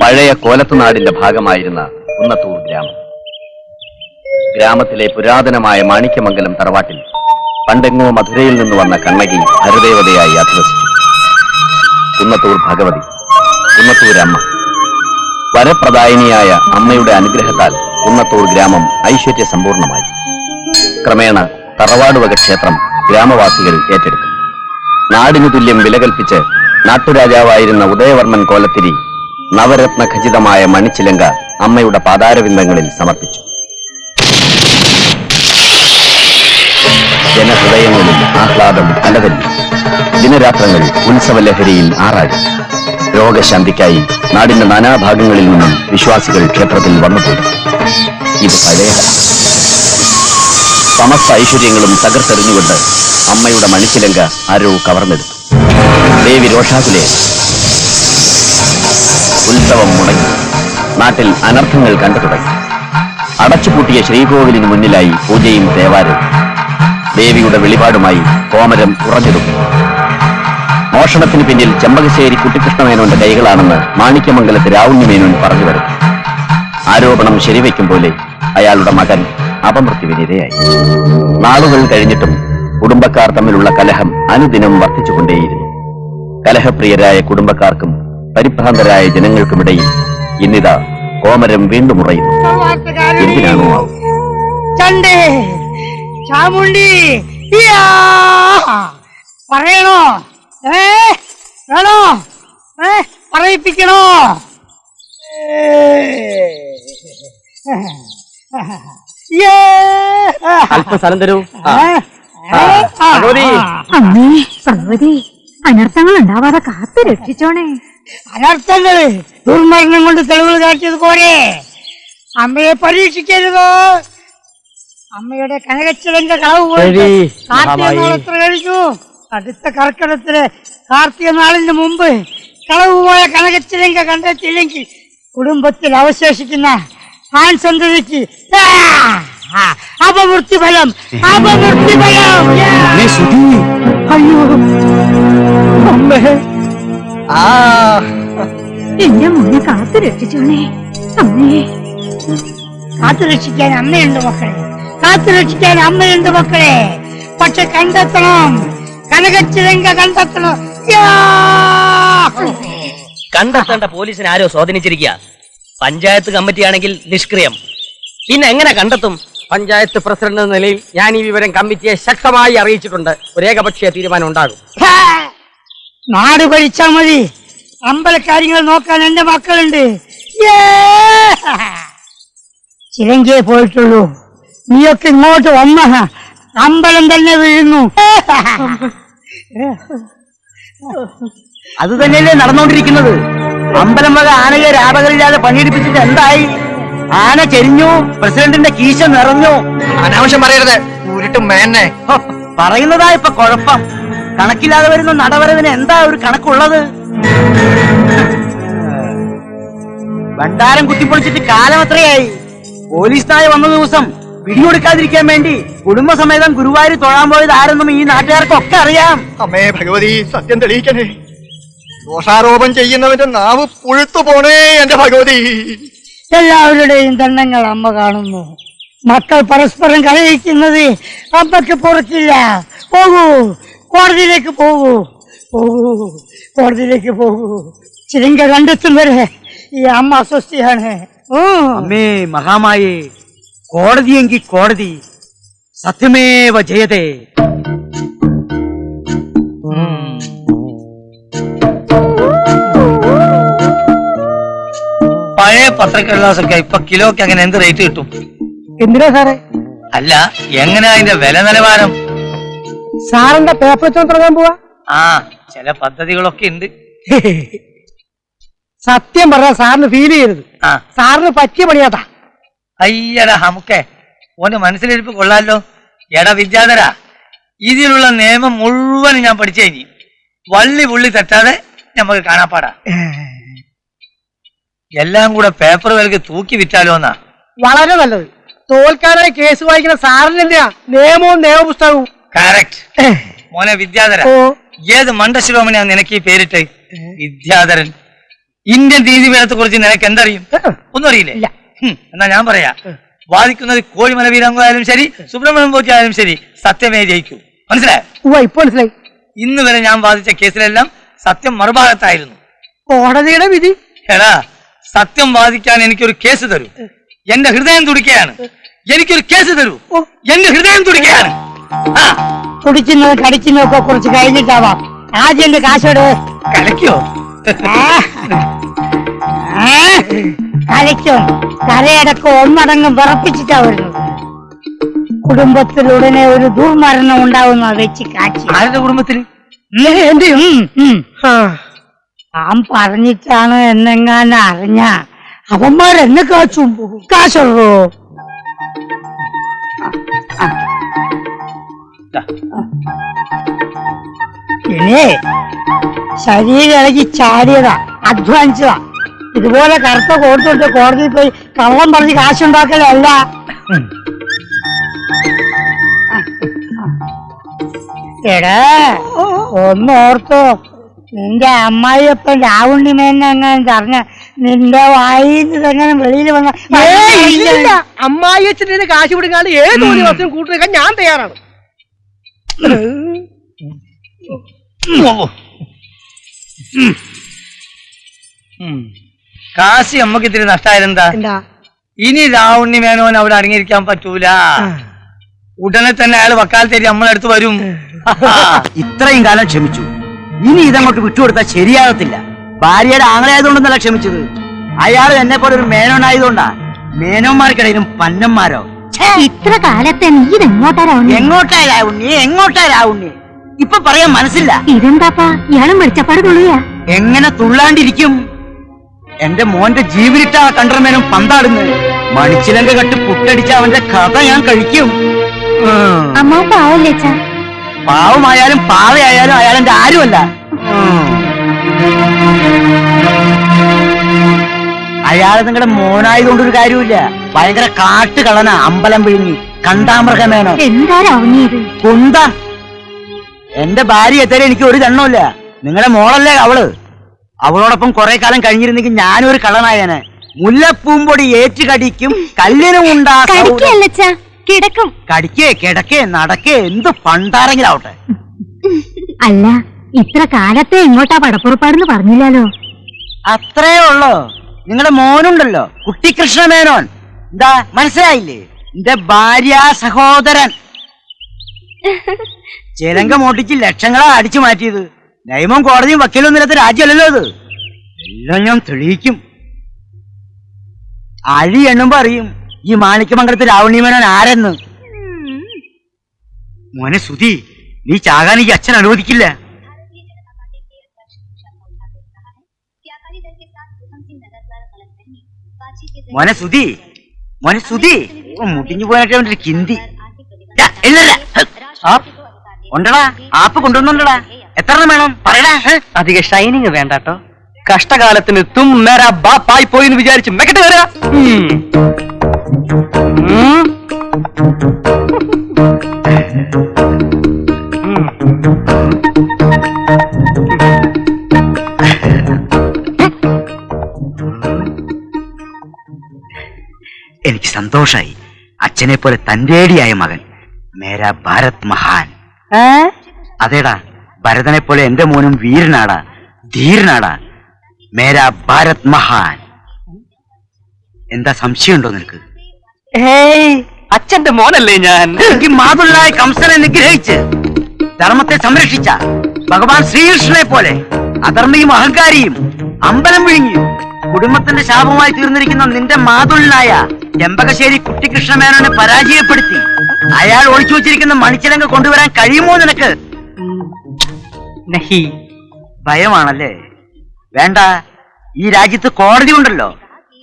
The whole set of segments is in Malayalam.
പഴയ കോലത്തുനാടിന്റെ ഭാഗമായിരുന്ന കുന്നത്തൂർ ഗ്രാമം. ഗ്രാമത്തിലെ പുരാതനമായ മാണിക്യമംഗലം തറവാട്ടിൽ പണ്ടെങ്ങോ മധുരയിൽ നിന്ന് വന്ന കണ്ണകി ഹരദേവതയായി അധിവസിച്ചു. കുന്നത്തൂർ ഭഗവതി, കുന്നത്തൂരമ്മ. വരപ്രദായിനിയായ അമ്മയുടെ അനുഗ്രഹത്താൽ കുന്നത്തൂർ ഗ്രാമം ഐശ്വര്യ സമ്പൂർണമായി. ക്രമേണ തറവാടുവക ക്ഷേത്രം ഗ്രാമവാസികൾ ഏറ്റെടുത്തു. നാടിനു തുല്യം വില കൽപ്പിച്ച് നാട്ടുരാജാവായിരുന്ന ഉദയവർമ്മൻ കോലത്തിരി നവരത്ന ഖചിതമായ മണിച്ചിലങ്ക അമ്മയുടെ പാതാരവിന്ദങ്ങളിൽ സമർപ്പിച്ചു. ജനഹൃദയങ്ങളിൽ ആഹ്ലാദം അലതല്ലി. ദിനരാത്രങ്ങൾ ഉത്സവലഹരിയിൽ ആറാടി. രോഗശാന്തിക്കായി നാടിന്റെ നാനാഭാഗങ്ങളിൽ നിന്നും വിശ്വാസികൾ ക്ഷേത്രത്തിൽ വന്നുപോയി. ഇത് പഴയ സമസ്ത ഐശ്വര്യങ്ങളും തകർത്തെറിഞ്ഞുകൊണ്ട് അമ്മയുടെ മണിച്ചിലങ്ക ആരോ കവർന്നെടുത്തു. ദേവി രോഷാകുലെ. ഉത്സവം മുടങ്ങി. നാട്ടിൽ അനർത്ഥങ്ങൾ കണ്ടു തുടങ്ങി. അടച്ചുപൂട്ടിയ ശ്രീകോവിലിന് മുന്നിലായി പൂജയും തേവാരവും. ദേവിയുടെ വെളിപാടുമായി കോമരം ഉറഞ്ഞെടുത്തു. മോഷണത്തിന് പിന്നിൽ ചെമ്പകശ്ശേരി കുട്ടിക്കൃഷ്ണമേനോന്റെ കൈകളാണെന്ന് മാണിക്യമംഗലത്ത് രാവുണ്ണിമേനോൻ പറഞ്ഞു വരുന്നു. ആരോപണം ശരിവയ്ക്കും പോലെ അയാളുടെ മകൻ അപമൃത്യുവിനിരയായി. നാളുകൾ കഴിഞ്ഞിട്ടും കുടുംബക്കാർ തമ്മിലുള്ള കലഹം അനുദിനം വർദ്ധിച്ചുകൊണ്ടേയിരുന്നു. കലഹപ്രിയരായ കുടുംബക്കാർക്കും പരിഭ്രാന്തരായ ജനങ്ങൾക്കുമിടയിൽ ഇന്നിതാ കോമരം വീണ്ടും ഉറയുന്നു. എന്തിനാണോ ആവും? ചാമുണ്ടി പറയണോ? വേണോ? പറയിപ്പിക്കണോ? അല്പസ്ഥലം തരൂ. അമ്മേ ഭഗവതി, അനർത്ഥങ്ങൾ ഉണ്ടാവാതെ കാത്തു രക്ഷിച്ചോണേ. അനർത്ഥങ്ങള് ദുർമരണം കൊണ്ട് തെളിവുകൾ കാട്ടിയത് പോരെ. അമ്മയെ പരീക്ഷിക്കരുതോ. അമ്മയുടെ കനകച്ചിലന്റെ കളവ് പോയിട്ട് കാർത്തിക നാളെത്ര കഴിഞ്ഞു. അടുത്ത കർക്കിടത്തില് കാർത്തിക നാളിന് മുമ്പ് കളവ് പോയ കനകച്ചിലങ്ക കണ്ടെത്തിയില്ലെങ്കിൽ കുടുംബത്തിൽ അവശേഷിക്കുന്ന ആൺസന്തതിക്ക് അപമൃത്യുഫലം. അപമൃത്യുഫലം. അയ്യോ അമ്മേ, എന്റെ മോനെ കാത്തു രക്ഷിച്ചോണേ അമ്മേ. കാത്തുരക്ഷിക്കാൻ അമ്മയുണ്ട് മക്കളെ, കാത്തുരക്ഷിക്കാൻ അമ്മയുണ്ട് മക്കളെ. പക്ഷെ കണ്ടെത്തണം, കനകച്ചിലങ്ക കണ്ടെത്തണം. കണ്ടെത്തേണ്ട പോലീസിനെ ആരോ സ്വാധീനിച്ചിരിക്കുക. പഞ്ചായത്ത് കമ്മിറ്റിയാണെങ്കിൽ നിഷ്ക്രിയം. പിന്നെ എങ്ങനെ കണ്ടെത്തും? പഞ്ചായത്ത് പ്രസിഡന്റ് എന്ന നിലയിൽ ഞാൻ ഈ വിവരം കമ്മിറ്റിയെ ശക്തമായി അറിയിച്ചിട്ടുണ്ട്. ഒരു ഏകപക്ഷീയ തീരുമാനം ഉണ്ടാകും. നാട് ഭരിച്ചാ മതി, അമ്പലക്കാര്യങ്ങൾ നോക്കാൻ എന്റെ മക്കളുണ്ട്. ചിലങ്കയെ പോയിട്ടുള്ളൂ, നീയൊക്കെ ഇങ്ങോട്ട് വന്ന അമ്പലം തന്നെ വീഴുന്നു. അത് തന്നെയല്ലേ നടന്നുകൊണ്ടിരിക്കുന്നത്. അമ്പലം വക ആനയെ രാപകരില്ലാതെ പണിയെടുപ്പിച്ചിട്ട് എന്തായി? ആന ചെരിഞ്ഞു, പ്രസിഡന്റിന്റെ കീശ നിറഞ്ഞു. അനാവശ്യം പറയരുത്, ഉരുട്ടും മേന്നെ. പറയുന്നതാ ഇപ്പൊ കുഴപ്പം. കണക്കില്ലാതെ വരുന്ന നടവരവിന് എന്താ ഒരു കണക്കുള്ളത്? ഭണ്ഡാരം കുത്തിപ്പൊളിച്ചിട്ട് കാലം എത്രയായി? പോലീസ് നായ വന്ന ദിവസം പിടികൊടുക്കാതിരിക്കാൻ വേണ്ടി കുടുംബസമേതം ഗുരുവായൂർ തൊഴാൻ പോയത് ആരെന്നും ഈ നാട്ടുകാർക്കൊക്കെ അറിയാം. അമ്മേ ഭഗവതി, സത്യം തെളിയിക്കണേ. ദോഷാരോപം ചെയ്യുന്നവന്റെ നാവ് പുഴുത്തു പോണേ എന്റെ ഭഗവതി. എല്ലാവരുടെയും ദണ്ഡങ്ങൾ അമ്മ കാണുന്നു. മക്കൾ പരസ്പരം കലഹിക്കുന്നത് അമ്മക്ക് പൊറുക്കില്ല. പോകൂ, കോടതിയിലേക്ക് പോകൂ, പോകൂ, കോടതിയിലേക്ക് പോകൂ. ചിലങ്ക കണ്ടെത്തും വരെ ഈ അമ്മ അസ്വസ്ഥയാണ്. അമ്മേ മഹാമായേ, കോടതിയെങ്കിൽ കോടതി, സത്യമേവ ജയതേ. പഴയ പത്രക്കടലാസൊക്കെ ഇപ്പൊ കിലോക്ക് അങ്ങനെ എന്ത് റേറ്റ് കിട്ടും? എന്തിനാ സാറേ? അല്ല, എങ്ങനെയാ അതിന്റെ വില നിലവാരം? സാറിന്റെ പേപ്പർ തുടങ്ങാൻ പോവാ? ആ, ചില പദ്ധതികളൊക്കെ ഉണ്ട്. സത്യം പറഞ്ഞാൽ സാറിന് ഫീൽ ചെയ്യരുത്. ആ, സാറിന് പറ്റിയ പണിയാതാ. അയ്യടാ ഹമുക്കെ, ഓന്റെ മനസ്സിലിരിപ്പ് കൊള്ളാലോ. എടാ വിദ്യാധര, ഇതിലുള്ള നിയമം മുഴുവൻ ഞാൻ പഠിച്ചു കഴിഞ്ഞു. വള്ളി പുള്ളി തെറ്റാതെ നമുക്ക് കാണാപ്പാടാ. എല്ലാം കൂടെ പേപ്പർ വിലക്ക് തൂക്കി വിറ്റാലോന്നാ. വളരെ നല്ലത്. തോൽക്കാനായി കേസ് വായിക്കുന്ന സാറിനെന്തിനാ നിയമവും നിയമപുസ്തകവും? കറക്റ്റ്. മോനെ വിദ്യാധര, ഏത് മണ്ടശിരോമണിയാണ് നിനക്ക് ഈ പേരിട്ട്? വിദ്യാധരൻ. ഇന്ത്യൻ നീതിപീഠത്തെ കുറിച്ച് നിനക്ക് എന്തറിയും? ഒന്നും അറിയില്ലേ? എന്നാ ഞാൻ പറയാ, വാദിക്കുന്നത് കോഴിമല വീരാംഗമായാലും ശരി, സുബ്രഹ്മണ്യം പോറ്റി ആയാലും ശരി, സത്യമേ ജയിക്കൂ. മനസ്സിലായോ? ഇപ്പൊ മനസ്സിലായി. ഇന്ന് വരെ ഞാൻ വാദിച്ച കേസിലെല്ലാം സത്യം മറുഭാഗത്തായിരുന്നു. കോടതിയുടെ വിധി. എടാ, സത്യം വാദിക്കാൻ എനിക്കൊരു കേസ് തരൂ. എന്റെ ഹൃദയം തുടിക്കുകയാണ്. എനിക്കൊരു കേസ് തരൂ. എന്റെ ഹൃദയം തുടിക്കുകയാണ്. തുടിക്കുന്നതും കടിക്കുന്നതും ഒക്കെ കുറച്ച് കഴിഞ്ഞിട്ടാവാം. ആദ്യം എന്റെ കാശോട് കലക്കിയോ? കലയ്ക്കും കരയടക്കം ഒന്നടങ്കം വിറപ്പിച്ചിട്ടാ വരുന്നത്. കുടുംബത്തിൽ ഉടനെ ഒരു ദുർമരണം ഉണ്ടാവുന്ന വെച്ച് കാച്ചി. ആരുടെ കുടുംബത്തിൽ? എന്റെ താൻ പറഞ്ഞിട്ടാണ് എന്നെങ്ങാനും അറിഞ്ഞ അവന്മാരെന്നെ കാച്ചും. കാശുള്ളൂ. പിന്നെ ശരീരം ഇളകി ചാടിയതാ, അധ്വാനിച്ചതാ. ഇതുപോലെ കറുത്ത കോട്ടുകൊണ്ട് കോടതിയിൽ പോയി കള്ളം പറഞ്ഞ് കാശുണ്ടാക്കലല്ല. എടാ, ഒന്നോർത്തോ, നിന്റെ അമ്മായിയപ്പൻ രാവുണ്ണി മേനെങ്ങാനും പറഞ്ഞ നിന്റെ വായിന്ന് തന്നെ വെളിയിൽ വന്ന അമ്മായി അച്ഛൻ്റെ കാശ് പിടിക്കാണ്ട് ഏത് ഒരു വർഷം കൂട്ടിനേക്കാൻ ഞാൻ തയ്യാറാണ്. കാശി അമ്മക്ക് ഇത്തിരി നഷ്ടായിരുന്നാ? ഇനി രാവുണ്ണി മേനോൻ അവിടെ അടങ്ങിയിരിക്കാൻ പറ്റൂല. ഉടനെ തന്നെ അയാൾ വക്കാലത്തേരി നമ്മളടുത്ത് വരും. ഇത്രയും കാലം ക്ഷമിച്ചു, ഇനി ഇതങ്ങോട്ട് വിട്ടുകൊടുത്താൽ ശരിയാകത്തില്ല. ഭാര്യയുടെ ആങ്ങളായതുകൊണ്ടൊന്നല്ല ക്ഷമിച്ചത്, അയാൾ എന്നെ പോലെ ഒരു മേനോനായതുകൊണ്ടാ. മേനോന്മാർക്കിടയിലും പന്നന്മാരോ. ഇത്ര കാലത്തെ നീ ഇതെങ്ങോട്ടാ രാവുണ്ണി? എങ്ങോട്ടാ രാവുണ്ണി, എങ്ങോട്ടാ രാവുണ്ണി? ഇപ്പൊ പറയാൻ മനസ്സില്ല. ഇതെന്താപ്പാ ഇയാളും വെളിച്ചപ്പാട് തുള്ളിയാ? എങ്ങനെ തുള്ളാണ്ടിരിക്കും? എന്റെ മോന്റെ ജീവനിട്ട ആ കണ്ടർമേനും പന്താടുന്നത്. മണിച്ചിലങ്ക കട്ട് പുട്ടടിച്ച അവന്റെ കഥ ഞാൻ കഴിക്കും. അമ്മ പാവല്ലേ അച്ഛാ? പാവമായാലും പാവയായാലും അയാളെന്റെ ആരുമല്ല. അയാള് നിങ്ങളുടെ മോനായതുകൊണ്ടൊരു കാര്യമില്ല. ഭയങ്കര കാട്ടുകളന, അമ്പലം വിഴുങ്ങി കണ്ടാമൃഗമേനോ. എന്താ രാവുണ്ണി ഇത്? കുന്ത. എന്റെ ഭാര്യ എത്തരെ എനിക്ക് ഒരു കണ്ണമില്ല. നിങ്ങളുടെ മോളല്ലേ അവള്. അവളോടൊപ്പം കുറെ കാലം കഴിഞ്ഞിരുന്നെങ്കിൽ ഞാനും ഒരു കള്ളനായേനെ. മുല്ലപ്പൂമ്പൊടി ഏറ്റുകടിക്കും കല്ലിനും ഉണ്ടാ കടിക്കല്ലച്ച കിടക്കും. കടിക്കേ കിടക്കേ നടക്കേ എന്ത് പണ്ടാരെങ്കിലാവട്ടെ. അല്ല ഇത്ര കാലത്തെ ഇങ്ങോട്ടാ പടപ്പുറപ്പാടെന്ന് പറഞ്ഞില്ലല്ലോ. അത്രേ ഉള്ളോ? നിങ്ങളുടെ മോനുണ്ടല്ലോ കുട്ടിക്കൃഷ്ണമേനോൻ, എന്താ മനസ്സിലായില്ലേ? എന്റെ ഭാര്യ സഹോദരൻ. ചേലങ്ക മോട്ടിച്ച് ലക്ഷങ്ങളാ അടിച്ചു മാറ്റിയത്. നിയമം കോടതിയും വക്കീലൊന്നും ഇല്ലാത്ത രാജ്യമല്ലല്ലോ ഇത്. എല്ലാം ഞാൻ തെളിയിക്കും. അഴി എണ്ണുമ്പോ അറിയും ഈ മാണിക്യമംഗലത്ത് രാവണിമേനോൻ ആരെന്ന്. മോനെ സുധി, നീ ചാകാൻ ഈ അച്ഛൻ അനുവദിക്കില്ല. മോനെ സുധി, മോനെ സുധി, മുട്ടിഞ്ഞു പോയിട്ട് അവന്റെ കിന്തി ഉണ്ടടാ. ആപ്പ് കൊണ്ടുവന്നുണ്ടടാ. എത്ര വേണം പറയടാ. അധിക ഷൈനിങ് വേണ്ടാട്ടോ. കഷ്ടകാലത്തിന് തും മേരാ ബാപ്പായി പോയിന്ന് വിചാരിച്ച് മെക്കട്ട് കയറുക. എനിക്ക് സന്തോഷായി. അച്ഛനെ പോലെ തന്റേടിയായ മകൻ. മേരാ ഭാരത് മഹാൻ. അതേടാ, ഭരതനെ പോലെ എന്റെ മോനും വീരനാടാ, ധീരനാടാ. മേരാ ഭാരത് മഹാൻ. എന്താ സംശയമുണ്ടോ നിനക്ക്? അച്ഛന്റെ മോനല്ലേ ഞാൻ. എനിക്ക് മാതുള്ളായ കംസനെ നിഗ്രഹിച്ച് ധർമ്മത്തെ സംരക്ഷിച്ച ഭഗവാൻ ശ്രീകൃഷ്ണനെ പോലെ അധർമ്മിയും അഹങ്കാരിയും അമ്പലം വിഴുങ്ങിയും കുടുംബത്തിന്റെ ശാപമായി തീർന്നിരിക്കുന്ന നിന്റെ മാതുള്ളായ ചെമ്പകശ്ശേരി കുട്ടിക്കൃഷ്ണമേനോനെ പരാജയപ്പെടുത്തി അയാൾ ഒളിച്ചു വെച്ചിരിക്കുന്ന മണിച്ചിലങ്ക കൊണ്ടുവരാൻ കഴിയുമോ നിനക്ക്? നഹി. ഭയമാണല്ലേ? വേണ്ട, ഈ രാജ്യത്ത് കോടതി ഉണ്ടല്ലോ.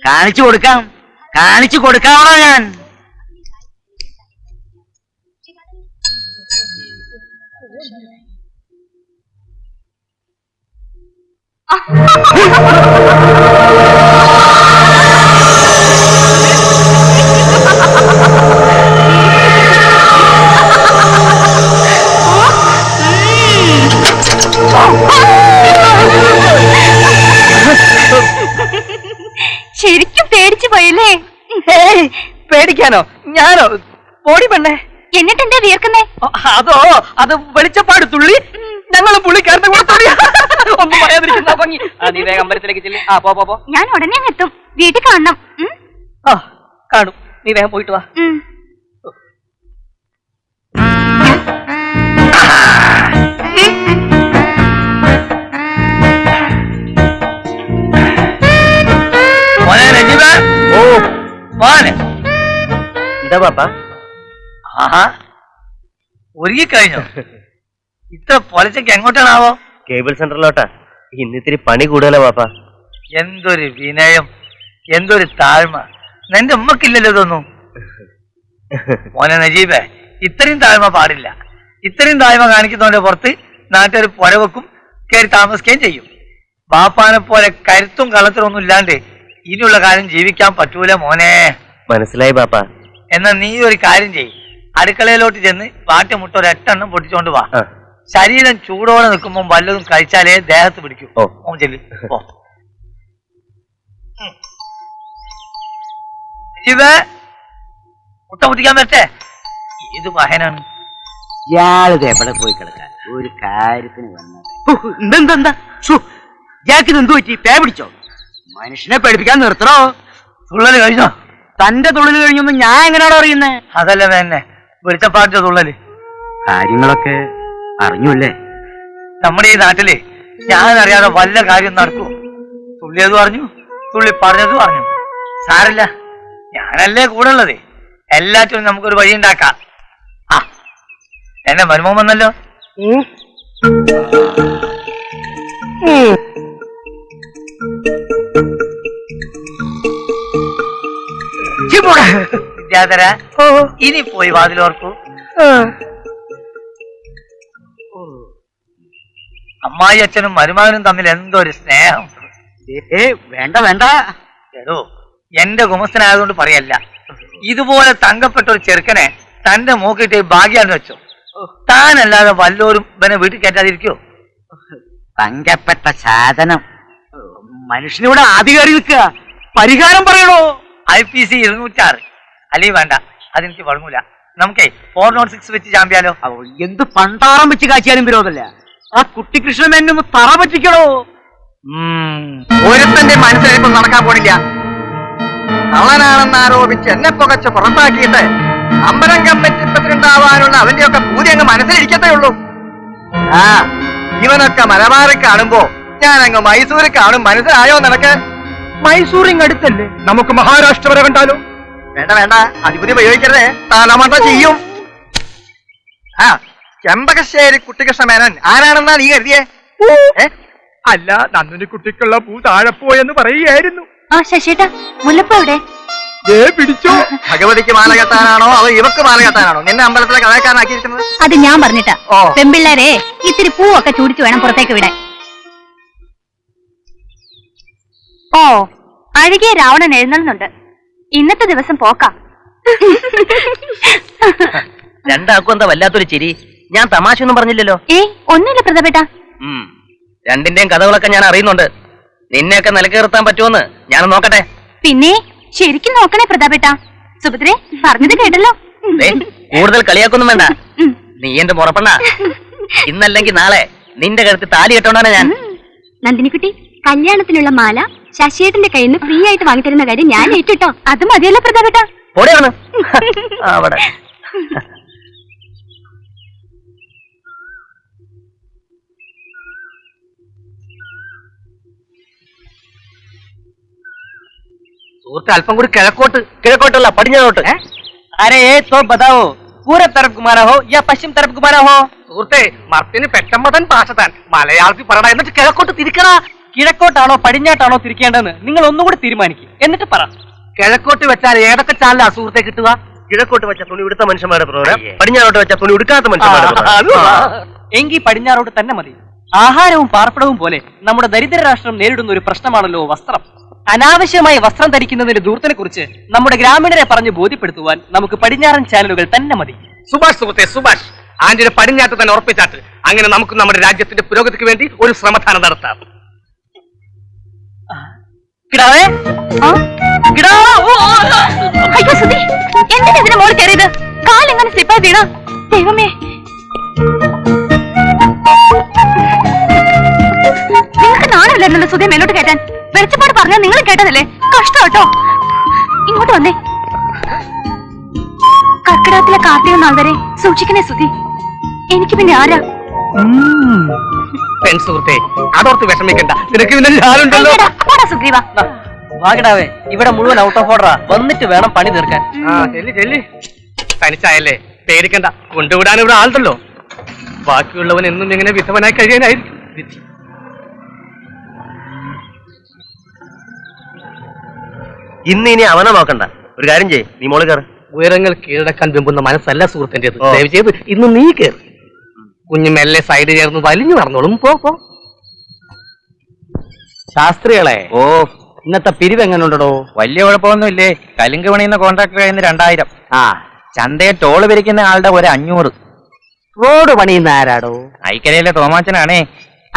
കാണിച്ചു കൊടുക്കാം, കാണിച്ചു കൊടുക്കാമോ ഞാൻ? ശരിക്കും പേടിച്ചു പോയല്ലേ? പേടിക്കാനോ? ഞാനോ? ഓടി പെണ്ണേ. എന്നിട്ടെന്താ വിയർക്കുന്നേ? അതോ, അത് വെളിച്ചപ്പാട് തുള്ളി ഞങ്ങൾ പുള്ളിക്കാരന്റെ കൂടെ തുള്ളി. ഒന്നും പറയാതിരിക്കുന്ന ഭംഗി. നീ വേഗം അമ്പലത്തിലേക്ക് ചെല്ലി. പോ. ഞാൻ ഉടനെ അങ്ങ് എത്തും. വീട്ടിൽ കാണണം. കാണും. നീ വേഗം പോയിട്ട് വാ. എന്താ പാപ്പ? ഒരുങ്ങി കഴിഞ്ഞോ? ഇത്ര പൊലച്ചക്ക് എങ്ങോട്ടാണാവോ? കേബിൾ സെന്ററിലോട്ടാ. ഇന്നിത്തിരി പണി കൂടുതലാ പാപ്പ. എന്തൊരു വിനയം, എന്തൊരു താഴ്മ. നിന്റെ ഉമ്മക്കില്ലല്ലോ ഇതൊന്നും. മോനെ നജീബേ, ഇത്രയും താഴ്മ പാടില്ല. ഇത്രയും താഴ്മ കാണിക്കുന്നവന്റെ പുറത്ത് നാട്ടുകാർ പുരവെക്കും, കയറി താമസിക്കുകയും ചെയ്യും. ബാപ്പാനെ പോലെ കരുത്തും കളത്തിലും ഒന്നും ഇല്ലാണ്ട് ഇനിയുള്ള കാര്യം ജീവിക്കാൻ പറ്റൂല മോനെ. മനസ്സിലായി പാപ്പ. എന്നാ നീ ഒരു കാര്യം ചെയ്യും, അടുക്കളയിലോട്ട് ചെന്ന് വാട്ടിമുട്ട ഒരു 8 എണ്ണം പൊട്ടിച്ചോണ്ട് വാ. ശരീരം ചൂടോടെ നിൽക്കുമ്പോൾ വല്ലതും കഴിച്ചാലേ ദേഹത്ത് പിടിക്കൂ. ഓ ചെല്ലു. മുട്ട മുട്ടിക്കാൻ പറ്റേ? ഏത് മഹനാണ് ഇയാളിത് എവിടെ പോയി കിടക്കാൻ? ഒരു കാര്യത്തിന് വന്നത് എന്താ? ഇയാൾക്ക് എന്തു പറ്റി? പേ പിടിച്ചോ? മനുഷ്യനെ പേടിപ്പിക്കാൻ നിർത്തണോ? തുള്ളല് കഴിഞ്ഞോ? തന്റെ തുള്ളല് കഴിഞ്ഞൊന്നും ഞാൻ എങ്ങനെയാണോ അറിയുന്നേ? അതല്ല വേന്നെ വെളിച്ചപ്പാട്ടിന്റെ തുള്ളല്. കാര്യങ്ങളൊക്കെ അറിഞ്ഞൂല്ലേ? നമ്മുടെ ഈ നാട്ടില് ഞാൻ അറിയാതെ വല്ല കാര്യം നടക്കൂ. തുള്ളിയത് പറഞ്ഞു, തുള്ളി പറഞ്ഞത് പറഞ്ഞു. സാരല്ല, ഞാനല്ലേ കൂടെ ഉള്ളത്. എല്ലാറ്റിനും നമുക്കൊരു വഴി ഉണ്ടാക്കാം. എന്നെ മരുമോൻ വന്നല്ലോ. വിദ്യാധര, ഇനി പോയി വാതിലോർക്കൂ. അമ്മായി അച്ഛനും മരുമകനും തമ്മിൽ എന്തൊരു സ്നേഹം. വേണ്ട വേണ്ട. എടോ, എന്റെ ഗുമസ്തനായതുകൊണ്ട് പറയല്ല. ഇതുപോലെ തങ്കപ്പെട്ട ഒരു ചെറുക്കനെ തന്റെ മൂക്കിട്ട് ഭാഗ്യാന്ന് വെച്ചോ. താനല്ലാതെ വല്ലോരും ഇവനെ വീട്ടിൽ കയറ്റാതിരിക്കോ? തങ്കപ്പെട്ട സാധനം. മനുഷ്യനിവിടെ ആദ്യം കയറി നിൽക്കുക. പരിഹാരം പറയണോ? IPC 206. അല്ലെങ്കിൽ വേണ്ട, അതെനിക്ക് വഴങ്ങൂല. നമുക്കേ 406 വെച്ച് ചാമ്പ്യാലോ? എന്ത് പണ്ടാറം വെച്ച് കാച്ചിയാലും വിരോധമല്ല. ആ കുട്ടിക്കൃഷ്ണൻ ഒന്ന് തറ പറ്റിക്കണോ? ഒരുത്തന്റെ മനസ്സിലിപ്പം നടക്കാൻ പോണില്ല. കള്ളനാണെന്ന് ആരോപിച്ച് എന്നെ പുകച്ച് പുറത്താക്കിയിട്ട് അമ്പലം കമ്മിറ്റി പ്രസിഡന്റ് ആവാനുള്ള അവന്റെയൊക്കെ പൂതി അങ്ങ് മനസ്സിലിരിക്കത്തേ ഉള്ളൂ. ആ ഇവനൊക്കെ മലബാറിൽ കാണുമ്പോ ഞാൻ അങ്ങ് മൈസൂരിൽ കാണും. മനസ്സിലായോ നിനക്ക്? മൈസൂർ ഇങ്ങടുത്തല്ലേ, നമുക്ക് മഹാരാഷ്ട്ര വരെ കണ്ടാലോ? വേണ്ട വേണ്ട, അതിപുരി ഉപയോഗിക്കരുതേ, തലമണ്ട ചെയ്യും. ആ ചെമ്പകശ്ശേരി കുട്ടികൃഷ്ണ മേനോൻ ആരാണെന്നാ നീ കരുതിയേ? അല്ല, നന്ദിനി കുട്ടിക്കുള്ള പൂ താഴെ പോയെന്ന് പറയുകയായിരുന്നു. ആ ശശിയേട്ടാ, മുല്ലപ്പൂ എവിടെ? പിടിച്ചു. ഭഗവതിക്ക് മാല കെട്ടാനാണോ അതോ ഇവക്ക് മാല കെട്ടാനാണോ നിന്നെ അമ്പലത്തിലെ കഥാക്കാരനാക്കിയിരിക്കുന്നത്? അത് ഞാൻ പറഞ്ഞിട്ടാ. ഓ. പെമ്പിള്ളേരെ ഇത്തിരി പൂവൊക്കെ ചൂടിച്ചു വേണം പുറത്തേക്ക് വിടാൻ. ഓ, അഴുകിയ രാവണൻ എഴുന്നള്ളുന്നുണ്ട്. ഇന്നത്തെ ദിവസം പോക്കാം. രണ്ടാക്കും എന്താ വല്ലാത്തൊരു ചിരി? ഞാൻ തമാശ ഒന്നും പറഞ്ഞില്ലല്ലോ. ഒന്നുമില്ല പ്രതാപേട്ട. രണ്ടിന്റെയും കഥകളൊക്കെ ഞാൻ അറിയുന്നുണ്ട്. നിന്നെയൊക്കെ നിലക്കേർത്താൻ പറ്റുമെന്ന് ഞാൻ നോക്കട്ടെ. പിന്നെ ശരിക്കും നോക്കണേ പ്രതാപേട്ട. സുഭദ്രേ പറഞ്ഞത് കേട്ടല്ലോ. കൂടുതൽ കളിയാക്കൊന്നും വേണ്ട. നീ എന്റെ മുറപ്പെണ്ണ. ഇന്നല്ലെങ്കിൽ നാളെ നിന്റെ കഴുത്ത് താലി കെട്ടോണ്ടാണ് ഞാൻ. നന്ദിനിക്കുട്ടി, കല്യാണത്തിനുള്ള മാല ശശിയേട്ടന്റെ കയ്യിൽ നിന്ന് ഫ്രീ ആയിട്ട് വാങ്ങിത്തരുന്ന കാര്യം ഞാൻ ഏറ്റിട്ടോ. അത് മതിയല്ലോ പ്രതാപേട്ട. ഓടെയാണ് അവിടെ. സുഹൃത്ത്, അല്പം കൂടി കിഴക്കോട്ട്. കിഴക്കോട്ടല്ല, പടിഞ്ഞാറോട്ട്. അരേ തോ ബതാവോ, പൂര തരഫ് കുമാരാ ഹോ യാ പശ്ചിം തരഫ് കുമാരാ ഹോ? സുഹൃത്തെ, മർത്തിന് പെട്ടമ്മതൻ പാശത്താൻ മലയാളത്തിൽ പറയണ. എന്നിട്ട് കിഴക്കോട്ട് തിരിക്കണ. കിഴക്കോട്ടാണോ പടിഞ്ഞാട്ടാണോ തിരിക്കേണ്ടതെന്ന് നിങ്ങൾ ഒന്നുകൂടി തീരുമാനിക്കും, എന്നിട്ട് പറ. കിഴക്കോട്ട് വെച്ചാൽ ഏതൊക്കെ ചാനലാ സുഹൃത്തെ കിട്ടുക? കിഴക്കോട്ട് വെച്ച തുണി ഉടുത്ത മനുഷ്യന്മാരുടെ പ്രോഗ്രാം, പടിഞ്ഞാറോട്ട് വെച്ച തുണി ഉടുക്കാത്ത മനുഷ്യന്മാരുടെ പ്രോഗ്രാം. എങ്കിൽ പടിഞ്ഞാറോട്ട് തന്നെ മതി. ആഹാരവും പാർപ്പിടവും പോലെ നമ്മുടെ ദരിദ്ര രാഷ്ട്രം നേരിടുന്ന ഒരു പ്രശ്നമാണല്ലോ വസ്ത്രം. അനാവശ്യമായി വസ്ത്രം ധരിക്കുന്നതിന്റെ ദൂരത്തിനെ കുറിച്ച് നമ്മുടെ ഗ്രാമീണരെ പറഞ്ഞ് ബോധ്യപ്പെടുത്തുവാൻ നമുക്ക് പടിഞ്ഞാറൻ ചാനലുകൾ തന്നെ മതി. സുഭാഷ് സുഹൃത്തെ, സുഭാഷ് ആന്റിനെ പടിഞ്ഞാട്ട് തന്നെ ഉറപ്പിച്ചാട്ട്. അങ്ങനെ നമുക്ക് നമ്മുടെ രാജ്യത്തിന്റെ പുരോഗതിക്ക് വേണ്ടി ഒരു ശ്രമദാനം നടത്താം. കിടാവേ, അയ്യോ സുധി, എന്തിനാ ഇതിന് മോൾ കയറിയത്? കാലെങ്ങനെ സ്ലിപ്പായി വീണ? ദൈവമേ, നിങ്ങൾക്ക് നാണമില്ലായിരുന്നല്ലോ സുധി മേലോട്ട് കയറ്റാൻ. വെളിച്ചപ്പാട് പറഞ്ഞാൽ നിങ്ങൾ കേട്ടതല്ലേ? കഷ്ടം കേട്ടോ. ഇങ്ങോട്ട് വന്നേ. കർക്കിടകത്തിലെ കാർത്തിക നാൾ വരെ സൂക്ഷിക്കണേ സുധി. എനിക്ക് പിന്നെ ആരാ? സുഹൃത്തെ, അതോർത്ത് വിഷമിക്കണ്ട, നിനക്ക് പിന്നെ ഞാനുണ്ടല്ലോ. സുഗ്രീവ, വാഗിടാവേ, ഇവിടെ മുഴുവൻ ഔട്ട് ഓഫ് ഓർഡറാ. വന്നിട്ട് വേണം പണി തീർക്കാൻ. ചെല്ലി ചെല്ലി. തനിച്ചായല്ലേ, പേടിക്കണ്ട, കൊണ്ടുവിടാൻ ഇവിടെ ആളുണ്ടല്ലോ. ബാക്കിയുള്ളവൻ എന്നും ഇങ്ങനെ വിധവനായി കഴിയാനായിരിക്കും വിധി. ഇനി അവനെ നോക്കണ്ട, ഒരു കാര്യം ചെയ്യ്, നീ മോള് കയറ്. ഉയരങ്ങൾ കീഴടക്കാൻ വെമ്പുന്ന മനസ്സല്ല സുഹൃത്തിന്റെ. ദയവ് ചെയ്ത് ഇന്ന് നീ കയറി. കുഞ്ഞു മെല്ലെ സൈഡ് ചേർന്ന് വലിഞ്ഞു നടന്നോളും. പോ പോ. ശാസ്ത്രികളെ, ഇന്നത്തെ പിരിവ് എങ്ങനെ ഉണ്ടോ? വലിയ കുഴപ്പമൊന്നുമില്ലേ. കലുങ്ക് പണിയുന്ന കോൺട്രാക്ടർ കയ്യിൽ 2000. ചന്തയെ ടോള് പിരിക്കുന്ന ആളുടെ ഒരു 500. റോഡ് പണിയുന്ന ആരാടോ? ഐക്കരയിലെ തോമാച്ചനാണേ.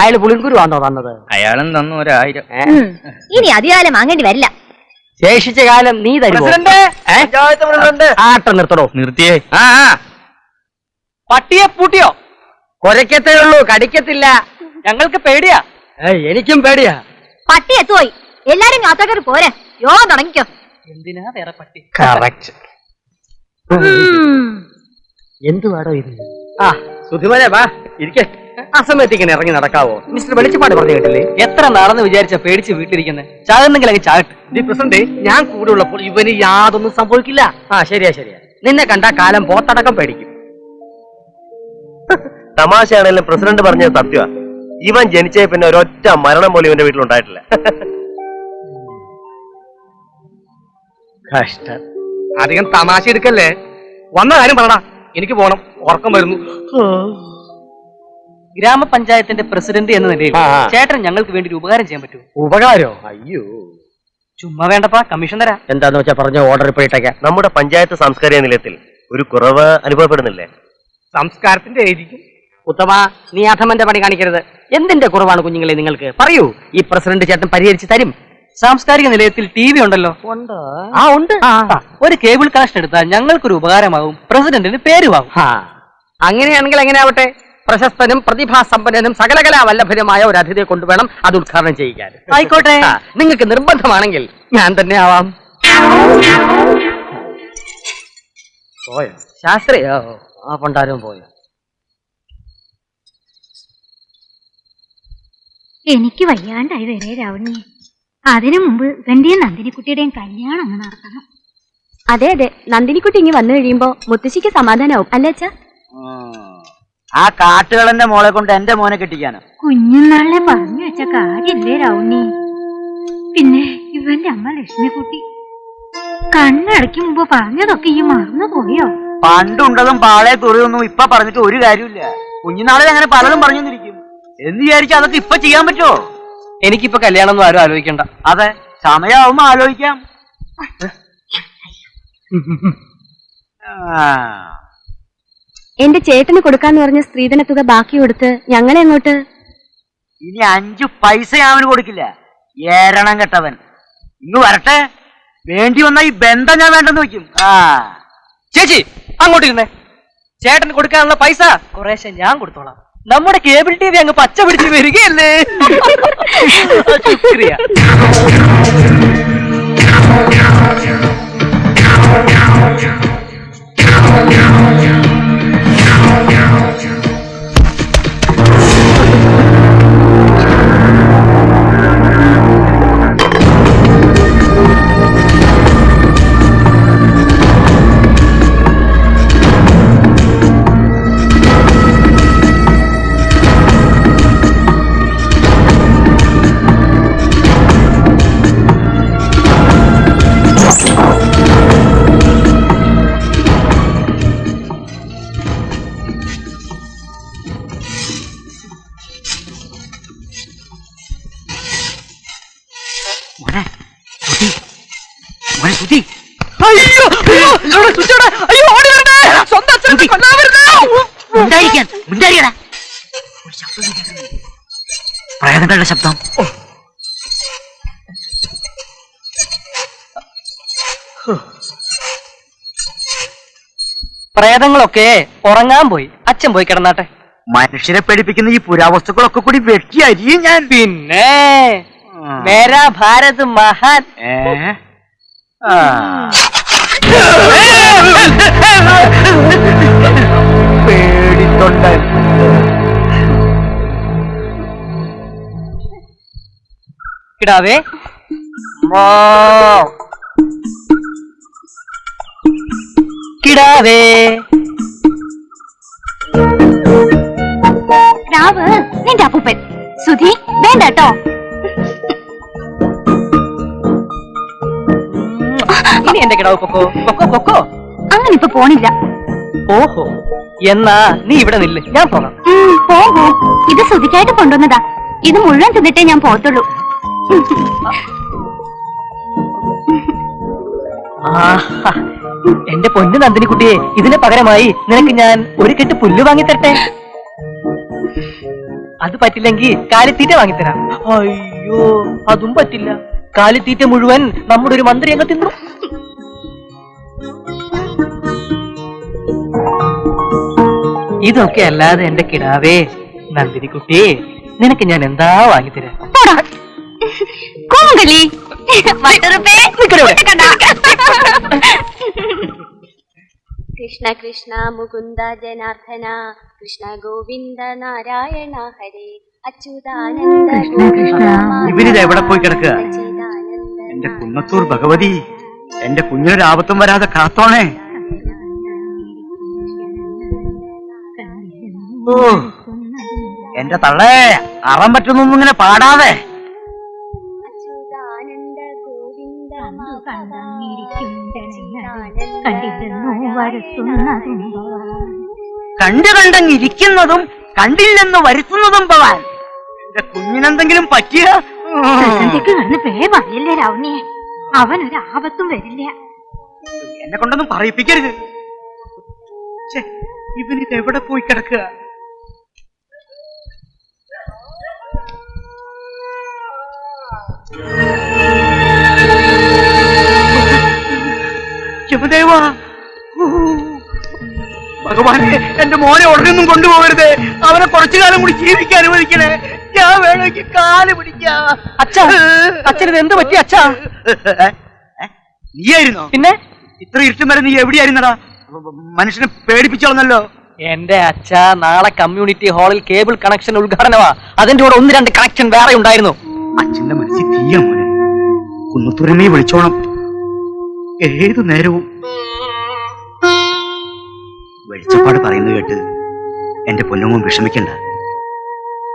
അയാൾ പുളിങ്കുരു ആണോ തന്നത്? അയാളും തന്നു 1000. ഇനി അധികാലം വാങ്ങേണ്ടി വരില്ല. ശേഷിച്ച കാലം നീ തരുമോ? ആട്ടം നിർത്തടോ. നിർത്തിയേ. പട്ടിയെ പൂട്ടിയോ? കൊരക്കത്തേ ഉള്ളൂ, കടിക്കത്തില്ല. ഞങ്ങൾക്ക് പേടിയാ. എനിക്കും പേടിയാ. പട്ടി എത്തുപോയി. എല്ലാരും കാത്തോട്ടൊരു പോരെ, യോഗം തുടങ്ങിക്കോ. എന്തിനാ വേറെ പട്ടി? കറക്റ്റ്. എന്തുവാടോ ഇത്? സുധിമനെ വാ, ഇരിക്കേ. ആ സമയത്ത് ഇങ്ങനെ ഇറങ്ങി നടക്കാവോ? മിസ്റ്റർ വെളിച്ചപ്പാട് പറഞ്ഞു കേട്ടില്ലേ? എത്ര നാളെന്ന് വിചാരിച്ച പേടിച്ച് വീട്ടിലിരിക്കുന്നത്? ചാകുന്നെങ്കിൽ അങ്ങ് ചാകട്ടെ. പ്രസിഡന്റ്, ഞാൻ കൂടെ ഉള്ളപ്പോൾ ഇവന് യാതൊന്നും സംഭവിക്കില്ല. ശരിയാ. നിന്നെ കണ്ട കാലം പോത്തടക്കം പേടിക്കും. തമാശയാണെങ്കിലും പ്രസിഡന്റ് പറഞ്ഞത് സത്യമാ. ഇവൻ ജനിച്ചേ പിന്നെ ഒരൊറ്റ മരണം പോലും ഇവന്റെ വീട്ടിലുണ്ടായിട്ടില്ല. കഷ്ടം. അധികം തമാശ എടുക്കല്ലേ. വന്ന കാര്യം പറടാ, എനിക്ക് പോണം, ഉറക്കം വരുന്നു. ഗ്രാമപഞ്ചായത്തിന്റെ പ്രസിഡന്റ് എന്ന നിലയിൽ ചേട്ടൻ ഞങ്ങൾക്ക് വേണ്ടി ഒരു ഉപകാരം ചെയ്യാൻ പറ്റുമോ? ഉപകാരോ? അയ്യോ, ചുമ്മാ വേണ്ടപ്പാ, കമ്മീഷൻ തരാം. എന്താന്ന് വെച്ചാ പറഞ്ഞ ഓർഡർ ഇപ്പോഴേക്കാം. നമ്മുടെ പഞ്ചായത്ത് സാംസ്കാരിക നിലയത്തിൽ ഒരു കുറവ് അനുഭവപ്പെടുന്നില്ലേ? സംസ്കാരത്തിന്റെ ആയിരിക്കും. ഉത്തമ, നീ അധമന്റെ പണി കാണിക്കരുത്. എന്തിന്റെ കുറവാണ് കുഞ്ഞുങ്ങളെ നിങ്ങൾക്ക്? പറയൂ, ഈ പ്രസിഡന്റ് ചേട്ടൻ പരിഹരിച്ച് തരും. സാംസ്കാരിക നിലയത്തിൽ ടി വി ഉണ്ടല്ലോ. ആ ഉണ്ട്. ഒരു കേബിൾ കണക്ഷൻ എടുത്താൽ ഞങ്ങൾക്കൊരു ഉപകാരമാവും, പ്രസിഡന്റിന് പേരുമാവും. അങ്ങനെയാണെങ്കിൽ എങ്ങനെയാവട്ടെ, പ്രശസ്തനും പ്രതിഭാസമ്പന്നനും സകലകലാ വല്ലഭനുമായ ഒരു അതിഥിയെ കൊണ്ടുവേണം അത് ഉദ്ഘാടനം ചെയ്യിക്കാൻ. ആയിക്കോട്ടെ. നിങ്ങൾക്ക് നിർബന്ധമാണെങ്കിൽ ഞാൻ തന്നെ ആവാം. പോയോ ശാസ്ത്രിയോ? ആ പണ്ടാരും പോയോ? എനിക്ക് വയ്യാണ്ടായി വരെ രാവണി. അതിനു മുമ്പ് ഇവന്റെയും നന്ദിനിക്കുട്ടിയുടെയും കല്യാണം അങ്ങ് നടത്തണം. അതെ അതെ, നന്ദിനിക്കുട്ടി ഇങ്ങ് വന്നു കഴിയുമ്പോ മുത്തശ്ശിക്ക് സമാധാനമാവും അല്ലേ അച്ഛാ? ആ കാട്ടുകളന്റെ മോളെ കൊണ്ട് എന്റെ മോനെ കെട്ടിക്കാനോ? കുഞ്ഞുനാളിലെ പറഞ്ഞു വെച്ച കാര്യല്ലേ രാവണി. പിന്നെ ഇവന്റെ അമ്മ ലക്ഷ്മിക്കുട്ടി കണ്ണടയ്ക്കും മുമ്പ് പറഞ്ഞതൊക്കെ ഈ മറന്നു പോയോ? പണ്ടുണ്ടതും പാളെ തുറയൊന്നും ഇപ്പൊ പറഞ്ഞിട്ട് ഒരു കാര്യമില്ല. കുഞ്ഞുനാളിൽ അങ്ങനെ പലതും പറഞ്ഞിരിക്കും എന്ന് വിചാരിച്ചാൽ അതൊക്കെ ഇപ്പൊ ചെയ്യാൻ പറ്റുമോ? എനിക്കിപ്പോ കല്യാണം ഒന്നും ആരും ആലോചിക്കണ്ട. അതെ, സമയമാവുമ്പോ ആലോചിക്കാം. എന്റെ ചേട്ടന് കൊടുക്കാന്ന് പറഞ്ഞ സ്ത്രീധന തുക ബാക്കി കൊടുത്ത് ഞങ്ങളെ അങ്ങോട്ട്. ഇനി 5 പൈസ അവന് കൊടുക്കില്ല. ഏരണം കെട്ടവൻ. ഇങ്ങ് വരട്ടെ, വേണ്ടി വന്ന ഈ ബന്ധം ഞാൻ വേണ്ടെന്ന് വെക്കും. ചേച്ചി അങ്ങോട്ടിരുന്നേ. ചേട്ടന് കൊടുക്കാനുള്ള പൈസ കുറേശ്ശെ ഞാൻ കൊടുത്തോളാം. നമ്മുടെ കേബിൾ ടി വി അങ്ങ് പച്ച പിടിച്ച് വരികയല്ലേ. ശുക്രിയ. പ്രേതങ്ങളുടെ ശബ്ദം. പ്രേതങ്ങളൊക്കെ ഉറങ്ങാൻ പോയി. അച്ഛൻ പോയി കിടന്നാട്ടെ. മനുഷ്യരെ പേടിപ്പിക്കുന്ന ഈ പുരാവസ്തുക്കളൊക്കെ കൂടി വെട്ടി അരിയും ഞാൻ. പിന്നെ മേരാ ഭാരത് മഹാൻ. പേടിത്തൊണ്ടൻ. കിടാവേ കിടാവേ. രാവ് നിന്റെ അപ്പൂപ്പൻ. സുധി വേണ്ട കേട്ടോ. ഇനി എന്റെ കിടാവ് പൊക്കോ പൊക്കോ പൊക്കോ. അങ്ങനെ ഇപ്പൊ പോണില്ല. ഓഹോ, എന്നാ നീ ഇവിടെ നില്ല്, ഞാൻ പോകാം. പോകൂ. ഇത് സുധിക്കായിട്ട് കൊണ്ടുവന്നതാ. ഇത് മുഴുവൻ തിന്നിട്ടേ ഞാൻ പോകത്തുള്ളൂ. എന്റെ പൊന്നു നന്ദിനിക്കുട്ടിയെ, ഇതിന് പകരമായി നിനക്ക് ഞാൻ ഒരു കെട്ട് പുല്ല് വാങ്ങിത്തരട്ടെ. അത് പറ്റില്ലെങ്കിൽ കാലിത്തീറ്റ വാങ്ങിത്തരാം. അയ്യോ, അതും പറ്റില്ല. കാലിത്തീറ്റ മുഴുവൻ നമ്മുടെ ഒരു മന്ത്രി അങ്ങ് തിന്നു. ഇതൊക്കെ അല്ലാതെ എന്റെ കിടാവേ നന്ദിനിക്കുട്ടി, നിനക്ക് ഞാൻ എന്താ വാങ്ങിത്തരാം? കൃഷ്ണ കൃഷ്ണ മുകുന്ദ ജനാർദ്ദന കൃഷ്ണ ഗോവിന്ദ നാരായണ ഹരേ അച്യുതാനന്ദ. ഇവരിത് എവിടെ പോയി കിടക്കുക? എന്റെ കുന്നത്തൂർ ഭഗവതി, എന്റെ കുഞ്ഞിനൊരാപത്തും വരാതെ കാത്തോണേ. ഓ, എന്റെ തള്ളേ, അറം പറ്റുന്നൊന്നും ഇങ്ങനെ പാടാതെ. കണ്ടങ്ങിരിക്കുന്നതും കണ്ടില്ലെന്ന് വരുത്തുന്നതും ഭവാൻ. എന്റെ കുഞ്ഞിനെന്തെങ്കിലും പറ്റിയ പറയല്ലേ രാവണിയെ. അവനൊരു ആപത്തും വരില്ല. എന്നെ കൊണ്ടൊന്നും പറയിപ്പിക്കരുത്. ഇവനിത് എവിടെ പോയി കിടക്കുക? ഭഗവാനെ, എന്റെ മോനെ ഉടനെയൊന്നും കൊണ്ടുപോകരുത്. അവനെ കുറച്ചു കാലം കൂടി ജീവിക്കാൻ അനുവദിക്കണേ. ഞാൻ വേണമെങ്കിൽ കാല് പിടിക്കാം. അച്ഛനിത് എന്ത് പറ്റി അച്ഛാ? നീയായിരുന്നോ? പിന്നെ ഇത്ര ഇരുട്ടും വരെ നീ എവിടെയായിരുന്നടാ? മനുഷ്യനെ പേടിപ്പിച്ചോളന്നല്ലോ. എന്റെ അച്ഛ, നാളെ കമ്മ്യൂണിറ്റി ഹാളിൽ കേബിൾ കണക്ഷൻ ഉദ്ഘാടനമാ. അതിന്റെ കൂടെ 1-2 കണക്ഷൻ വേറെ ഉണ്ടായിരുന്നു. അച്ഛന്റെ മനസ്സിൽ തീയ മോനെ. കുന്നത്തുരമേ വിളിച്ചോണം ഏതു നേരവും. വെളിച്ചപ്പാട് പറയുന്നത് കേട്ട് എന്റെ പൊന്നമ്മ വിഷമിക്കണ്ട.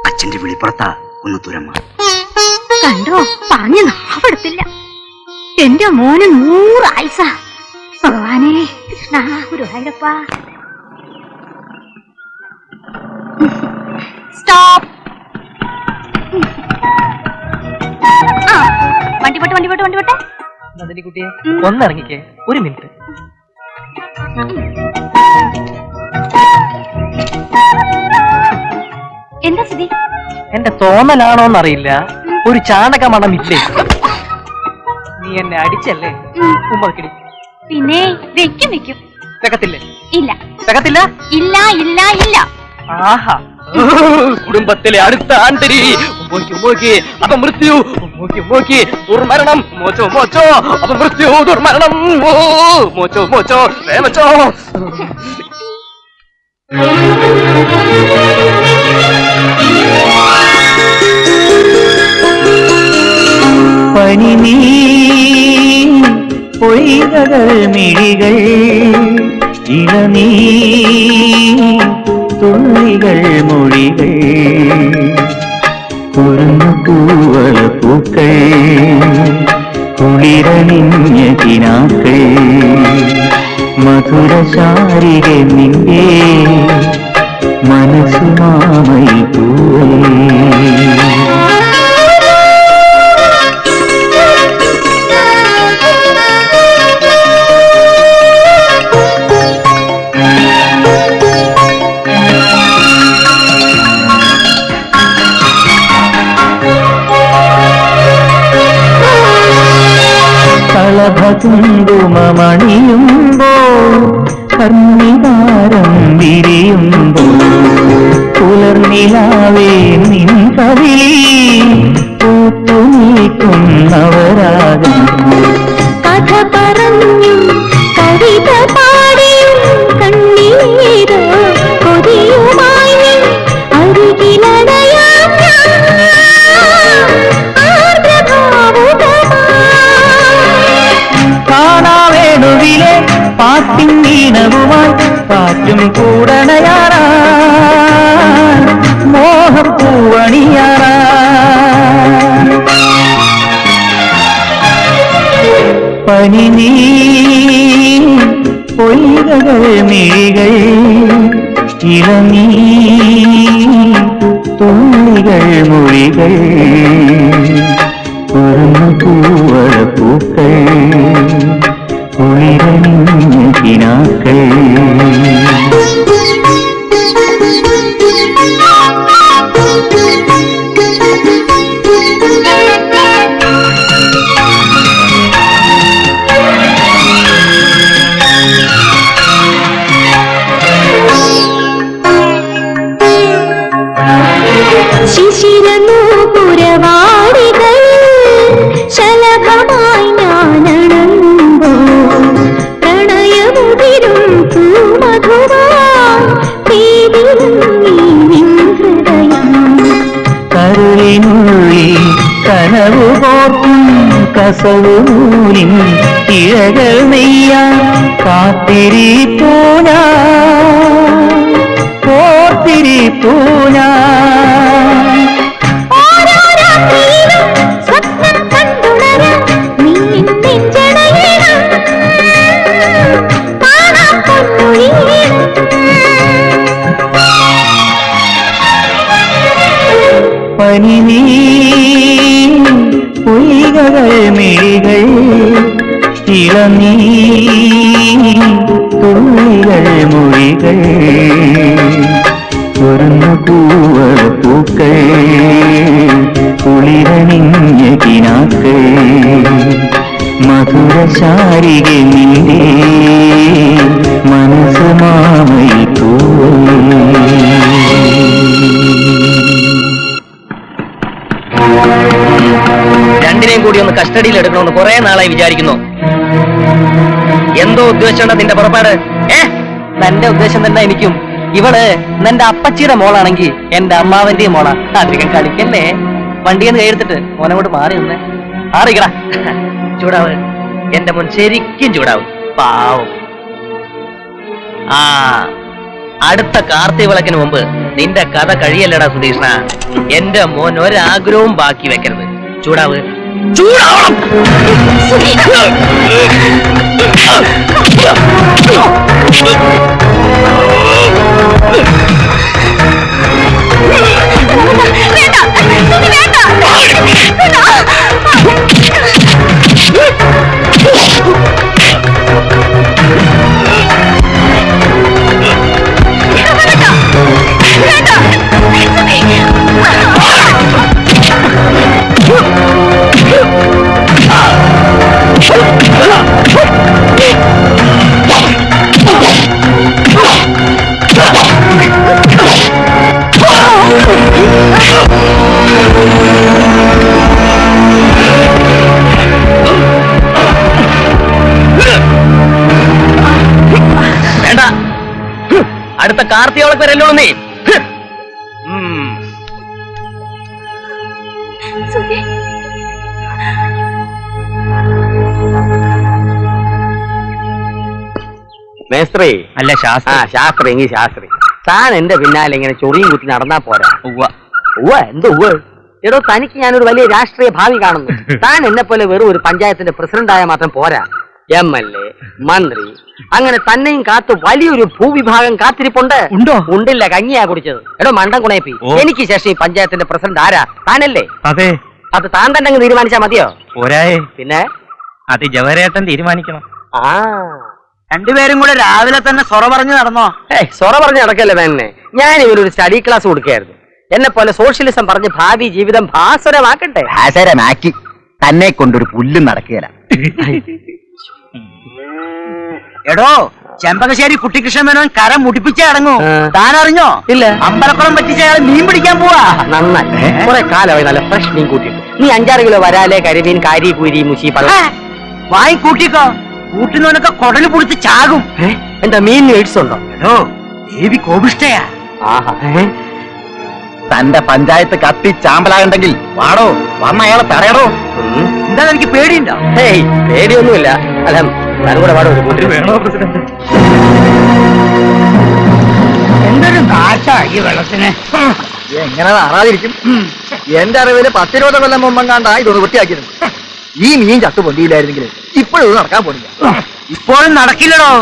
അച്ഛന്റെ വിളിപ്പുറത്താ കുന്നത്തുരമ്മ. കണ്ടോ, പറഞ്ഞു നാവെടുത്തില്ല. എന്റെ മോന് 100 ആയുസ. ഭഗവാനേ കൃഷ്ണ ഗുരുവായൂരപ്പ. സ്റ്റോപ്പ്. വണ്ടി പോട്ടെ. നന്ദിനി കുട്ടിയെ ഒന്നിറങ്ങിക്കേ, 1 മിനിറ്റ്. എന്താ സ്ഥിതി? എന്റെ തോന്നലാണോന്നറിയില്ല, ഒരു ചാണക മണം ഇല്ലേ? നീ എന്നെ അടിച്ചല്ലേ? ഉമ്മക്കിടി. പിന്നെ വെക്കും. തികത്തില്ലേ? ഇല്ല. തികത്തില്ല? ഇല്ല. ആഹാ, കുടുംബത്തിലെ അടുത്ത ആന്തരി അപമൃത്യു, ദുർമരണം, മോച്ചോ അപമൃത്യു, ദുർമരണം, മോച്ചോ പ്രേമച്ചോ. പനിനീ പൊയ്കകൾ മിഴികൾ ഇളനീ തുള്ളികൾ മൊഴികൾ കുറുന്നു പൂവള പൂക്കൾ കുളിരണിഞ്ഞ കിനാക്കൾ മധുരശാരിക നിന്റെ മനസ്സുമാമയിൽ പൂവേ. കുങ്കുമമണിയുമ്പോൾ കർണികാരം വിരിയുമ്പോൾ പുലർനിലാവേ നിൻ കവിളി പൂത്തു നീക്കുന്നവരാകും കഥ പറഞ്ഞും കവിത പാടിയും കണ്ണീരോ കൊതിയുമായി അരികിലടയാം കാണാവേണുവിലെ പാട്ടിൻ ഈണവുമായി കാറ്റും കൂടണയാറാ മോഹപ്പൂവണിയാറാ പനിനീ പൊയ്കകൾ മിഴികൾ ഇളനീ തുള്ളികൾ മൊഴികൾ കുറുന്നു പൂവള പൂക്കൾ കുളിരണിഞ്ഞ കിനാക്കൾ ശിശിരനൂപുരവാടികൾ ശലഭമായി ഞാനണങ്ങുമ്പോ പ്രണയമുതിരും പൂമധുവായി ഹൃദയം കരുളിനുള്ളിൽ കനവു കോർക്കും കസവു നൂലിൻ ഇഴകൾ നെയ്യാൻ കാത്തിരിപ്പൂനാ കോർത്തിരിപ്പൂനാ സ്വപ്നം കണ്ടുണരാൻ നീ നെഞ്ചടയണം കാണാൻ പൊന്നുഴീണം പനിനീ പൊയ്കകൾ മിഴികൾ ഇളനീ തുള്ളികൾ മൊഴികൾ കുറുന്നു പൂവള പൂക്കൾ കുളിരണിഞ്ഞ കിനാക്കൾ മധുരശാരിക നിന്റെ മനസ്സ് മാമയിൽ കസ്റ്റഡിയിൽ എടുക്കണമെന്ന് കുറെ നാളായി വിചാരിക്കുന്നു. എന്തോ ഉദ്ദേശമുണ്ട് നിന്റെ പുറപ്പാട്? എന്റെ ഉദ്ദേശം തന്നെ എനിക്കും. ഇവള് നിന്റെ അപ്പച്ചിയുടെ മോളാണെങ്കിൽ എന്റെ അമ്മാവന്റെയും മോളാ. അധികം കളിക്കല്ലേ. വണ്ടിയെന്ന് കൈയെടുത്തിട്ട് മോനെ കൊണ്ട് മാറി നിന്നേ. മാറിക്കടാ. ചൂടാവ്, എന്റെ മോൻ ശരിക്കും ചൂടാവും. പാവം. ആ, അടുത്ത കാർത്തിക വിളക്കിന് മുമ്പ് നിന്റെ കഥ കഴിയല്ലടാ സുധീഷ്ണ. എന്റെ മോൻ ഒരാഗ്രഹവും ബാക്കി വെക്കരുത്. ചൂടാവ്, ചൂടാവണം. വേണ്ട, അടുത്ത കാർത്തിക വിളക്ക് വരല്ലോ നീ. മേസ്ത്രി അല്ല ശാസ്ത്രി. ശാസ്ത്രി എങ്കിൽ ശാസ്ത്രി. താൻ എന്റെ പിന്നാലെ ഇങ്ങനെ ചൊറിയും കുത്തി നടന്നാ പോരാ. എന്തോ എടോ, തനിക്ക് ഞാനൊരു വലിയ രാഷ്ട്രീയ ഭാവി കാണുന്നു. താൻ എന്നെ പോലെ വെറും ഒരു പഞ്ചായത്തിന്റെ പ്രസിഡന്റായ മാത്രം പോരാ. MLA, മന്ത്രി, അങ്ങനെ തന്നെയും കാത്ത് വലിയൊരു ഭൂവിഭാഗം കാത്തിരിപ്പുണ്ട്. ഉണ്ടോ? ഉണ്ടില്ല, കഞ്ഞിയാ കുടിച്ചത്. എടോ മണ്ടൻ കുണയപ്പി, എനിക്ക് ശേഷം ഈ പഞ്ചായത്തിന്റെ പ്രസിഡന്റ് ആരാ? താനല്ലേ? അതെ. അത് താൻ തന്നെ അങ്ങ് തീരുമാനിച്ചാ മതിയോ? പോരായേ, പിന്നെ അത് ജവഹരേട്ടൻ തീരുമാനിക്കണം. ആ, രണ്ടുപേരും കൂടെ രാവിലെ തന്നെ സൊറ പറഞ്ഞു നടന്നോ? സൊറ പറഞ്ഞ് നടക്കല്ലേ തന്നെ. ഞാൻ ഇവനൊരു സ്റ്റഡി ക്ലാസ് കൊടുക്കുകയായിരുന്നു. എന്നെ പോലെ സോഷ്യലിസം പറഞ്ഞ് ഭാവി ജീവിതം ഭാസുരമാക്കട്ടെ. ഭാസുരമാക്കി തന്നെ കൊണ്ടൊരു പുല്ലും നടക്കുകയില്ല. എടോ, ചെമ്പകശ്ശേരി കുട്ടിക്കൃഷ്ണൻ മേനോൻ കര മുടിപ്പിച്ചേ അടങ്ങൂ. താൻ അറിഞ്ഞോ? ഇല്ല. അമ്പലക്കുളം പറ്റിച്ച അയാൾ മീൻ പിടിക്കാൻ പോവാ. നന്നായി. കുറെ കാലമായി നല്ല ഫ്രഷ് മീൻ കൂട്ടിയിട്ട്. നീ 5-6 കിലോ വരാലെ, കരിമീൻ, കാരി, കൂരി, മുശി, പള്ള വാങ്ങി കൂട്ടിക്കോ. കൂട്ടുന്നവനൊക്കെ കൊടല് പൊടിച്ച് ചാകും. എന്താ മീൻ എയ്ഡ്സ് ഉണ്ടോ? എടോ, ദേവി കോപിഷ്ടയാ. ആഹാ. തന്റെ പഞ്ചായത്ത് കത്തി ചാമ്പലാകണ്ടെങ്കിൽ വാടോ, വന്ന അയാളെ തടയടോ. എന്താ എനിക്ക് പേടിയുണ്ടോ? ഹേയ്, പേടിയൊന്നുമില്ല. അല്ല, ഞാനും കൂടെ വാടോ. ഒരു കൂട്ടി വേണോ പ്രസിഡന്റ്? എന്തൊരു കാറ്റാ ഈ വെള്ളത്തിന്. എങ്ങനെ നാറാതിരിക്കും? എന്റെ അറിവില് 10-20 കൊല്ലം മുമ്പെങ്ങാണ്ടാ ഇതൊന്ന് വൃത്തിയാക്കിയിരുന്നു. ഈ മീൻ ചത്തു പൊന്തിയില്ലായിരുന്നെങ്കിൽ ഇപ്പോഴും നടക്കാൻ പോണില്ല. ഇപ്പോഴും നടക്കില്ലടോ.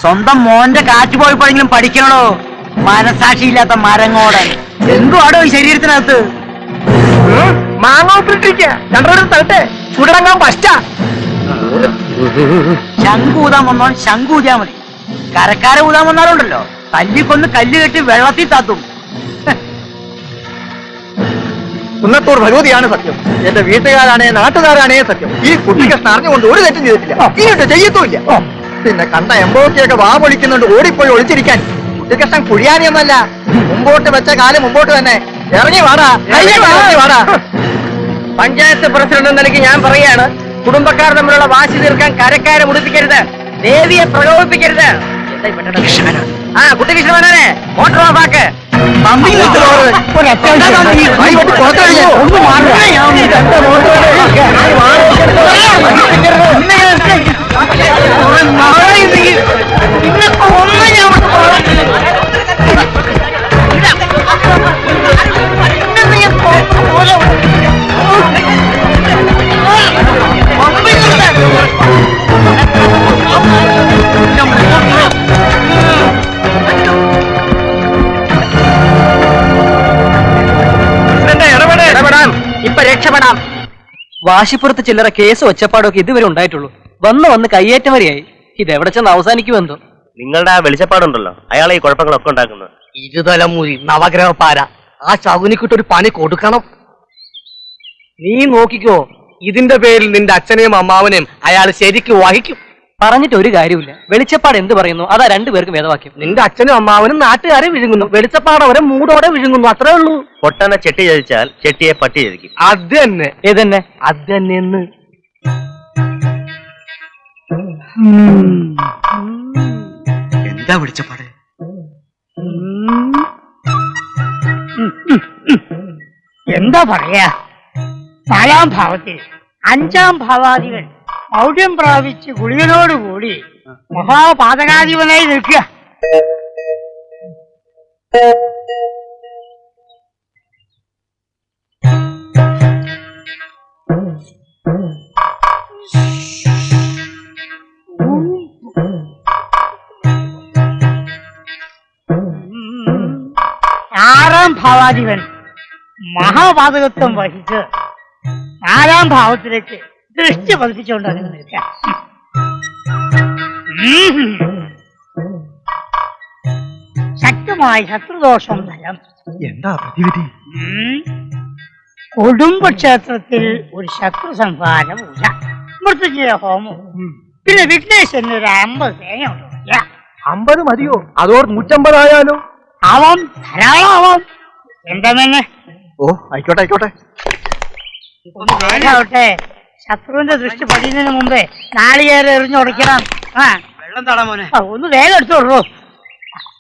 സ്വന്തം മോന്റെ കാറ്റ് പോയപ്പോഴെങ്കിലും പഠിക്കണോ? മനസാക്ഷിയില്ലാത്ത മരങ്ങോടൻ. എന്തുവാടോ ഈ ശരീരത്തിനകത്ത്? മാങ്ങോപ്പിട്ടിരിക്കുക. രണ്ടു തലട്ടെ ചുടടങ്ങാൻ പറ്റാ. ശംഖൂതാൻ വന്നോൻ ശംഖൂതിയാ മതി. കരക്കാരെ ഊതാൻ വന്നാലുണ്ടല്ലോ, തല്ലിക്കൊന്ന് കല്ല് കെട്ടി വെള്ളത്തിൽ താത്തും. കുന്നത്തൂർ ഭഗവതിയാണ് സത്യം. എന്റെ വീട്ടുകാരാണേ നാട്ടുകാരാണേ സത്യം. ഈ കുട്ടികൃഷ്ണൻ അറിഞ്ഞുകൊണ്ട് ഒരു തെറ്റും ചെയ്തിട്ടില്ല, ഇങ്ങോട്ട് ചെയ്യത്തുമില്ല. പിന്നെ കണ്ട എമ്പോക്കിയൊക്കെ വാ പൊളിക്കുന്നുണ്ട് ഓടിപ്പോയി ഒളിച്ചിരിക്കാൻ. കുട്ടികൃഷ്ണൻ കുഴിയാനിയൊന്നല്ല. മുമ്പോട്ട് വെച്ച കാലം മുമ്പോട്ട് തന്നെ. ഇറങ്ങി വാടാ, വാടാ. പഞ്ചായത്ത് പ്രസിഡന്റ് എന്ന നിലയ്ക്ക് ഞാൻ പറയാണ്, കുടുംബക്കാർ തമ്മിലുള്ള വാശി തീർക്കാൻ കരക്കാരെ മുടിപ്പിക്കരുത്, ദേവിയെ പ്രകോപിപ്പിക്കരുത്. ആ, കുട്ടികൃഷ്ണനെ മോട്ടോർ ഓഫ് ആക്ക്. ഇപ്പൊ രക്ഷപ്പെടാം. വാശിപ്പുറത്ത് ചില്ലറ കേസ് ഒച്ചപ്പാടൊക്കെ ഇതുവരെ ഉണ്ടായിട്ടുള്ളൂ. വന്ന് കയ്യേറ്റം വരെയായി. ഇതെവിടെ ചെന്ന് അവസാനിക്കുമെന്തോ. നിങ്ങളുടെ ആ വെളിച്ചപ്പാടുണ്ടല്ലോ, അയാളെ ഈ കുഴപ്പങ്ങളൊക്കെ ഉണ്ടാക്കുന്നത്. ഇരുതലമൂരി നവഗ്രഹപ്പാര. ആ ശകുനിക്കിട്ടൊരു പണി കൊടുക്കണം. നീ നോക്കിക്കോ, ഇതിന്റെ പേരിൽ നിന്റെ അച്ഛനെയും അമ്മാവനെയും അയാൾ ശരിക്കും വഹിക്കും. പറഞ്ഞിട്ട് ഒരു കാര്യമില്ല. വെളിച്ചപ്പാട് എന്ത് പറയുന്നു അതാ രണ്ടുപേർക്കും വേദവാക്യം. നിന്റെ അച്ഛനും അമ്മാവനും നാട്ടുകാരെ വിഴുങ്ങുന്നു, വെളിച്ചപ്പാട് അവരെ മൂടോടെ വിഴുങ്ങുന്നു, അത്രേ ഉള്ളൂ. പൊട്ടനെ ചെട്ടി ചതിച്ചാൽ ചെട്ടിയെ പട്ടി ചതിക്കും. അത് തന്നെ. ഏതന്നെ? അത് തന്നെ എന്ന്. എന്താ വെളിച്ചപ്പാട്? എന്താ പറയാ, 4-ാം ഭാവത്തിൽ 5-ാം ഭാവാധിപൻ മൗഢ്യം പ്രാപിച്ച് ഗുളികനോടുകൂടി മഹാപാതകാധിപനായി നിൽക്കുക. ആറാം ഭാവാധിപൻ മഹാപാതകത്വം വഹിച്ച് 4-ാം ഭാവത്തിലേക്ക് ദൃഷ്ടി പതിപ്പിച്ചുകൊണ്ട് അങ്ങനെ നിൽക്കാം. ശക്തമായ ശത്രുദോഷം ഫലം. എന്താ പ്രതിവിധി? കുടുംബക്ഷേത്രത്തിൽ ഒരു ശത്രു സംഹാര പൂജ, മൃത്യുഞ്ജയ ഹോമം, പിന്നെ വിഘ്നേശ്വരന് ഒരു 50 തേങ്ങ ഉണ്ട്. 50 മതിയോ? അതോ 150 ആയാലോ? ആവാം, ധാരാളം ആവാം. എന്താ തന്നെ? ഓ ആയിക്കോട്ടെ ആയിക്കോട്ടെ. ഒന്ന് വേഗാവട്ടെ, ശത്രുവിന്റെ ദൃഷ്ടി പതിയുന്നതിന് മുമ്പേ നാളികേരം എറിഞ്ഞുടയ്ക്കണം. വെള്ളം താടാ മോനെ. ഒന്ന് വേഗം എടുത്തോളൂ,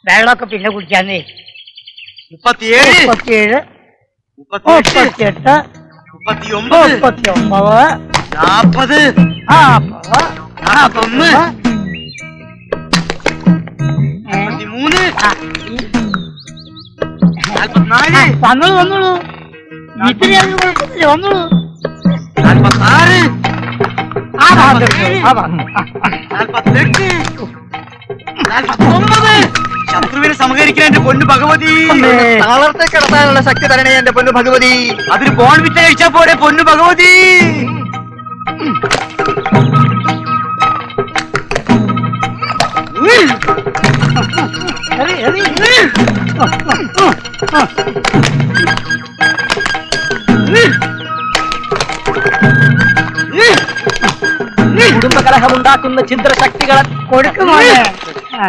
വെള്ളമൊക്കെ പിന്നെ കുടിക്കാന്നേ. 37, 37, 38, 39, 39, 40, 41, 43, 44, വന്നോളൂ ഇത്തിരി കുഴപ്പമില്ല, വന്നോളൂ. 46, ആ ഭാഗം, ആ ഭാഗം. 48, 49. ശത്രുവിനെ സമകരിക്കാൻ എന്റെ പൊന്നു ഭഗവതി. താളത്തെ കിടത്താനുള്ള ശക്തി തരണേ എന്റെ പൊന്നു ഭഗവതി. അതിന് ബോൺ വിറ്റ കഴിച്ചാ പോരെ പൊന്നു ഭഗവതി. കുടുംബകലഹമുണ്ടാക്കുന്ന ചിത്രശക്തികളെ കൊടുക്കുമോ?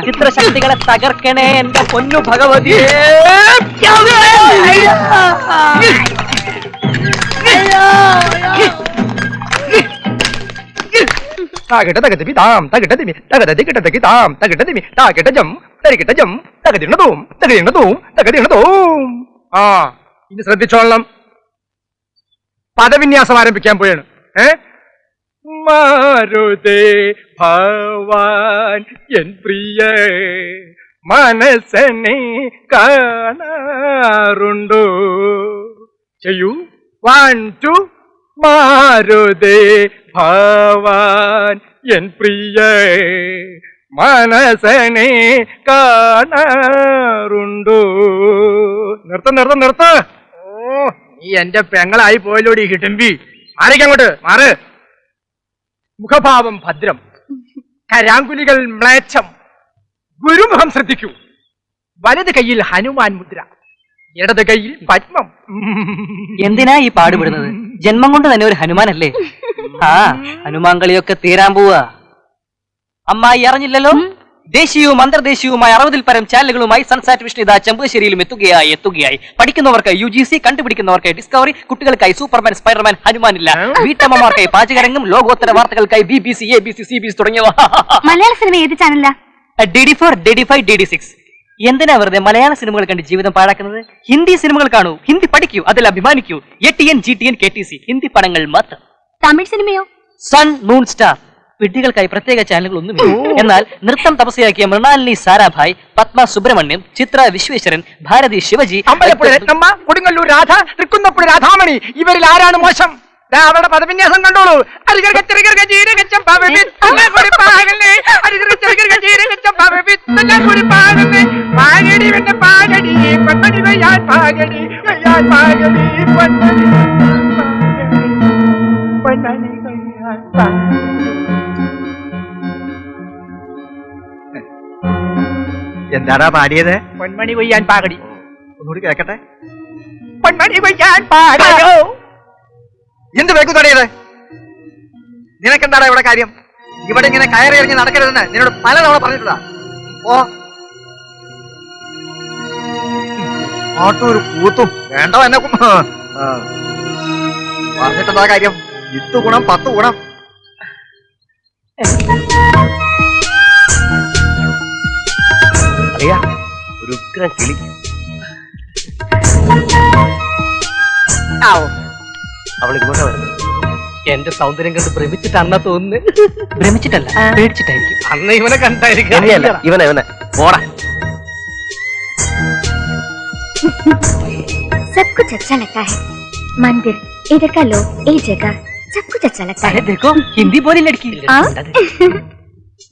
ചിത്രശക്തികളെ തകർക്കണേ എന്റെ പൊന്നു ഭഗവതിയെ. ആ ഇനി ശ്രദ്ധിച്ചോളണം, പദവിന്യാസം ആരംഭിക്കാൻ പോയാണ്. മാരുതേ ഭവാൻ എൻ പ്രിയ മനസ്സനെ കാണാറുണ്ടോ? ചെയ്യൂ. 1 2. മാരുതേ ഭവാൻ എൻ പ്രിയ മനസ്സനെ കാണാറുണ്ടോ? നിർത്ത. ഓ നീ എന്റെ പെങ്ങളായി പോയല്ലോടി ഹിഡംബി. ആരേക്കങ്ങോട്ട് മാറ്. മുഖഭാവം ഭദ്രം, കരാങ്കുലികൾ മ്ലേച്ഛം. ഗുരുമുഖം ശ്രദ്ധിക്കൂ. വലത് കൈയിൽ ഹനുമാൻ മുദ്ര, ഇടത് കൈയിൽ പത്മം. എന്തിനാ ഈ പാടുപെടുന്നത്? ജന്മം കൊണ്ട് തന്നെ ഒരു ഹനുമാനല്ലേ? ആ ഹനുമാൻ കളിയൊക്കെ തീരാൻ പോവാ. അമ്മായി അറിഞ്ഞില്ലല്ലോ, ദേശീയവും അന്തർദേശീയവുമായ 60-ൽ പരം ചാനലുകളുമായി സൺസാറ്റ് വിഷ്ണു ഇതാ ചെമ്പശ്ശേരിയിലും എത്തുകയായി. പഠിക്കുന്നവർക്കായി UGC, കണ്ടുപിടിക്കുന്നവർക്കായി ഡിസ്കവറി, കുട്ടികൾക്കായി സൂപ്പർമാൻ, സ്പൈഡർമാൻ, ഹനുമാനില്ല, വീട്ടമ്മമാർക്കായി പാചകരംഗം, ലോകോത്തര വാർത്തകൾക്കായി BBC, ABC, CBS തുടങ്ങിയവ. മലയാള സിനിമ ഏത് ചാനലാ? DD4, DD5, DD6. എന്തിനാ വെറുതെ മലയാള സിനിമകൾ കണ്ട് ജീവിതം പാഴാക്കുന്നത്? ഹിന്ദി സിനിമകൾ കാണൂ, ഹിന്ദി പഠിക്കൂ, അതിൽ അഭിമാനിക്കൂ. ATN, GTN, KTC ഹിന്ദി പടങ്ങൾ മാത്രം. തമിഴ് സിനിമയോ? Sun, Moon, Star. വിഡ്ഢികൾക്കായി പ്രത്യേക ചാനലുകളൊന്നുമില്ല. എന്നാൽ നൃത്തം തപസ്യയാക്കിയ മൃണാലിനി സാരാഭായ്, പത്മ സുബ്രഹ്മണ്യം, ചിത്ര വിശ്വേശ്വരൻ, ഭാരതി ശിവജി, അമ്പലപ്പുഴ രത്നമ്മ, കൊടുങ്ങല്ലൂർ രാധ, തൃക്കുന്നപ്പുഴ രാധാമണി, ഇവരിൽ ആരാണ് മോശം? അവരുടെ പദവിന്യാസം കണ്ടോളൂ. എന്താടാ പാടിയത്? പൊന്മണി കൊയ്യാൻ പാകടി. ഒന്നുകൂടി കേക്കട്ടെ. പൊന്മണി കൊയ്യാൻ പാകടോ. എന്ത് വേക്കു തടയത്? നിനക്കെന്താടാ ഇവിടെ കാര്യം? ഇവിടെ ഇങ്ങനെ കയറി ഇറങ്ങി നടക്കരുതെന്ന് നിന്നോട് പലതവണ പറഞ്ഞിട്ടുള്ള. ഓ ആട്ടൊരു കൂത്തും വേണ്ടോ എന്നെ പറഞ്ഞിട്ടെന്താ കാര്യം? 10 ഗുണം 10 ഗുണം. അറിയാ ഒരു ഉഗ്രം കിളി. അവൾ ഇങ്ങോട്ടാ വരുന്നത്. എന്റെ സൗന്ദര്യം കണ്ട് ഭ്രമിച്ചിട്ടാണെന്നാ തോന്നുന്നു. ഭ്രമിച്ചിട്ടല്ല, പേടിച്ചിട്ടായിരിക്കും. അന്ന് ഇവനെ കണ്ടായിരിക്കും. ഇവനെ പോടാ. सब कुछ अच्छा लगता है, मंदिर, इधर का लोग, ये जगह सब कुछ अच्छा लगता है. देखो हिंदी बोली लड़की.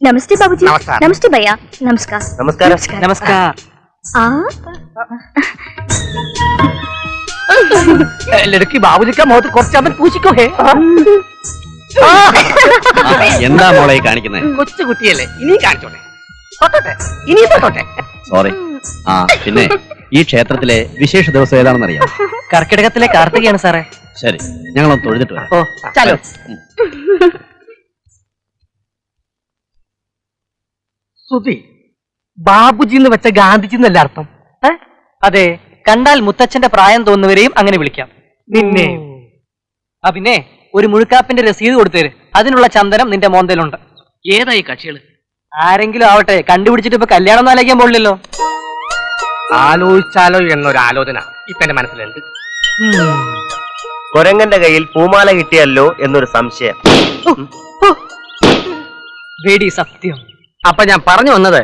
नमस्ते बाबूजी. नमस्कार. नमस्ते भैया. नमस्कार. നമസ്കാരം. नमस्कार. लड़की बाबूजी का मुंह तो കുറച്ചവൻ പൂശിക്കോ ഹേ. എന്താ മോളെ കാണിക്കുന്നത്? കൊച്ചു കുട്ടിയല്ലേ, ഇനി കാണിച്ചോട്ടെ. തൊട്ടോട്ടെ, ഇനിയും തൊട്ടോട്ടെ. സോറി. ആ പിന്നെ ഈ ക്ഷേത്രത്തിലെ വിശേഷ ദിവസം ഏതാണെന്ന് അറിയാം? കർക്കിടകത്തിലെ കാർത്തികയാണ് സാറേ. ശരി, ഞങ്ങളൊന്ന് തൊഴുതിട്ട് വരാം. ഓ ചലോ. സുധി, ബാബുജി എന്ന് വെച്ച ഗാന്ധിജി എന്നല്ല അർത്ഥം. അതെ, കണ്ടാൽ മുത്തച്ഛന്റെ പ്രായം തോന്നുന്നവരെയും അങ്ങനെ വിളിക്കാം. നിന്നെ പിന്നെ ഒരു മുഴുക്കാപ്പിന്റെ രസീത് കൊടുത്തേര്, അതിനുള്ള ചന്ദനം നിന്റെ മോന്തയിലുണ്ട്. ഏതായി കക്ഷികള്? ആരെങ്കിലും ആവട്ടെ, കണ്ടുപിടിച്ചിട്ട് ഇപ്പൊ കല്യാണം ഒന്നും ആലോചിക്കാൻ പോലില്ലല്ലോ. ആലോചിച്ചാലോ എന്നൊരു ആലോചന ഇപ്പൊ എന്റെ മനസ്സിലുണ്ട്. കൊരങ്ങന്റെ കയ്യിൽ പൂമാല കിട്ടിയല്ലോ എന്നൊരു സംശയം. വേടി സത്യം. അപ്പൊ ഞാൻ പറഞ്ഞു വന്നത്,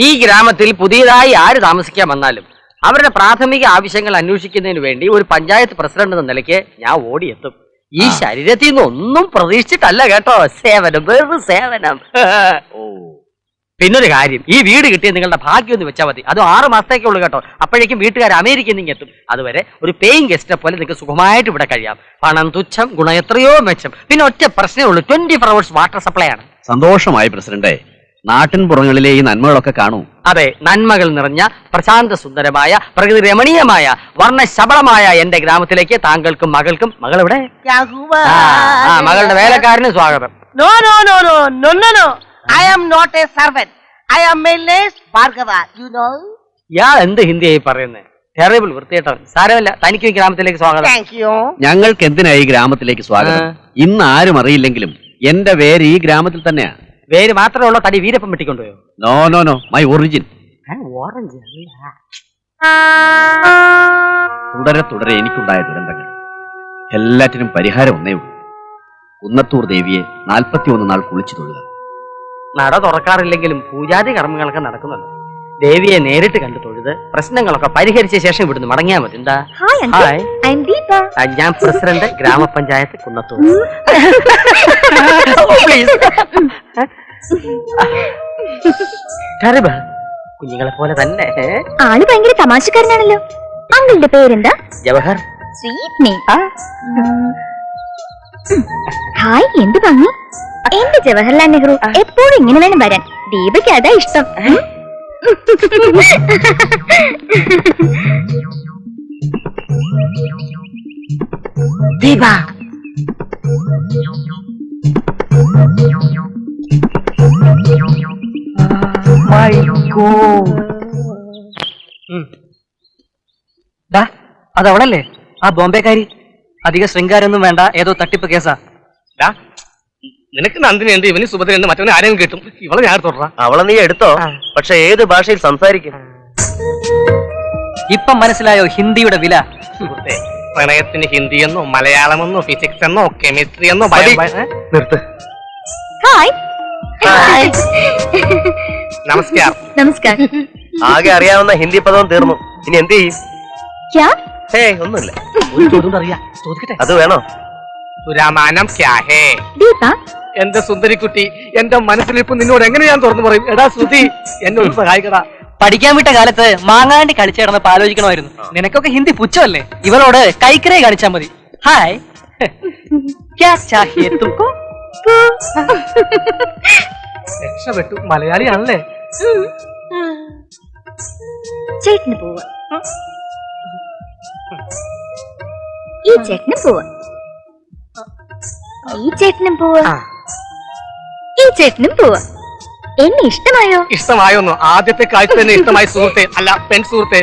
ഈ ഗ്രാമത്തിൽ പുതിയതായി ആര് താമസിക്കാൻ വന്നാലും അവരുടെ പ്രാഥമിക ആവശ്യങ്ങൾ അന്വേഷിക്കുന്നതിന് വേണ്ടി ഒരു പഞ്ചായത്ത് പ്രസിഡന്റ് എന്ന നിലയ്ക്ക് ഞാൻ ഓടിയെത്തും. ഈ ശരീരത്തിൽ നിന്ന് ഒന്നും പ്രതീക്ഷിച്ചിട്ടല്ല കേട്ടോ. സേവനം, വെറും സേവനം. പിന്നൊരു കാര്യം, ഈ വീട് കിട്ടിയ നിങ്ങളുടെ ഭാഗ്യം ഒന്ന് വെച്ചാൽ മതി. അത് 6 മാസത്തേക്കേ ഉള്ളൂ കേട്ടോ. അപ്പോഴേക്കും വീട്ടുകാർ അമേരിക്കയിൽ നിന്ന് എത്തും. അതുവരെ ഒരു പേയിങ് ഗസ്റ്റിനെ പോലെ നിങ്ങൾക്ക് സുഖമായിട്ട് ഇവിടെ കഴിയാം. പണം തുച്ഛം, ഗുണം എത്രയോ മെച്ചം. പിന്നെ ഒറ്റ പ്രശ്നമേ ഉള്ളൂ, 24 hours വാട്ടർ സപ്ലൈ ആണ്. സന്തോഷമായി പ്രസിഡന്റെ. നാട്ടിൻ പുറങ്ങളിലെ ഈ നന്മകളൊക്കെ കാണൂ. അതെ, നന്മകൾ നിറഞ്ഞ പ്രശാന്ത സുന്ദരമായ പ്രകൃതി രമണീയമായ വർണ്ണശബളമായ എന്റെ ഗ്രാമത്തിലേക്ക് താങ്കൾക്കും മകൾക്കും, മകൾ ഇവിടെ മകളുടെ വേലക്കാരന് സ്വാഗതം. No, no, no, no, no, no, no. I am not a servant. I am Miles Bhargava, you know. ഇയാൾ എന്ത് ഹിന്ദിയായി പറയുന്നത്? ടെറിബിൾ, വൃത്തികെട്ടവൻ. സാരമില്ല, തനിക്ക് ഈ ഗ്രാമത്തിലേക്ക് സ്വാഗതം. Thank you. ഞങ്ങൾക്ക് എന്തിനായി ഈ ഗ്രാമത്തിലേക്ക് സ്വാഗതം? ഇന്ന് ആരും അറിയില്ലെങ്കിലും എന്റെ പേര് ഈ ഗ്രാമത്തിൽ തന്നെയാ. പേര് മാത്രമേ ഉള്ളൂ, തടി വീരപ്പം വെട്ടിക്കൊണ്ടുപോയോ? No no no, my origin. Orange തുടരെ തുടരെ എനിക്കുണ്ടായ ദുരന്തങ്ങൾ എല്ലാറ്റിനും പരിഹാരം ഒന്നേ ഉള്ളൂ. കുന്നത്തൂർ ദേവിയെ 41 നാൾ കുളിച്ചു തൊഴുക. നട തുറക്കാറില്ലെങ്കിലും പൂജാതി കർമ്മങ്ങളൊക്കെ നടക്കുന്നുണ്ട്. ദേവിയെ നേരിട്ട് കണ്ടു തൊഴുത് പ്രശ്നങ്ങളൊക്കെ പരിഹരിച്ച ശേഷം ഇവിടുന്ന് മടങ്ങിയാൽ മതി. എന്താ? ഹായ്, ഞാൻ പ്രസിഡന്റ്, ഗ്രാമപഞ്ചായത്ത് കുന്നത്തൂർ. കുഞ്ഞുങ്ങളെ പോലെ തന്നെ. ആള് ഭയങ്കര തമാശക്കാരനാണല്ലോ. അങ്കിളുടെ പേരെന്താ? ജവഹർ. Sweet name. ഹായ്, എന്ത് ഭംഗി. എന്റെ ജവഹർലാൽ നെഹ്റു എപ്പോഴും ഇങ്ങനെ വേണം വരാൻ. ദീപയ്ക്ക് അതാ ഇഷ്ടം. ദീപ, അതവളല്ലേ ആ ബോംബെക്കാരി? അധിക ശൃംഗാരൊന്നും വേണ്ട, ഏതോ തട്ടിപ്പ് കേസാ. നിനക്ക് നന്ദിനി ഉണ്ട്, ഇവന് സുഭദ്ര ഉണ്ട്, മറ്റവന് ആരെയും കിട്ടും. ഇവളെ ഞാൻ തുടരാം. അവളെ നീ എടുത്തോ, പക്ഷെ ഏത് ഭാഷയിൽ സംസാരിക്കും? ഇപ്പം മനസ്സിലായോ ഹിന്ദിയുടെ വില? സുഹൃത്തെ, പ്രണയത്തിന് ഹിന്ദി എന്നോ മലയാളമെന്നോ ഫിസിക്സ് എന്നോ കെമിസ്ട്രി എന്നോ നിർത്ത്. ഹായ്. നമസ്കാരം. നമസ്കാരം. ആകെ അറിയാവുന്ന ഹിന്ദി പദവും തീർന്നു. ഇനി എന്ത് ചെയ്യും? ഒന്നുമില്ല. അത് വേണോ? സുരാമാനം ക്യാ ഹേ? ദീപ, എന്റെ സുന്ദരിക്കുട്ടി, എന്റെ മനസ്സിലിപ്പ് നിന്നോട് എങ്ങനെ ഞാൻ തുറന്നു പറയും? എടാ ശ്രുതി, എന്നോട് സഹായിക്കടാ. പഠിക്കാൻ വിട്ട കാലത്ത് മാങ്ങാണ്ടി കളിച്ചു കിടന്നപ്പോ ആലോചിക്കണമായിരുന്നു. നിനക്കൊക്കെ ഹിന്ദി പുച്ഛമല്ലേ? ഇവളോട് കൈക്കരേ കാണിച്ചാ മതി. ഹായ്, ക്യാ ചാഹിയേ തുംകോ? രക്ഷപ്പെട്ടു, മലയാളിയാണല്ലേ? ചേട്ടന് പോവാ. ഈ ചേട്ടനും പോവാ. ഈ ചേട്ടനും പോവാ. ഈ ഈ ചേട്ടനും പോവാ. എന്നെ ഇഷ്ടമായോ? ഇഷ്ടമായോന്നു ആദ്യത്തെ കാഴ്ച തന്നെ ഇഷ്ടമായി സുഹൃത്തെ, അല്ല പെൺ സുഹൃത്തെ.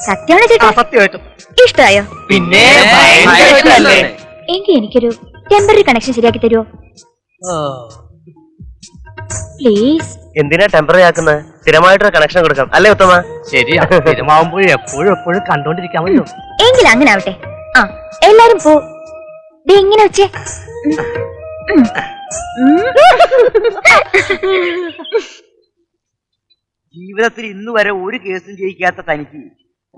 സത്യമാണോ ചേട്ടാ? സത്യമായിട്ടും ഇഷ്ടമായോ? പിന്നെ എങ്കിൽ എനിക്കൊരു ടെമ്പററി കണക്ഷൻ ശരിയാക്കി തരുമോ പ്ലീസ്? എന്തിനാ ടെമ്പററി ആക്കുന്നത്? സ്ഥിരമായിട്ടൊരു കണക്ഷൻ കൊടുക്കാം അല്ലേ ഉത്തമ? ശരിയാ, സ്ഥിരമാവുമ്പോഴും എപ്പോഴും കണ്ടോണ്ടിരിക്കാമല്ലോ. എങ്കിൽ അങ്ങനെ ആവട്ടെ. ആ എല്ലാരും പോ. ഇങ്ങനെ വെച്ചേ. ജീവിതത്തിൽ ഇന്ന് വരെ ഒരു കേസും ജയിക്കാത്ത തനിക്ക്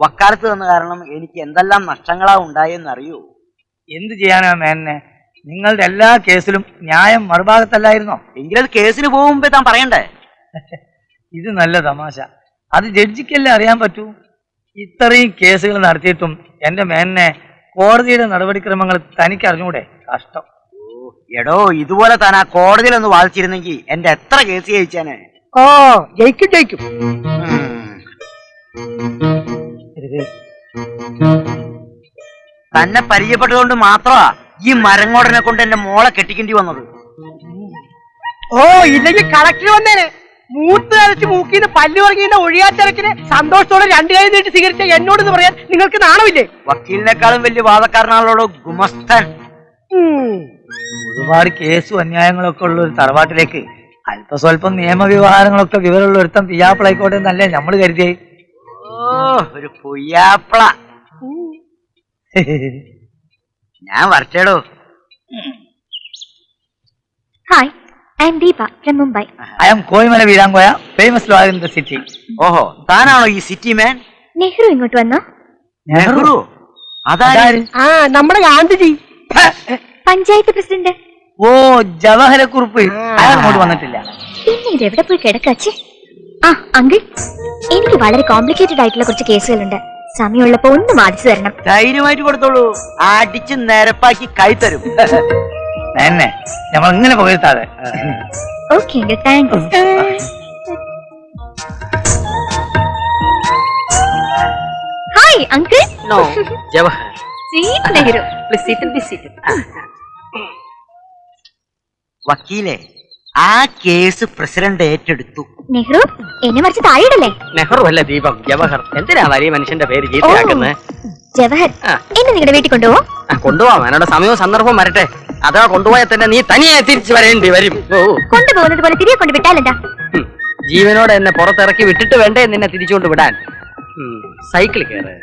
വക്കാലത്ത് തന്ന കാരണം എനിക്ക് എന്തെല്ലാം നഷ്ടങ്ങളാ ഉണ്ടായെന്നറിയോ? എന്ത് ചെയ്യാനാ മേനെ, നിങ്ങളുടെ എല്ലാ കേസിലും ന്യായം മറുഭാഗത്തല്ലായിരുന്നോ? എങ്കിലത് കേസിന് പോകുമ്പോ താൻ പറയണ്ടേ? ഇത് നല്ല തമാശ. അത് ജഡ്ജിക്കല്ലേ അറിയാൻ പറ്റൂ. ഇത്രയും കേസുകൾ നടത്തിയിട്ടും എന്റെ മേനെ കോടതിയുടെ നടപടിക്രമങ്ങൾ തനിക്ക് അറിഞ്ഞൂടെ? കഷ്ടം. എടോ, ഇതുപോലെ താൻ ആ കോടതിയിലൊന്ന് വാദിച്ചിരുന്നെങ്കിൽ എന്റെ എത്ര കേസ് ജയിച്ചാന്. ഓ ജയിക്കും. തന്നെ പരിചയപ്പെട്ടതുകൊണ്ട് മാത്രമാ ഈ മരങ്ങോടനെ കൊണ്ട് എന്റെ മോളെ കെട്ടിക്കേണ്ടി വന്നത്. ഓ ഇല്ലെങ്കിൽ കളക്ടർ വന്നേനെ. മൂത്ത് അരച്ച് മൂക്കിന്ന് പല്ലു ഇറങ്ങിന്റെ ഒഴിയാത്തിരക്കിന് സന്തോഷത്തോടെ രണ്ടു കൈ നീട്ടി സ്വീകരിച്ച എന്നോട് പറയാൻ നിങ്ങൾക്ക് നാണമില്ലേ? വക്കീലിനേക്കാളും വലിയ വാദക്കാരനാണല്ലോ ഗുമസ്തൻ. ഒരുപാട് കേസും അന്യായങ്ങളൊക്കെ ഉള്ള ഒരു തറവാട്ടിലേക്ക് അല്പസ്വല്പം നിയമവ്യവഹാരങ്ങളൊക്കെ വിവരമുള്ള ഒരുത്തം പിയാപ്പിളായിക്കോട്ടെ എന്നല്ലേ നമ്മള് കരുതിയേ. ഓ ഒരു പുയ്യാപ്പിള. ഞാൻ വരച്ചേടോ. Hi, I'm Deepa from Mumbai. I am Koyimala Veerankoya, famous lawyer in the city. ഓഹോ, താനാണോ ഈ സിറ്റി മാൻ? നെഹ്റു ഇങ്ങോട്ട് വന്നോ? നെഹ്റു? അതാര്? ആ നമ്മുടെ ഗാന്ധിജി, പഞ്ചായത്ത് പ്രസിഡന്റ്. ഓ ജവഹരക്കുറുപ്പ്. അയാൾ അങ്ങോട്ട് വന്നിട്ടില്ല. പിന്നെ ഇത് എവിടെ പോയി കിടക്കാച്ചേ? ആ അങ്കിൾ, എനിക്ക് വളരെ കോംപ്ലിക്കേറ്റഡ് ആയിട്ടുള്ള കുറച്ച് കേസുകളുണ്ട്. സമയമുള്ളപ്പോ ഒന്ന് വാദിച്ചു തരണം. ധൈര്യമായിട്ട് കൊടുത്തോളൂ, അടിച്ച് നിരപ്പാക്കി കൈ തരും. എന്നെ നമ്മൾ ഇങ്ങനെ പോയിരുത്താതെ. Okay uncle, thanks. Hi uncle. No, Jawahar. Sweet Nehru. Please sit be sit. വക്കീലെ, ആ കേസ് പ്രസിഡന്റ് ഏറ്റെടുത്തു. നെഹ്റു എന്നെ മറിച്ച് താഴെയിടല്ലേ? നെഹ്റു അല്ല ദീപം, ജവഹർ. എന്തിനാ വലിയ മനുഷ്യന്റെ പേര് ചീത്തയാക്കുന്നത്? ജവഹർ, എന്നെ നിങ്ങളുടെ വീട്ടിൽ കൊണ്ടുപോവോ? കൊണ്ടുപോവാം, എന്നോട് സമയവും സന്ദർഭവും വരട്ടെ. അതാ കൊണ്ടുപോയാൽ തന്നെ നീ തനിയെ തിരിച്ചു വരേണ്ടി വരും. കൊണ്ടുപോകുന്നത് പോലെ തിരികെ കൊണ്ട് വിട്ടാലെന്താ? ജീവനോടെ എന്നെ പുറത്തിറക്കി വിട്ടിട്ട് വേണ്ടേ നിന്നെ തിരിച്ചുകൊണ്ട് വിടാൻ? സൈക്കിൾ കയറ്.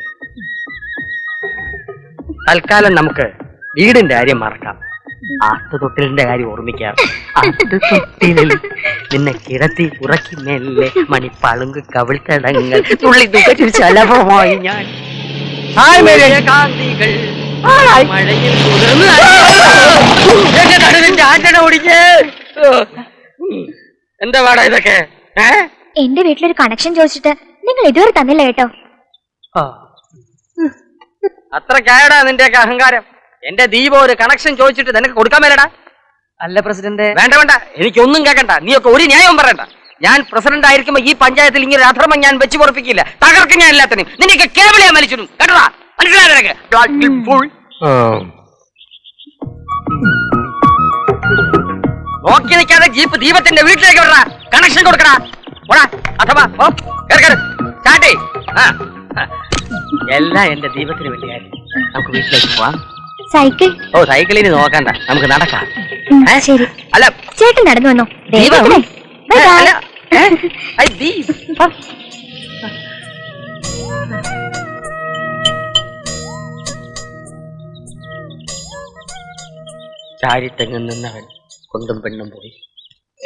തൽക്കാലം നമുക്ക് വീടിന്റെ കാര്യം മറക്കാം. ആട്ടുതൊട്ടിലിന്റെ കാര്യം ഓർമ്മിക്കാം. ആട്ടുതൊട്ടിലിൽ നിന്നെ കിടത്തി ഉറക്കി മെല്ലെ മണിപ്പളുങ്ക് കവിൾത്തടങ്ങൾ തുള്ളി തുകച്ചു ശലഭമായി ഞാൻ. കാന്തികൾ മഴയിൽ തുടർന്ന് ആറ്റണ ഓടിക്കേ. എന്താ പാടാ ഇതൊക്കെ? എന്റെ വീട്ടിലൊരു കണക്ഷൻ ചോദിച്ചിട്ട് നിങ്ങൾ ഇതുവരെ തന്നില്ല കേട്ടോ. അത്രക്കായടാ നിന്റെയൊക്കെ അഹങ്കാരം. എന്റെ ദീപ ഒരു കണക്ഷൻ ചോദിച്ചിട്ട് നിനക്ക് കൊടുക്കാൻ മേലടാ. അല്ല പ്രസിഡന്റ്. വേണ്ട വേണ്ട, എനിക്കൊന്നും കേൾക്കണ്ട. നീയൊക്കെ ഒരു ന്യായവും പറയണ്ട. ഞാൻ പ്രസിഡന്റ് ആയിരിക്കുമ്പോ ഈ പഞ്ചായത്തിൽ ഇങ്ങനെ അധർമ്മം ഞാൻ വെച്ച് പൊറപ്പിക്കില്ല. തകർക്കും ഞാൻ എല്ലാത്തിനും. നിന്നെയൊക്കെ കേബിളെ വലിച്ചിടും കേട്ടോടാ. മനസ്സിലായ നോക്കി നിൽക്കാതെ ജീപ്പ് ദീപത്തിന്റെ വീട്ടിലേക്ക് വിടടാ. കണക്ഷൻ കൊടുക്കടാ. ഓടാ അഥവാ സ്റ്റാർട്ട്. എല്ലാം എന്റെ ദീപത്തിന് വേണ്ടിയായിരുന്നു. നമുക്ക് വീട്ടിലേക്ക് പോവാം. സൈക്കിൾ? ഓ സൈക്കിളിന് നോക്കണ്ട, നമുക്ക് നടക്കാം. ശരി. അല്ല ചേട്ടൻ നടന്നു വന്നോ? ചാരിത്തെങ്ങും നിന്നവൻ കൊണ്ടും പെണ്ണും പോയി.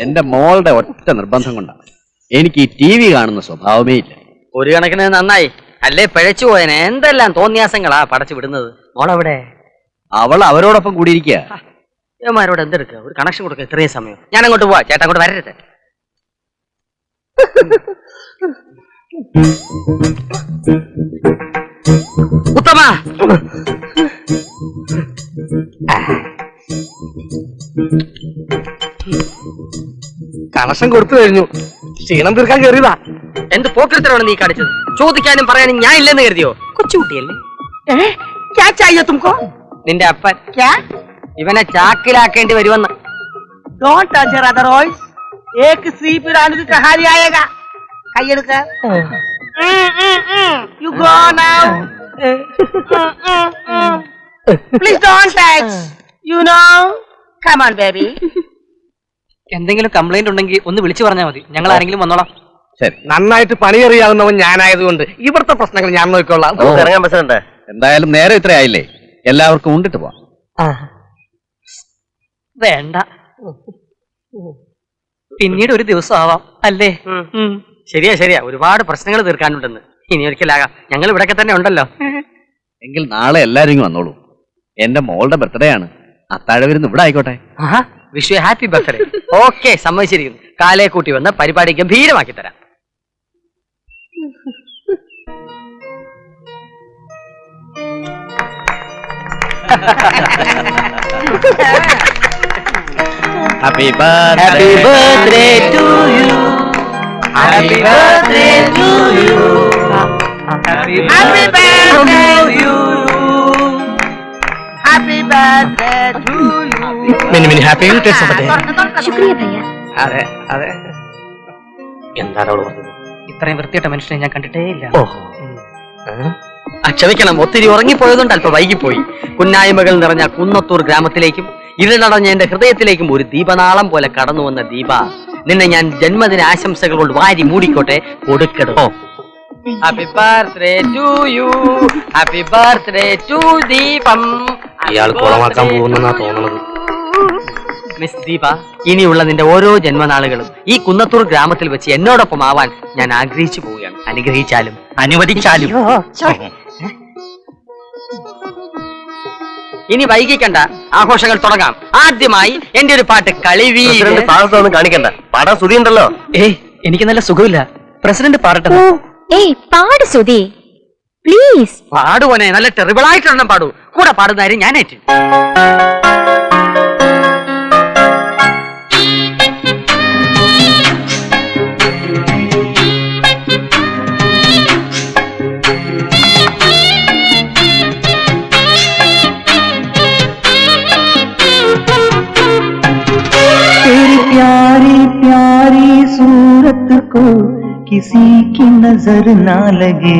എന്റെ മോളുടെ ഒറ്റ നിർബന്ധം കൊണ്ടാണ്. എനിക്ക് ഈ ടി വി കാണുന്ന സ്വഭാവമേ ഇല്ല. ഒരു കണക്കിന് നന്നായി, അല്ലേ പിഴച്ചു പോയനെ. എന്തെല്ലാം തോന്നിയാസങ്ങളാ പടച്ചു വിടുന്നത്. മോളെവിടെ? അവൾ അവരോടൊപ്പം കൂടിയിരിക്കുക. ഇവന്മാരോട് എന്തെടുക്കുക? ഒരു കണക്ഷൻ കൊടുക്കുക. ഇത്രയും സമയം ഞാൻ അങ്ങോട്ട് പോവാ. ചേട്ടാ അങ്ങോട്ട് വരരുത്. ഉത്തമ, കണക്ഷൻ കൊടുത്തു കഴിഞ്ഞു. ക്ഷീണം തീർക്കാൻ കയറിയതാ. എന്ത് പോക്കൃത്തരമാണ് നീ കാണിച്ചത്? ചോദിക്കാനും പറയാനും ഞാൻ ഇല്ലെന്ന് കരുതിയോ? കൊച്ചുകുട്ടിയല്ലേ? നിന്റെ അപ്പൻ ഇവനെ ചാക്കിലാക്കേണ്ടി വരുമെന്ന്. एक स्त्री पिराने की कहानी आएगा കയ്യെടുക്ക you go now please don't touch you know come on baby എന്തെങ്കിലും കംപ്ലൈന്റ് ഉണ്ടെങ്കിൽ ഒന്ന് വിളിച്ചു പറഞ്ഞാൽ മതി, ഞങ്ങൾ ആരെങ്കിലും വന്നോളാം. ശരി, നന്നായിട്ട് പണിയറിയാവുന്നവൻ ഞാനായതുകൊണ്ട് ഇവിടുത്തെ പ്രശ്നങ്ങൾ ഞാൻ നോക്കിക്കൊള്ളാം. ഇറങ്ങാൻ പറ്റുന്നുണ്ട്. എന്തായാലും നേരെ ഇത്ര ആയില്ലേ, എല്ലാവർക്കും ഉണ്ടിട്ട് പോവാം. വേണ്ട, പിന്നീട് ഒരു ദിവസം ആവാം അല്ലേ? ശരിയാ ശരിയാ, ഒരുപാട് പ്രശ്നങ്ങൾ തീർക്കാനുണ്ടെന്ന്. ഇനി ഒരിക്കലാകാം, ഞങ്ങൾ ഇവിടെയൊക്കെ തന്നെ ഉണ്ടല്ലോ. എങ്കിൽ നാളെ എല്ലാരും വന്നോളൂ. എന്റെ മോളുടെ ബർത്ത്ഡേ ആണ്, അത്താഴ വരുന്ന ഇവിടെ ആയിക്കോട്ടെ. Wish you happy birthday. Okay, സമ്മതിച്ചിരിക്കുന്നു. കാലേ കൂട്ടി വന്ന് പരിപാടി ഗംഭീരമാക്കി തരാം. Happy birthday to you. Happy birthday to you. happy birthday to you happy birthday to you many happy returns of the day. ശുക്രിയ ഭയ്യ. അതെ അതെ, എന്താണ് അവള് പറഞ്ഞത്? ഇത്രയും വൃത്തിയിട്ട മനുഷ്യനെ ഞാൻ കണ്ടിട്ടേ ഇല്ല. ക്ഷമിക്കണം, ഒത്തിരി ഉറങ്ങിപ്പോയതുകൊണ്ട് അല്പം വൈകിപ്പോയി. കുന്നായ്മകൾ നിറഞ്ഞ കുന്നത്തൂർ ഗ്രാമത്തിലേക്കും ഇരുളടഞ്ഞ എന്റെ ഹൃദയത്തിലേക്കും ഒരു ദീപനാളം പോലെ കടന്നു വന്ന ദീപ, നിന്നെ ഞാൻ ജന്മദിന ആശംസകൾ കൊണ്ട് വാരി മൂടിക്കോട്ടെ, കൊടുക്കടോ. Happy birthday to you, happy birthday to Deepam. ഇയാൾ കുളമാക്കാൻ പോകുന്നെന്നാ തോന്നുന്നത്. മിസ് ദീപ, ഇനിയുള്ള നിന്റെ ഓരോ ജന്മനാളുകളും ഈ കുന്നത്തൂർ ഗ്രാമത്തിൽ വെച്ച് എന്നോടൊപ്പം ആവാൻ ഞാൻ ആഗ്രഹിച്ചു പോവുകയാണ്. അനുഗ്രഹിച്ചാലും അനുവദിച്ചാലും. ഇനി വൈകിക്കണ്ട, ആഘോഷങ്ങൾ തുടങ്ങാം. ആദ്യമായി എന്റെ ഒരു പാട്ട് കളിവീ. സാഹസമൊന്നും കാണിക്കണ്ട, പാടാൻ സ്തുതി ഉണ്ടല്ലോ. എനിക്ക് നല്ല സുഖമില്ല, പ്രസിഡന്റ് പാടട്ടെ. പാട് സുധി പ്ലീസ്. പാടുവനെ, നല്ല ടെറിബിളായിട്ടൊരെണ്ണം പാടൂ. കൂടെ പാടുന്നതാരും ഞാനേറ്റ്. प्यारी प्यारी सूरत को किसी की नजर ना लगे,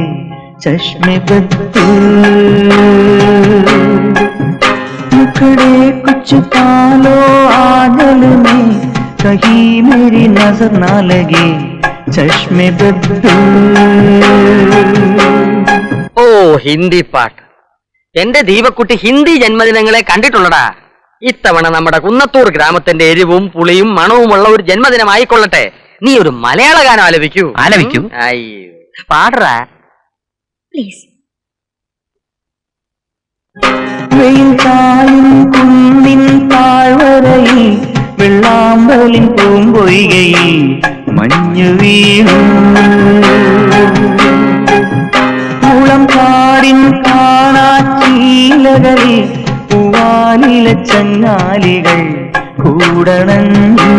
चश्मे बद मुखड़े कुछ पालो आंगन में, कहीं मेरी नजर ना लगे, चश्मे बद. ഓ, ഹിന്ദി പാട്ട്. എന്റെ ദീപക്കുട്ടി ഹിന്ദി ജന്മദിനങ്ങളെ കണ്ടിട്ടുള്ളടാ. ഇത്തവണ നമ്മുടെ കുന്നത്തൂർ ഗ്രാമത്തിന്റെ എരിവും പുളിയും മണവുമുള്ള ഒരു ജന്മദിനമായിക്കൊള്ളട്ടെ. നീ ഒരു മലയാള ഗാനം ആലപിക്കൂ. ആലപിക്കൂ. അയ്യോ, പാടറാ പ്ലീസ്. വെയിൽ കായും കുന്നിൻ താഴ്വരയിൽ, വെള്ളാമ്പലിൻ പൂമ്പൊയ്കയിൽ മഞ്ഞു വീണു, കുളം കാടിൻ കാണാച്ചീലകളിൽ പൂവാലില ചങ്ങാലികൾ കൂടണഞ്ഞു.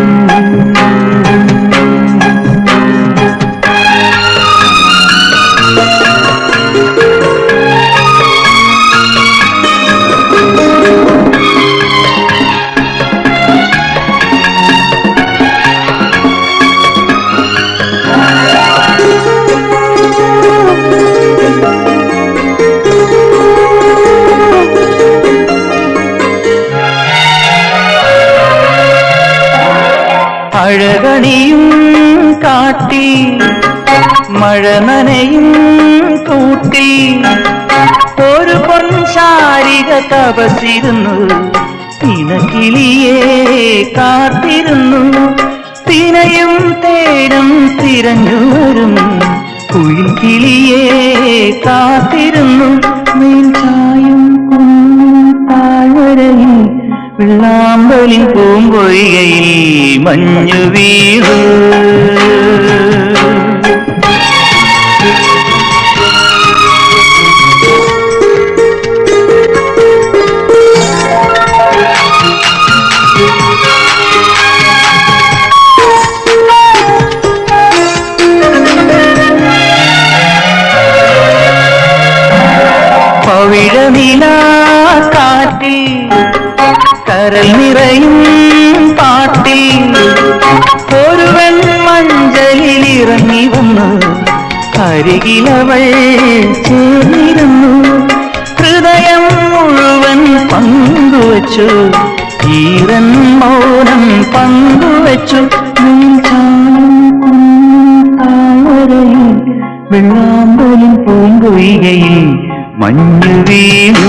അഴകണിയും കാട്ടി മഴ നനയും കൂട്ടി, ഒരു പൊൻശാരിക തപസിരുന്നു, ഇണക്കിളിയെ കാത്തിരുന്നു. തിനയും തേനും തിരഞ്ഞു വരും കുയിൽ കിളിയെ കാത്തിരുന്നു. മേൽചായും കുന്നും താഴ്വരയിൽ, വെള്ളാമ്പലിൻ പൂമ്പൊയ്കയിൽ മഞ്ഞു വീണു. പവിഴനില കാറ്റിൽ, കരൽ നിറയും പാട്ടിൽ, ഒരു വന്നു അരികിലവൾ ചേർന്നിരുന്നു ഹൃദയം മുഴുവൻ പങ്കുവച്ചു ഈറൻ മൗനം പങ്കുവച്ചു താമരയിൽ വെള്ളാമ്പലിൻ പൂങ്കൊയ്കയിൽ മഞ്ഞു വീണു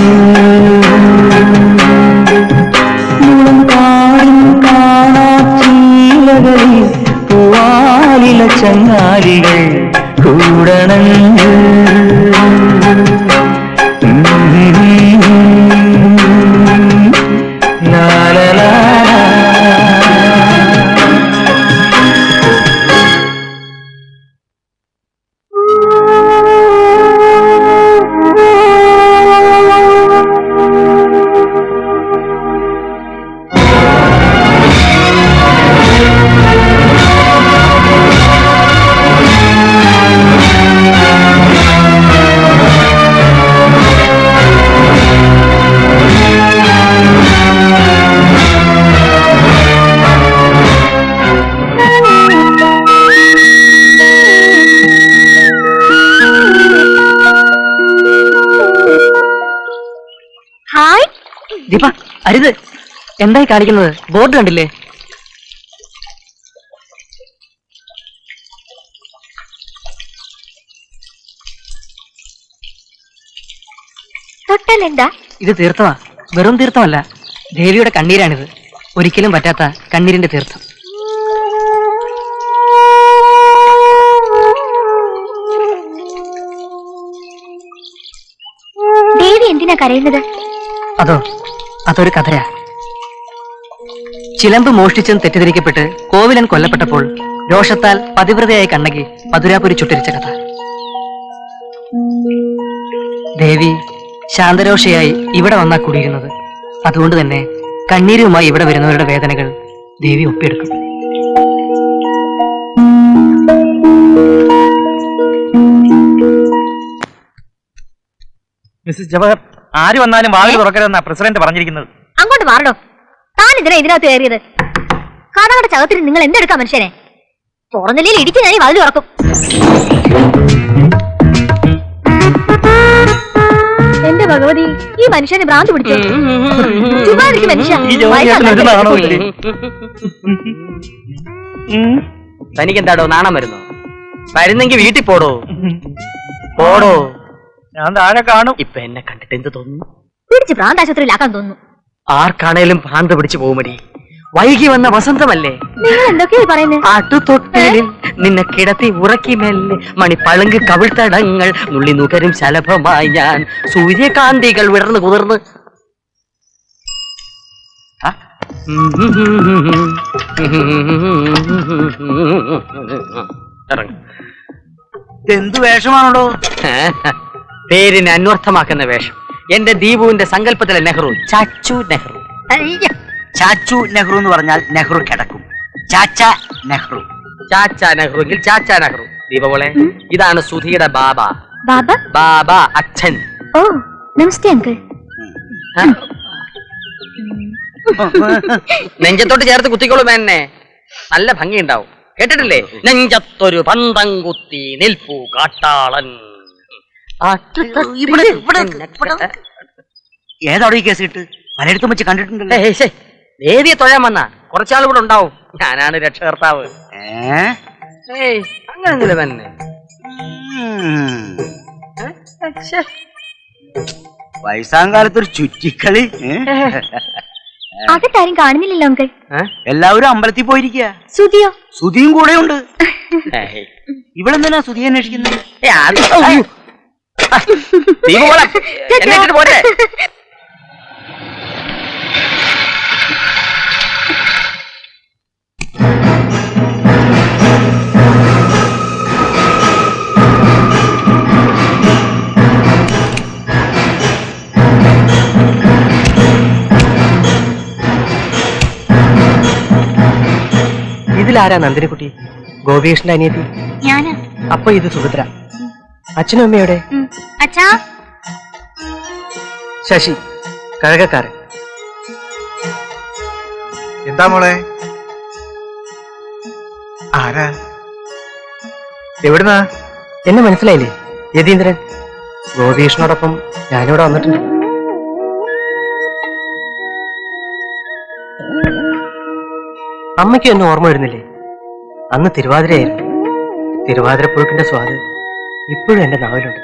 കാണാച്ചീലകളിൽ പൂവാലില ചങ്ങാലികൾ കൂടണഞ്ഞു ലാലലാ ദീപ അരുത്, എന്തായി കാണിക്കുന്നത്? ബോർഡ് കണ്ടില്ലേ? തൊട്ടലെന്താ? ഇത് തീർത്ഥമാ, വെറും തീർത്ഥമല്ല, ദേവിയുടെ കണ്ണീരാണിത്. ഒരിക്കലും പറ്റാത്ത കണ്ണീരിന്റെ തീർത്ഥം. ദേവി എന്തിനാ കരയുന്നത്? അതൊരു കഥയാ. ചിലമ്പ് മോഷ്ടിച്ചെന്ന് തെറ്റിദ്ധരിക്കപ്പെട്ട് കോവിലൻ കൊല്ലപ്പെട്ടപ്പോൾ രോഷത്താൽ പതിവ്രതയായ കണ്ണകി മധുരാപുരി ചുട്ടരിച്ച കഥ. ദേവി ശാന്തരോഷയായി ഇവിടെ വന്നാ കൂടിയിരുന്നത്. അതുകൊണ്ട് തന്നെ കണ്ണീരുമായി ഇവിടെ വരുന്നവരുടെ വേദനകൾ ദേവി ഒപ്പിയെടുക്കും. മിസ്സസ് ജവഹർ, ആര് വന്നാലും വാതിൽ തുറക്കരുതെന്നാ പ്രസിഡന്റ് പറഞ്ഞിരിക്കുന്നത്. അങ്ങോട്ട് മാറണോ? താൻ ഇതിനാ ഇതിനകത്ത് കയറിയത്? കഥകളുടെ ചകത്തിൽ നിങ്ങൾ എന്തെടുക്കാം മനുഷ്യനെ? തുറന്നില്ലെങ്കിൽ ഇടിച്ച് ഞാൻ വാതിൽ തുറക്കും. എന്റെ ഭഗവതി, ഈ മനുഷ്യനെ ഭ്രാന്ത് പിടിച്ചു. മനുഷ്യ തനിക്ക് എന്താടോ നാണം വരുന്നോ? വരുന്നെങ്കിൽ വീട്ടിൽ പോടോ. പോടോ. ഞാൻ താഴെ കാണും. ഇപ്പൊ എന്നെ കണ്ടിട്ട് എന്ത് തോന്നുന്നു? പിടിച്ച് ഭ്രാന്താശുപത്രിയിലാക്കാൻ തോന്നുന്നു. ആർക്കാണേലും ഭ്രാന്ത് പിടിച്ചു പോകുമടി. വൈകി വന്ന വസന്തമല്ലേ? നിങ്ങൾ എന്തൊക്കെയാ പറയുന്നത്? ആട്ടുതൊട്ടിലിൽ നിന്നെ കിടത്തി ഉറക്കി മെല്ലെ മണിപ്പളുങ്ക് കവിൾത്തടങ്ങൾ നുള്ളി നുകരും ശലഭമായി ഞാൻ സൂര്യകാന്തികൾ വിടർന്ന് കുതിർന്ന്. എന്ത് വേഷമാണോ? പേരിനെ അന്വർത്ഥമാക്കുന്ന വേഷം. എന്റെ ദീപുവിന്റെ സങ്കല്പത്തിലെ നെഹ്റു, ചാച്ചു നെഹ്റു. ചാച്ചു നെഹ്റു എന്ന് പറഞ്ഞാൽ നെഹ്റു കിടക്കും. ചാച്ച നെഹ്റു. ചാച്ച നെഹ്റുവിൽ ചാച്ച നെഹ്റു. ദീപമോളെ, ഇതാണ് സുധിയുടെ ബാബ. ബാബ? ബാബ അച്ഛൻ. ഓ, നമസ്തേ അങ്കിൾ. നെഞ്ചത്തോട്ട് ചേർത്ത് കുത്തിക്കോളൂ മേന്നെ, നല്ല ഭംഗിയുണ്ടാവും. കേട്ടിട്ടില്ലേ? നെഞ്ചത്തൊരു പന്തം കുത്തി നിൽപ്പു കാട്ടാളൻ. ഏതാടോ ഈ കേസ് ഇട്ട്? പലയിടത്തും വെച്ച് കണ്ടിട്ടുണ്ടല്ലേ. ദേവിയെ തൊഴാൻ വന്ന കുറച്ചാൾ കൂടെ ഉണ്ടാവും. ഞാനാണ് രക്ഷകർത്താവ്. അങ്ങനെ തന്നെ. വയസ്സാങ്കാലത്തൊരു ചുറ്റിക്കളി. അകത്താരും കാണുന്നില്ലല്ലോ അങ്കിൾ. എല്ലാവരും അമ്പലത്തിൽ പോയിരിക്കുക. സുധിയോ? സുധിയും കൂടെ ഉണ്ട്. ഇവളെന്തിനാ സുധിയെ അന്വേഷിക്കുന്നത്? പോരെ. ഇതിലാരാ നന്ദിനിക്കുട്ടി? ഗോപികൃഷ്ണന്റെ അനിയത്തി. ഞാനാ. അപ്പൊ ഇത് സുഭദ്ര. അച്ഛനും അമ്മയോടെ? അച്ഛാ. ശശി, കഴകക്കാരൻ. എന്താ മോളെ? ആരാ? എവിടുന്നാ? എന്നെ മനസ്സിലായില്ലേ? യതീന്ദ്രൻ. ഗോപീഷിനോടൊപ്പം ഞാനിവിടെ വന്നിട്ടുണ്ട്. അമ്മയ്ക്ക് എന്നെ ഓർമ്മ വരുന്നില്ലേ? അന്ന് തിരുവാതിരയായിരുന്നു. തിരുവാതിരപ്പുഴുക്കിന്റെ സ്വാദ് ഇപ്പോഴും എന്റെ നാവിലുണ്ട്.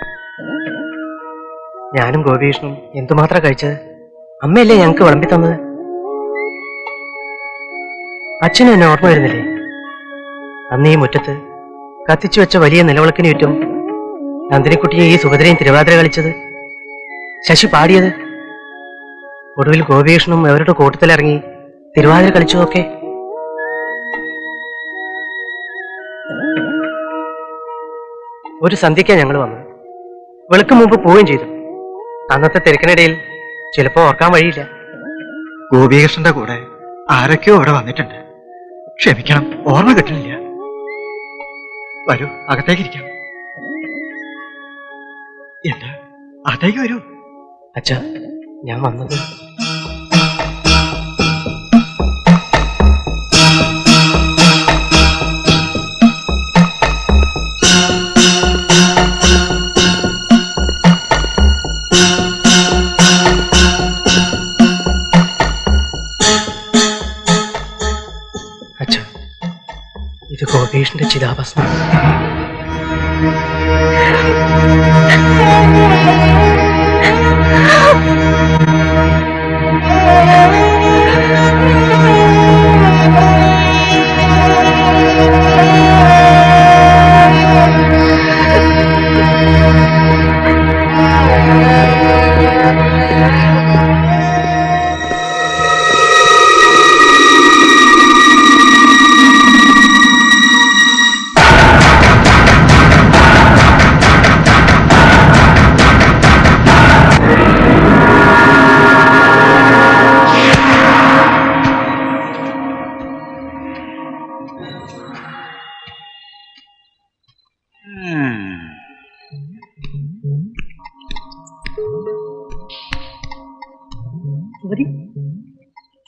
ഞാനും ഗോപീഷനും എന്തുമാത്രം കഴിച്ചത് അമ്മയല്ലേ ഞങ്ങൾക്ക് വിളമ്പി തന്നത്. അച്ഛനും എന്നെ ഓർമ്മ വരുന്നില്ലേ? അന്ന് ഈ മുറ്റത്ത് കത്തിച്ചു വെച്ച വലിയ നിലവിളക്കിന് ചുറ്റും നന്ദിനിക്കുട്ടിയെ ഈ സുഭദ്രയും തിരുവാതിര കളിച്ചത്, ശശി പാടിയത്, ഒടുവിൽ ഗോപീഷനും അവരുടെ കൂട്ടത്തിലിറങ്ങി തിരുവാതിര കളിച്ചതൊക്കെ. ഒരു സന്ധ്യയ്ക്കാണ് ഞങ്ങൾ വന്നത്. വെളുക്ക് മുമ്പ് പോവുകയും ചെയ്തു. അന്നത്തെ തിരക്കിനിടയിൽ ചിലപ്പോ ഓർക്കാൻ വഴിയില്ല. ഗോപികൃഷ്ണന്റെ കൂടെ ആരൊക്കെയോ അവിടെ വന്നിട്ടുണ്ട്. ക്ഷമിക്കണം, ഓർമ്മ കിട്ടുന്നില്ല. വരൂ, അകത്തേക്കിരിക്കാം. എന്താ, അകത്തേക്ക് വരൂ. അച്ഛാ, ഞാൻ വന്നത് ഇത് ഗോപീഷിന്റെ ചിതാഭസ്മം.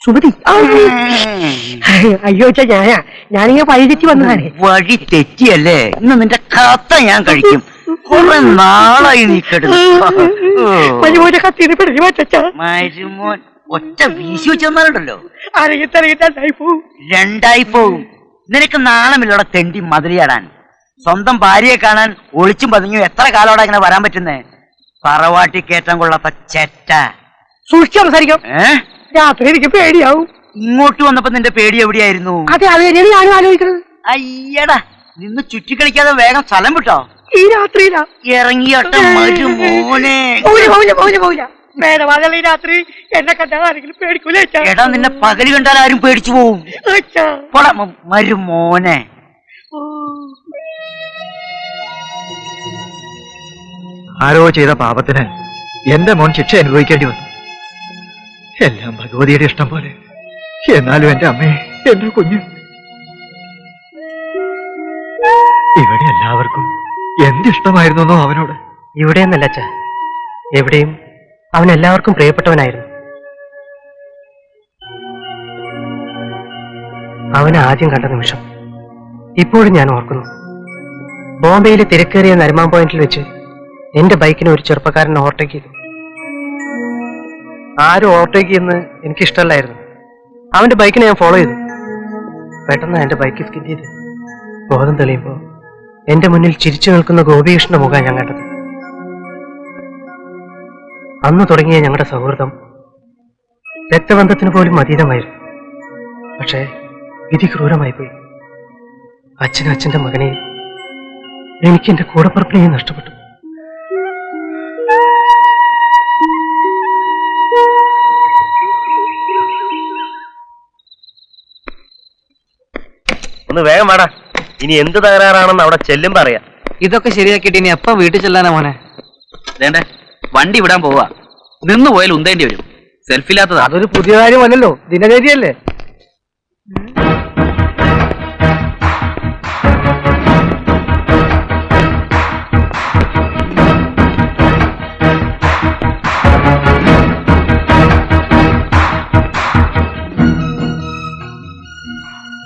സുമതി, അയ്യോ അച്ഛാ, ഞാനിങ്ങനെ വഴി തെറ്റി വന്നതാണ്. വഴി തെറ്റിയല്ലേ? ഇന്ന് നിന്റെ കത്ത ഞാൻ കഴിക്കും. കുറെ നാളായി നീ മരുമോനെ കത്തിന്ന് പിടിച്ചു മാറ്റാ. മരുമോൻ ഒറ്റ വീശി വെച്ചെന്നാലുണ്ടല്ലോ പോവും. രണ്ടായി പോവും. നിനക്ക് നാണമില്ലടെ തെണ്ടി മതിലിയാടാൻ. സ്വന്തം ഭാര്യയെ കാണാൻ ഒളിച്ചും പതിഞ്ഞു എത്ര കാലോടെ ഇങ്ങനെ വരാൻ പറ്റുന്നേ? തറവാട്ടി കയറ്റം കൊള്ളാത്ത ചെറ്റ. സൂക്ഷിച്ച് സംസാരിക്കാം. രാത്രി എനിക്ക് പേടിയാവും. ഇങ്ങോട്ട് വന്നപ്പോ നിന്റെ പേടി എവിടെയായിരുന്നു? അതെ, അത് തന്നെയാണ് ഞാനും ആലോചിക്കുന്നത്. അയ്യടാ, നിന്ന് ചുറ്റിക്കളിക്കാതെ വേഗം സ്ഥലം വിട്ടോ. ഈ രാത്രിയിലാ ഇറങ്ങിയോട്ട മരുമോനെ. മേടവാദം ഈ രാത്രി എന്നെ കണ്ടാൽ ആരെങ്കിലും പേടിക്കൂല. എടാ, നിന്നെ പകല് കണ്ടാൽ ആരും പേടിച്ചു പോവും. മരുമോനെ. ആരോ ചെയ്ത പാപത്തിന് എന്റെ മോൻ ശിക്ഷ അനുഭവിക്കേണ്ടി വന്നു. എല്ലാം ഭഗവതിയുടെ ഇഷ്ടം പോലെ. എന്നാലും എന്റെ അമ്മയെ, എന്റെ കുഞ്ഞ്, ഇവിടെ എല്ലാവർക്കും എന്തിഷ്ടമായിരുന്നോ അവനോട്. ഇവിടെയെന്നല്ല അച്ഛാ, എവിടെയും അവൻ എല്ലാവർക്കും പ്രിയപ്പെട്ടവനായിരുന്നു. അവനെ ആദ്യം കണ്ട നിമിഷം ഇപ്പോഴും ഞാൻ ഓർക്കുന്നു. ബോംബെയിലെ തിരക്കേറിയ നരിമാൻ പോയിന്റിൽ വെച്ച് എന്റെ ബൈക്കിന് ഒരു ചെറുപ്പക്കാരൻ ഓവർടേക്ക് ചെയ്തു. ആരും ഓവർടേക്ക് ചെയ്യുന്ന എനിക്കിഷ്ടമല്ലായിരുന്നു. അവന്റെ ബൈക്കിനെ ഞാൻ ഫോളോ ചെയ്തു. പെട്ടെന്ന് എന്റെ ബൈക്ക് സ്കിഡ് ചെയ്ത് ബോധം തെളിയുമ്പോൾ എന്റെ മുന്നിൽ ചിരിച്ചു നിൽക്കുന്ന ഗോപികൃഷ്ണന്റെ മുഖം ഞാൻ കണ്ടത്. അന്ന് തുടങ്ങിയ ഞങ്ങളുടെ സൗഹൃദം രക്തബന്ധത്തിന് പോലും അതീതമായിരുന്നു. പക്ഷേ വിധി ക്രൂരമായി പോയി. അച്ഛന്റെ മകനെ, എനിക്ക് എന്റെ കൂടപ്പുറപ്പിനെയും നഷ്ടപ്പെട്ടു. ഒന്ന് വേഗം വാടാ, ഇനി എന്ത് തകരാറാണെന്ന് അവിടെ ചെല്ലും പറയാം. ഇതൊക്കെ ശരിയാക്കിയിട്ട് ഇനി എപ്പം വീട്ടിൽ ചെല്ലാനാ മോനെ? വേണ്ടേ, വണ്ടി വിടാൻ പോവാ. നിന്ന് പോയാൽ ഉന്തേണ്ടി വരും. സെൽഫില്ലാത്തതാ. അതൊരു പുതിയ കാര്യമല്ലല്ലോ, ദിനചര്യല്ലേ.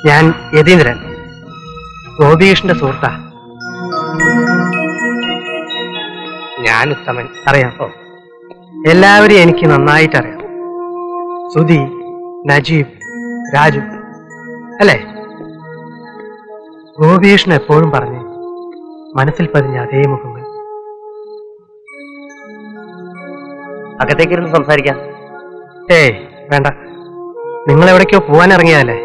ഞാൻ യതീന്ദ്രൻ, ഗോപികൃഷ്ണന്റെ സുഹൃത്താ. ഞാൻ ഉത്തമൻ. അറിയാം. എല്ലാവരെയും എനിക്ക് നന്നായിട്ട് അറിയാം. സുധി, നജീബ്, രാജു അല്ലേ? ഗോപീഷ്ണൻ എപ്പോഴും പറഞ്ഞ് മനസ്സിൽ പതിഞ്ഞ അതേ മുഖങ്ങൾ. അകത്തേക്കിരുന്ന് സംസാരിക്കാം. ഏയ് വേണ്ട, നിങ്ങൾ എവിടേക്കോ പോവാൻ ഇറങ്ങിയതല്ലേ.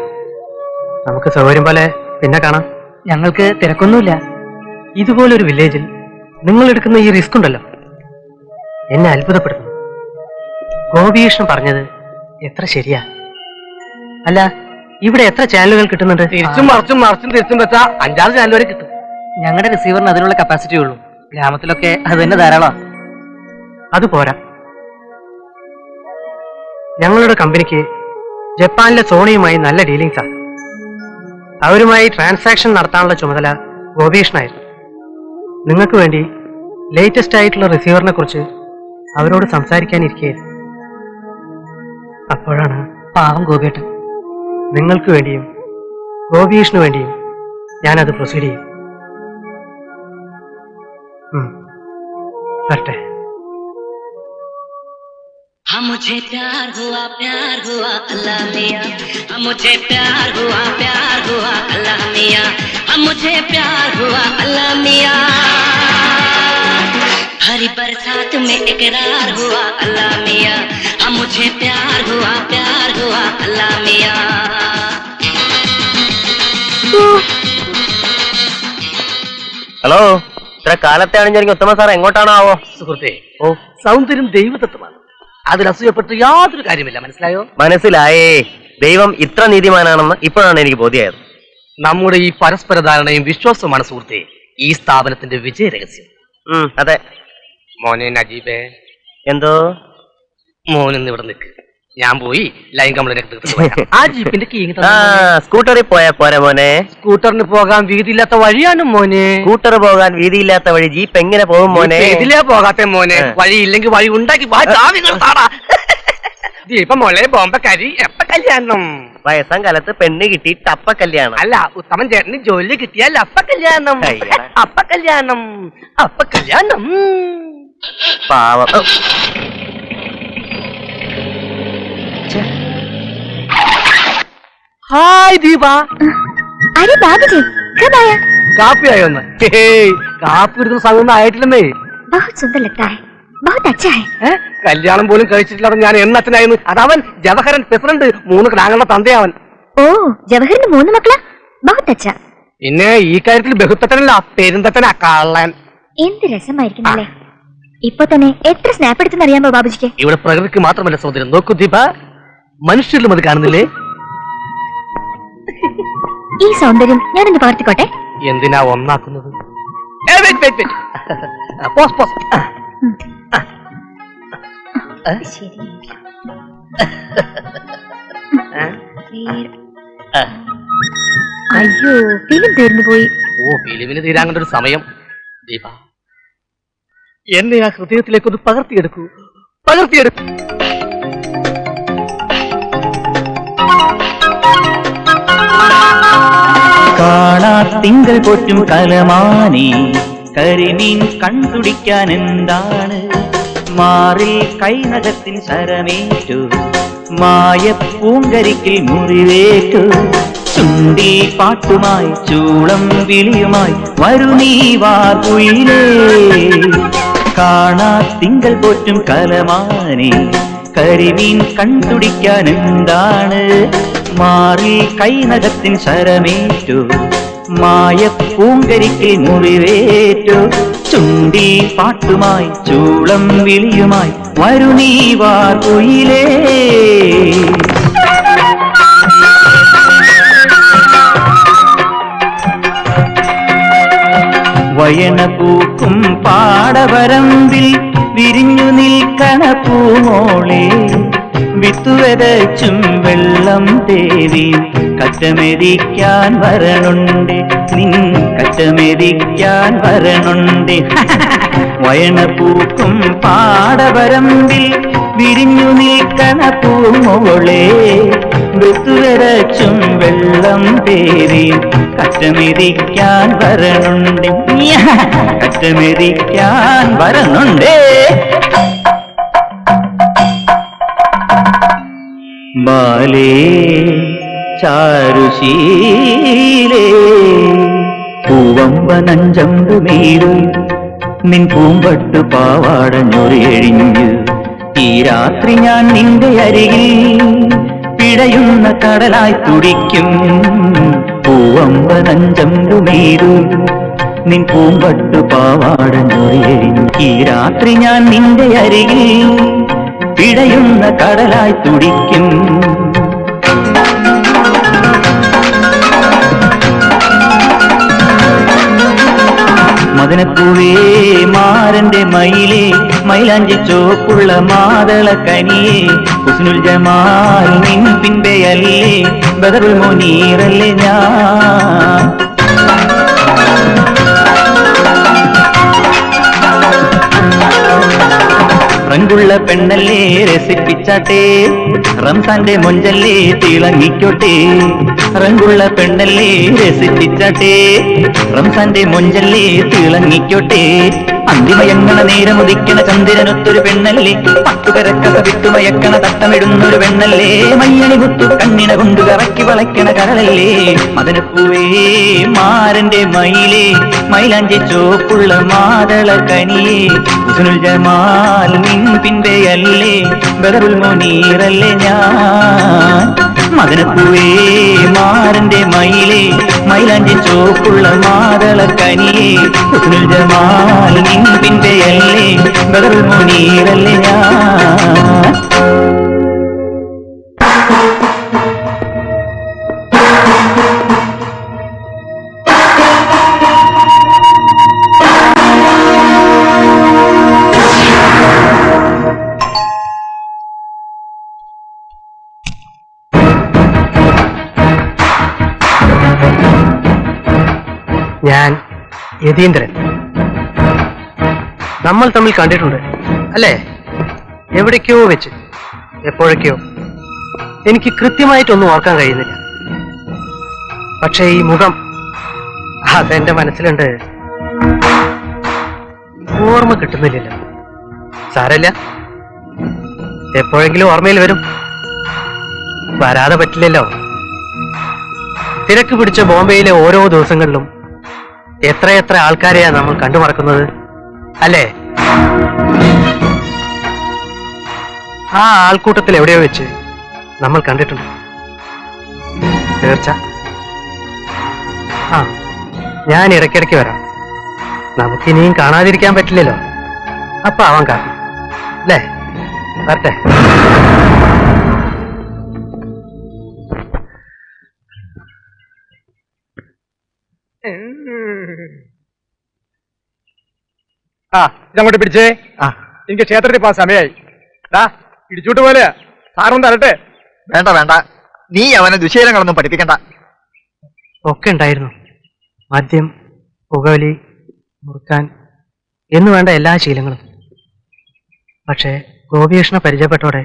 നമുക്ക് സൗകര്യം പോലെ പിന്നെ കാണാം. ഞങ്ങൾക്ക് തിരക്കൊന്നുമില്ല. ഇതുപോലൊരു വില്ലേജിൽ നിങ്ങൾ എടുക്കുന്ന ഈ റിസ്ക് ഉണ്ടല്ലോ, എന്നെ അത്ഭുതപ്പെടുത്തുന്നു. ഗോപീഷ്ണൻ പറഞ്ഞത് എത്ര ശരിയാ. അല്ല, ഇവിടെ എത്ര ചാനലുകൾ കിട്ടുന്നുണ്ട്? തിരിച്ചും മറിച്ചും തിരിച്ചും വെച്ചാ 5-6 ചാനൽ വരെ കിട്ടും. ഞങ്ങളുടെ റിസീവറിന് അതിനുള്ള കപ്പാസിറ്റി ഉള്ളൂ. ഗ്രാമത്തിലൊക്കെ അത് തന്നെ ധാരാളം. അത് പോരാ. ഞങ്ങളുടെ കമ്പനിക്ക് ജപ്പാനിലെ സോണിയുമായി നല്ല ഡീലിങ്സാ. അവരുമായി ട്രാൻസാക്ഷൻ നടത്താനുള്ള ചുമതല ഗോപീഷ്ണായിരുന്നു. നിങ്ങൾക്ക് വേണ്ടി ലേറ്റസ്റ്റ് ആയിട്ടുള്ള റിസീവറിനെ കുറിച്ച് അവരോട് സംസാരിക്കാനിരിക്കുകയായിരുന്നു. അപ്പോഴാണ് പാവം ഗോപിയേട്ടൻ. നിങ്ങൾക്ക് വേണ്ടിയും ഗോപീഷിന് വേണ്ടിയും ഞാനത് പ്രൊസീഡ് ചെയ്യും. വരട്ടെ. मुझे प्यार हुआ अल्लाह मियां, मुझे प्यार हुआ अल्लाह मियां, मुझे प्यार हुआ अल्लाह मियां, हरी बरसात में इकरार हुआ अल्लाह मियां, मुझे प्यार हुआ अल्लाह मियां. ഹലോ, ഇത്ര കാലത്തെ അണിഞ്ഞിറങ്ങി ഉത്തമ സാർ എങ്ങോട്ടാണാവോ? സുഹൃത്തെ, സൗന്ദര്യം ദൈവതത്വമാണ്. അതിൽ അസൂയപ്പെട്ട് യാതൊരു കാര്യമില്ല. മനസ്സിലായോ? മനസ്സിലായേ. ദൈവം ഇത്ര നീതിമാനാണെന്ന് ഇപ്പോഴാണ് എനിക്ക് ബോധ്യമായത്. നമ്മുടെ ഈ പരസ്പര ധാരണയും വിശ്വാസവുമാണ് സുഹൃത്തെ ഈ സ്ഥാപനത്തിന്റെ വിജയ രഹസ്യം. അതെ. മോനെ നജീബേ, എന്തോ? മോനൊന്ന് ഇവിടെ നിൽക്ക്. ഞാൻ പോയി ലൈൻ കംപ്ലൈന്റ് ആ ജീപ്പിന്റെ കീങ്. സ്കൂട്ടറിൽ പോയാ പോരെ മോനെ? സ്കൂട്ടറിന് പോകാൻ വീതിയില്ലാത്ത വഴിയാണ് മോനെ. സ്കൂട്ടർ പോകാൻ വീതിയില്ലാത്ത വഴി ജീപ്പ് എങ്ങനെ പോകും മോനെ? ഇതിലേ പോകാത്ത മോനെ. വഴി ഇല്ലെങ്കിൽ വഴി ഉണ്ടാക്കി ജീപ്പ മോളെ ബോംബക്കാരി എപ്പ കല്യാണം? വയസ്സാം കാലത്ത് പെണ്ണ് കിട്ടിയിട്ട് അപ്പ കല്യാണം. അല്ല, ഉത്തമൻ ചേട്ടന് ജോലി കിട്ടിയാൽ അപ്പ കല്യാണം. അപ്പ കല്യാണം. പാവം. ഹായ് ദീപ. अरे बाबूजी कब आया? കാപ്പി ആയോന്ന്? കാപ്പി എടുക്കുന്ന സമയം ആയിട്ടില്ലെന്നേ. बहुत सुंदर लगता है, बहुत अच्छा है. കല്യാണം പോലും കഴിച്ചിട്ടില്ല ഞാൻ എന്നച്ഛനായിരുന്നു. അതവൻ ജവഹരൻ പ്രസിഡന്റ്, 3 കിടാങ്ങളുടെ തന്തയവൻ. ഓ, ജവഹറിന് 3 മക്കളാ? बहुत अच्छा. പിന്നെ ഈ കാര്യത്തിൽ ബഹുത്തനല്ല, പെരുന്തത്തനാ കള്ളൻ. എന്ത് രസമായിരിക്കുന്നല്ലേ. ഇപ്പൊ തന്നെ എത്ര സ്നാപ്പ് എടുത്തെന്ന് അറിയാമോ ബാബുജിക്ക്? ഇവിടെ പ്രകൃതിക്ക് മാത്രമല്ല സൗന്ദര്യം. നോക്കൂ ദീപ, മനുഷ്യരിലും അത് കാണുന്നില്ലേ? ഈ സൗന്ദര്യം ഞാനൊന്ന് പകർത്തിക്കോട്ടെ. എന്തിനാ ഒന്നാക്കുന്നത്? അയ്യോ, ഫിലിം തീർന്നു പോയി. ഓ, ഫിലിമിന് തീരാൻ കണ്ടൊരു സമയം. ദീപ, എന്നെ ആ ഹൃദയത്തിലേക്കൊന്ന് പകർത്തിയെടുക്കൂ. കാണാ തിങ്കൾ പോറ്റും കലമാനെ കരിമീൻ കണ്ടുടിക്കാൻ എന്താണ്? മാറിൽ കൈനകത്തിൻ ശരമേറ്റു, മായപ്പൂങ്കരിക്കിൽ മുറിവേറ്റു, ചുണ്ടി പാട്ടുമായി ചൂളം വിളിയുമായി വരു നീ വാർകുയിലേ. കാണാ തിങ്കൾ പോറ്റും കലമാനെ കരിമീൻ കണ്ടുടിക്കാൻ എന്താണ്? മാറി കൈനകത്തിൻ ശരമേറ്റു, മായപ്പൂങ്കരിക്കിൽ മുറിവേറ്റു, ചുണ്ടി പാട്ടുമായി ചൂളം വിളിയുമായി വരു നീ വാർകുയിലേ. വയന പൂക്കും പാടവരമ്പിൽ വിരിഞ്ഞു നിൽക്കണ പൂമോളെ, വിത്തുവരച്ചും വെള്ളം തേവി കറ്റമെതിക്കാൻ വരണുണ്ട്, നിൻ കറ്റമെതിക്കാൻ വരണുണ്ട്. വയന പൂക്കും പാടവരമ്പിൽ വിരിഞ്ഞു നിൽക്കണ പൂമോളെ, വെത്തുവരച്ചും വെള്ളം പേരി കറ്റമെതിക്കാൻ വരണുണ്ട് കറ്റമെതിക്കാൻ വരണുണ്ടേ ബാലേ ചാരുശീലേ പൂവമ്പനഞ്ചമ്പു മീരു നിൻ പൂമ്പട്ടു പാവാടഞ്ഞൊറിയഴിഞ്ഞു ഈ രാത്രി ഞാൻ നിന്റെ അരികിൽ പിടയുന്ന കടലായി തുടിക്കും പൂവമ്പനഞ്ചമ്പു മീരു നിൻ പൂമ്പട്ടു പാവാടഞ്ഞൊറിയഴിഞ്ഞു ഈ രാത്രി ഞാൻ നിന്റെ അരികിൽ പിടയുന്ന കടലായി തുടിക്കും മദനപ്പൂവേ മാരന്റെ മയിലേ മൈലാഞ്ചി ചോപ്പുള്ള മാതള കനിയേ ഹുസ്നുൽ ജമാൽ നിൻ പിൻപെയല്ലേ ബദറുൽ മുനീറല്ലേ ഞാൻ റങ്കുള്ള പെണ്ണല്ലേ രസിപ്പിച്ചാട്ടെ റംസാന്റെ മൊഞ്ചല്ലേ തിളങ്ങിക്കോട്ടെ റങ്കുള്ള പെണ്ണല്ലേ രസിപ്പിച്ചാട്ടെ റംസാന്റെ മൊഞ്ചല്ലേ തിളങ്ങിക്കോട്ടെ അന്തിമയങ്ങണ നേരമുദിക്കണ ചന്ദ്രനൊത്തൊരു പെണ്ണല്ലേ പട്ടുകരക്കഥ വിട്ടുമയക്കണ തട്ടമിടുന്നൊരു പെണ്ണല്ലേ മയ്യണി കുത്തു കണ്ണിണ കൊണ്ട് കറക്കി വളയ്ക്കണ കരളല്ലേ മദനപ്പൂവേ മാരന്റെ മയിലേ മൈലാഞ്ചി ചോപ്പുള്ള മാതള കനിയേ ഹുസ്നുൽ ജമാൽ നിൻ പിൻപെയല്ലേ ബദറുൽ മുനീറല്ലേ ഞാൻ മദനപ്പൂവേ മാരന്റെ മയിലേ മൈലാഞ്ചി ചോപ്പുള്ള മാതള കനിയേ ഹുസ്നുൽ ജമാൽ നിൻ പിൻപെയല്ലേ ബദറുൽ മുനീറല്ലേ ഞാൻ ഞാൻ യതീന്ദ്രൻ. നമ്മൾ തമ്മിൽ കണ്ടിട്ടുണ്ട് അല്ലേ? എവിടേക്കോ വെച്ച്, എപ്പോഴൊക്കെയോ. എനിക്ക് കൃത്യമായിട്ടൊന്നും ഓർക്കാൻ കഴിയുന്നില്ല. പക്ഷേ ഈ മുഖം അതെന്റെ മനസ്സിലുണ്ട്. ഓർമ്മ കിട്ടുന്നില്ലല്ലോ. സാരല്ല, എപ്പോഴെങ്കിലും ഓർമ്മയിൽ വരും. വരാതെ പറ്റില്ലല്ലോ. തിരക്ക് പിടിച്ച ബോംബെയിലെ ഓരോ ദിവസങ്ങളിലും എത്രയെത്ര ആൾക്കാരെയാ നമ്മൾ കണ്ടുമറക്കുന്നത് അല്ലേ? ആ ആൾക്കൂട്ടത്തിൽ എവിടെയോ വെച്ച് നമ്മൾ കണ്ടിട്ടുണ്ട്. തീർച്ച. ആ, ഞാൻ ഇടയ്ക്കിടയ്ക്ക് വരാം. നമുക്കിനിയും കാണാതിരിക്കാൻ പറ്റില്ലല്ലോ. അപ്പൊ അവൻ കാട്ടി അല്ലേ? വരട്ടെ. ആ, ഇതങ്ങോട്ട് പിടിച്ചേ. എനിക്ക് ക്ഷേത്രത്തിൽ പോകാൻ സമയമായി. ഇടിച്ചൂട്ട് പോലെ സാറൊന്നും തരട്ടെ. വേണ്ട വേണ്ട, നീ അവനെ ദുശീലങ്ങളൊന്നും പഠിപ്പിക്കണ്ട. ഒക്കെ ഉണ്ടായിരുന്നു. മദ്യം, പുകവലി, മുറുക്കാൻ എന്നു വേണ്ട എല്ലാ ശീലങ്ങളും. പക്ഷേ ഗോപികൃഷ്ണ പരിചയപ്പെട്ടോടെ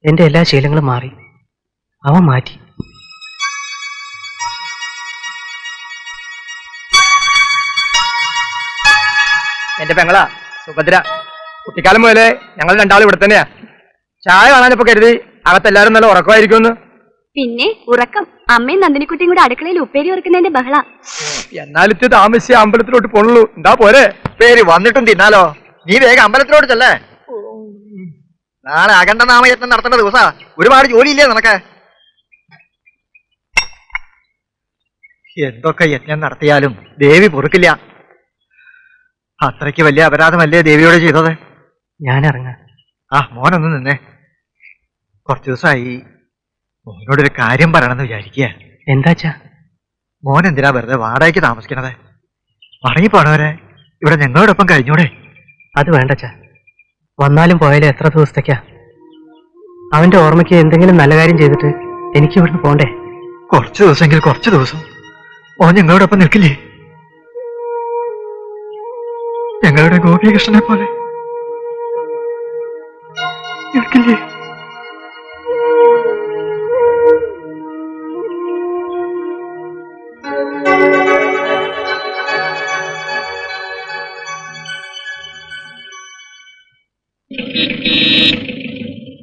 എന്റെ എല്ലാ ശീലങ്ങളും മാറി. അവൻ മാറ്റി. എന്റെ പെങ്ങളാ സുഭദ്ര. കുട്ടിക്കാലം മുതലേ ഞങ്ങൾ രണ്ടാളും ഇവിടെ തന്നെയാ. ചായ കാണാനിപ്പോ കരുതി അകത്തെല്ലാരും നല്ല ഉറക്കമായിരിക്കുമെന്ന്. പിന്നെ ഉറക്കം. അമ്മയും നന്ദിനിക്കുട്ടിയും കൂടെ അടുക്കളയിൽ ഉപ്പേരി ഉറക്കുന്നതിന്റെ ബഹള. എന്നാലിത്ത് താമസിച്ച അമ്പലത്തിലോട്ട് പോണുള്ളൂ. എന്താ പോരെ? പേര് വന്നിട്ടും തിന്നാലോ. നീ വേഗം അമ്പലത്തിലോട്ട് ചെല്ലേ. നാളെ അഖണ്ഡ നാമയത്നം നടത്തേണ്ട ദിവസാ. ഒരുപാട് ജോലിയില്ലേ നിനക്ക്? എന്തൊക്കെ യജ്ഞം നടത്തിയാലും ദേവി പൊറുക്കില്ല. അത്രയ്ക്ക് വലിയ അപരാധമല്ലേ ദേവിയോട് ചെയ്തത്? ഞാൻ ഇറങ്ങാം. ആ, മോനൊന്ന് നിന്നേ. കുറച്ചു ദിവസമായി മോനോടൊരു കാര്യം പറയണമെന്ന് വിചാരിക്കുക. എന്താച്ചാ? മോൻ എന്തിനാ വെറുതെ വാടകയ്ക്ക് താമസിക്കണത്? മടങ്ങിപ്പോണവരെ ഇവിടെ ഞങ്ങളോടൊപ്പം കഴിഞ്ഞൂടെ? അത് വേണ്ടച്ചാ. വന്നാലും പോയാലും എത്ര ദിവസത്തേക്കാ? അവന്റെ ഓർമ്മയ്ക്ക് എന്തെങ്കിലും നല്ല കാര്യം ചെയ്തിട്ട് എനിക്ക് ഇവിടുന്ന് പോണ്ടേ? കുറച്ചു ദിവസമെങ്കിൽ കുറച്ചു ദിവസം മോൻ ഞങ്ങളോടൊപ്പം നിൽക്കില്ലേ? ഞങ്ങളുടെ ഗോപികൃഷ്ണനെ പോലെ നിൽക്കില്ലേ?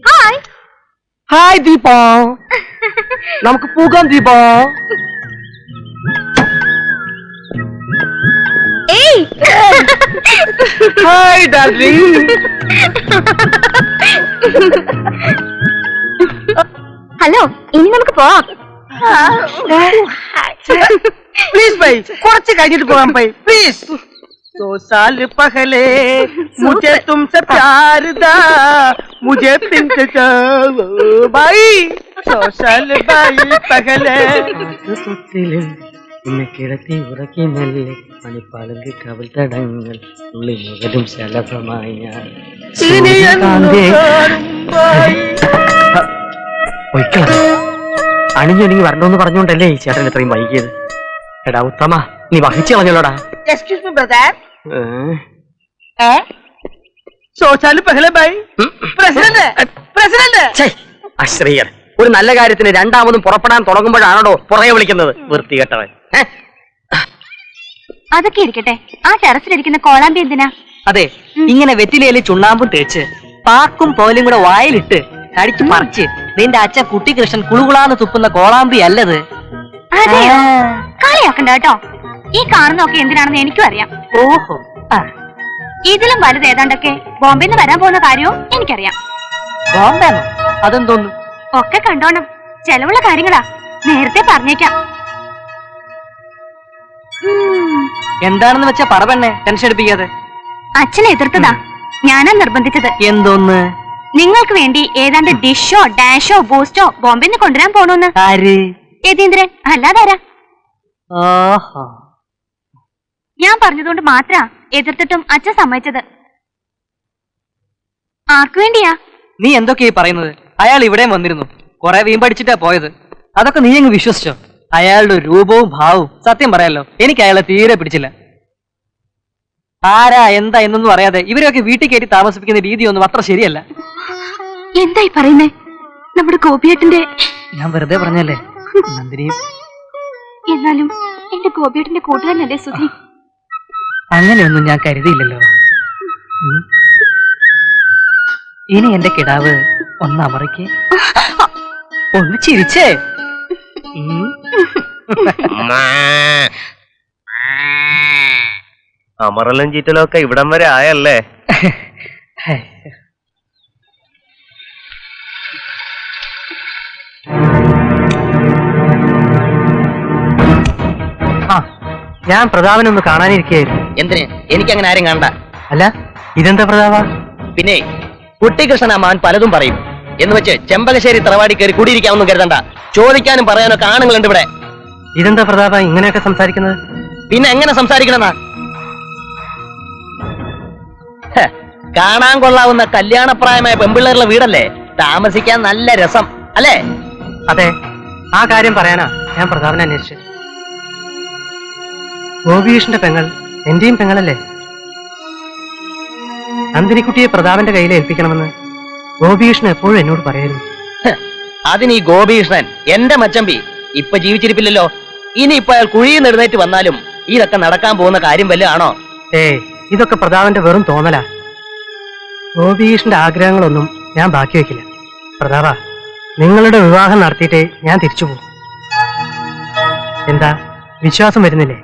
ഹായ്. ഹായ് ദീപ, നമുക്ക് പോകാം ദീപ. ഏയ്. Hi darling. ഹലോ, ഇനി നമുക്ക് പോവാം. പ്ലീസ് ബൈ, കുറച്ച് കഴിഞ്ഞിട്ട് പോകാം ബൈ, പ്ലീസ്. 2 साल पहले मुझे तुमसे प्यार था, मुझे पिंक भाई 2 साल भाई पहले. എന്നെ കിടത്തി ഉറക്കി മെല്ലെ മണിപ്പാലങ്കി കവിൾ തടങ്ങൾ ഉള്ളിൽ മുതലും ശലഭമായി ഞാൻ അണിഞ്ഞൊരുങ്ങി വരണമെന്ന് പറഞ്ഞുകൊണ്ടല്ലേ ഈ ചേട്ടൻ ഇത്രയും വൈകിയത്. എടാ ഉത്തമ, നീ വഹിച്ചു കളഞ്ഞല്ലോടാ. Excuse me brother. 100 साल पहले भाई പ്രസിഡന്റ്. അശ്രീയർ, ഒരു നല്ല കാര്യത്തിന് രണ്ടാമതും പുറപ്പെടാൻ തുടങ്ങുമ്പോഴാണോ പുറകെ വിളിക്കുന്നത്? വൃത്തികെട്ടവൻ. അതൊക്കെ ഇരിക്കട്ടെ, ആ ടെറസിലിരിക്കുന്ന കോളാമ്പി എന്തിനാ? അതെ, ഇങ്ങനെ വെറ്റിലയിൽ ചുണ്ണാമ്പും തേച്ച് പാക്കും പോലും കൂടെ വായിലിട്ട് കടിച്ചു പറിച്ച് നിന്റെ അച്ഛൻ കുട്ടികൃഷ്ണൻ കുളുകുളാന്ന് തുപ്പുന്ന കോളാമ്പി അല്ലത്. അതെയോ? കളിയാക്കണ്ട കേട്ടോ. ഈ കാണുന്നൊക്കെ എന്തിനാണെന്ന് എനിക്കും അറിയാം. ഓഹോ, ഇതിലും വലുത് ഏതാണ്ടൊക്കെ ബോംബെന്ന് വരാൻ പോകുന്ന കാര്യവും എനിക്കറിയാം. ബോംബെന്നോ? അതെന്തോന്നു? ഒക്കെ കണ്ടോണം, ചെലവുള്ള കാര്യങ്ങളാ. നേരത്തെ പറഞ്ഞേക്കാം. എന്താണെന്ന് വെച്ചാ പറ പെണ്ണെ, ടെൻഷൻ എടുപ്പിക്കാതെ. അച്ഛനെ എതിർത്തതാ, ഞാനാ നിർബന്ധിച്ചത്. എന്തോന്ന്? നിങ്ങൾക്ക് വേണ്ടി ഏതാണ്ട് ഡിഷോ ഡാഷോ ബൂസ്റ്റോ ബോംബെന്ന് കൊണ്ടുവരാൻ പോണോന്ന്. ആര്? യതീന്ദ്രൻ, അല്ലാതാരാ? ഓഹോ, ഞാൻ പറഞ്ഞതുകൊണ്ട് മാത്രാ എതിർത്തിട്ടും അച്ഛൻ സമ്മതിച്ചത്. ആർക്കു വേണ്ടിയാ? നീ എന്തൊക്കെയാ പറയുന്നത്? അയാൾ ഇവിടെ വന്നിരുന്നു, കുറെ വീമ്പടിച്ചിട്ടാ പോയത്. അതൊക്കെ നീ അങ്ങ് വിശ്വസിച്ചോ? അയാളുടെ രൂപവും ഭാവവും സത്യം പറയാലോ എനിക്ക് അയാളെ തീരെ പിടിച്ചില്ല. ആരാ എന്താ എന്നൊന്നും അറിയാതെ ഇവരെയൊക്കെ വീട്ടിൽ കയറ്റി താമസിപ്പിക്കുന്ന രീതിയൊന്നും അത്ര ശരിയല്ല. എന്തായി പറയുന്നേ? നമ്മുടെ ഗോപിയേട്ടന്റെ... ഞാൻ വെറുതെ പറഞ്ഞല്ലേ നന്ദിനി. എന്നാലും എന്റെ ഗോപിയേട്ടന്റെ കൂട്ടുകാരനല്ലേ സുധി. അങ്ങനെയൊന്നും ഞാൻ കരുതിയില്ലല്ലോ. ഇനി എന്റെ കിടാവ് ഒന്ന് അമറിക്ക്, ഒന്ന് ചിരിച്ചേ. അമറലും ചീറ്റലും ഒക്കെ ഇവിടം വരെ ആയല്ലേ? ഞാൻ പ്രതാപനൊന്ന് കാണാനിരിക്കുകയായിരുന്നു. എന്തിന്? എനിക്കങ്ങനെ ആരും കാണണ്ട. അല്ല, ഇതെന്താ പ്രതാപ? പിന്നെ കുട്ടികൃഷ്ണൻ അമ്മാൻ പലതും പറയും എന്ന് വെച്ച് ചെമ്പകശ്ശേരി തറവാടി കയറി കുടിയിരിക്കാമെന്നും കരുതണ്ട. ചോദിക്കാനും പറയാനൊക്കെ ആണുങ്ങളുണ്ട് ഇവിടെ. ഇതെന്താ പ്രതാപ ഇങ്ങനെയൊക്കെ സംസാരിക്കുന്നത്? പിന്നെ എങ്ങനെ സംസാരിക്കണമെന്നാ? കാണാൻ കൊള്ളാവുന്ന കല്യാണപ്രായമായ പെമ്പിള്ളേരുടെ വീടല്ലേ, താമസിക്കാൻ നല്ല രസം അല്ലേ? അതെ, ആ കാര്യം പറയാനാ ഞാൻ പ്രതാപനെ അന്വേഷിച്ചത്. ഗോപീഷിന്റെ പെങ്ങൾ എന്റെയും പെങ്ങളല്ലേ? നന്ദിനിക്കുട്ടിയെ പ്രതാപന്റെ കയ്യിൽ ഏൽപ്പിക്കണമെന്ന് ഗോപീഷ്ണൻ എപ്പോഴും എന്നോട് പറയായിരുന്നു. അതിന് ഈ ഗോപീഷ്ണൻ എന്റെ മച്ചമ്പി ഇപ്പൊ ജീവിച്ചിരിപ്പില്ലല്ലോ. ഇനി ഇപ്പൊ അയാൾ കുഴിയിൽ എഴുന്നേറ്റ് വന്നാലും ഇതൊക്കെ നടക്കാൻ പോകുന്ന കാര്യം വല്ല ആണോ? ഇതൊക്കെ പ്രതാപന്റെ വെറും തോന്നലാ. ഗോപീഷിന്റെ ആഗ്രഹങ്ങളൊന്നും ഞാൻ ബാക്കി വെക്കില്ല. പ്രതാപ, നിങ്ങളുടെ വിവാഹം നടത്തിയിട്ടേ ഞാൻ തിരിച്ചു പോകും. എന്താ, വിശ്വാസം വരുന്നില്ലേ?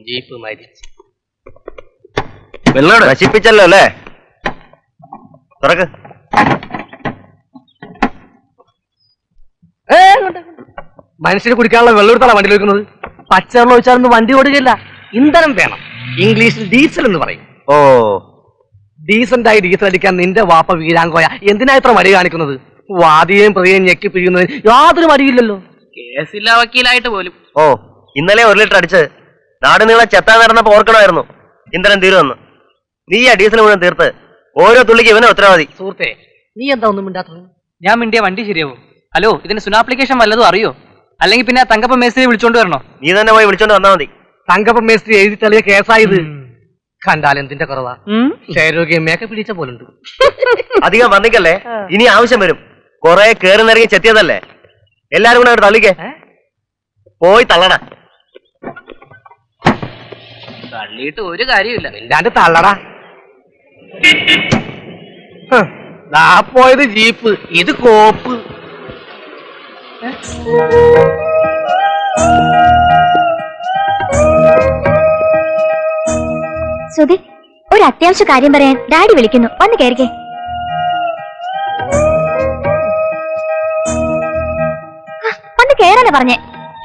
ജീപ്പ് മരിച്ചു. വെള്ളോട് നശിപ്പിച്ചല്ലോ അല്ലേ? തുറക്ക്. മനുഷ്യന് കുടിക്കാനുള്ള വെള്ളം എടുത്താണ് വണ്ടിയിൽ വെക്കുന്നത്. പച്ചവെള്ളം ഒഴിച്ചാലൊന്നും വണ്ടി ഓടുകയില്ല. ഇന്ധനം വേണം. ഇംഗ്ലീഷിൽ ഡീസൽ എന്ന് പറയും. ഓ, ഡീസന്റായി ഡീസൽ അടിക്കാൻ നിന്റെ വാപ്പ വീരാങ്കോയ എന്തിനാ ഇത്ര മടി കാണിക്കുന്നത്? വാദിയെയും പ്രതിയെയും ഞെക്കി പിഴിയുന്നതിന് യാതൊരു മടിയില്ലല്ലോ. കേസില്ല വക്കീലായിട്ട് പോലും. ഓ, ഇന്നലെ 1 ലിറ്റർ അടിച്ച് നാട് നീളെ ചെത്താൻ നടന്നപ്പോ ഓർക്കണമായിരുന്നു ഇന്ധനം തീരുമെന്ന്. നീ ആ ഡീസൽ മുഴുവൻ തീർത്ത് ഓരോ തുള്ളിക്ക് ഇവനെ ഉത്തരവാദി. സുഹൃത്തെ, നീ എന്താ ഒന്നും മിണ്ടാത്തത്? ഞാൻ മിണ്ടിയ വണ്ടി ശരിയാവും. ഹലോ, ഇതിന് സുനാപ്ലിക്കേഷൻ വല്ലതും അറിയോ? അല്ലെങ്കിൽ പിന്നെ തങ്കപ്പ മേസ്ത്രിയെ വിളിച്ചോണ്ട് വരണോ? നീ തന്നെ പോയി വിളിച്ചോണ്ട് വന്നാൽ മതി. തങ്കപ്പ മേസ്ത്രി എഴുതി തള്ളിയ കേസായത്. കണ്ടാൽ എന്തിന്റെ കുറവാ, ക്ഷയരോഗിയമ്മയൊക്കെ പിടിച്ച പോലുണ്ട്. അധികം വന്നിക്കല്ലേ, ഇനി ആവശ്യം വരും. കൊറേ കേറി നിറങ്ങി ചെത്തിയതല്ലേ, എല്ലാരും കൂടെ അങ്ങോട്ട് തള്ളിക്കേ. പോയി തള്ളണ. തള്ളിയിട്ട് ഒരു കാര്യമില്ല. ഇല്ലാണ്ട് തള്ളടാ. ദാ പോയത് ജീപ്പ്, ഇത് കോപ്പ്. സുധി, ഒരു അത്യാവശ്യ കാര്യം പറയാൻ ഡാഡി വിളിക്കുന്നു, വന്ന് കയറിക്കേ. വന്ന് കേറാനാ പറഞ്ഞേ.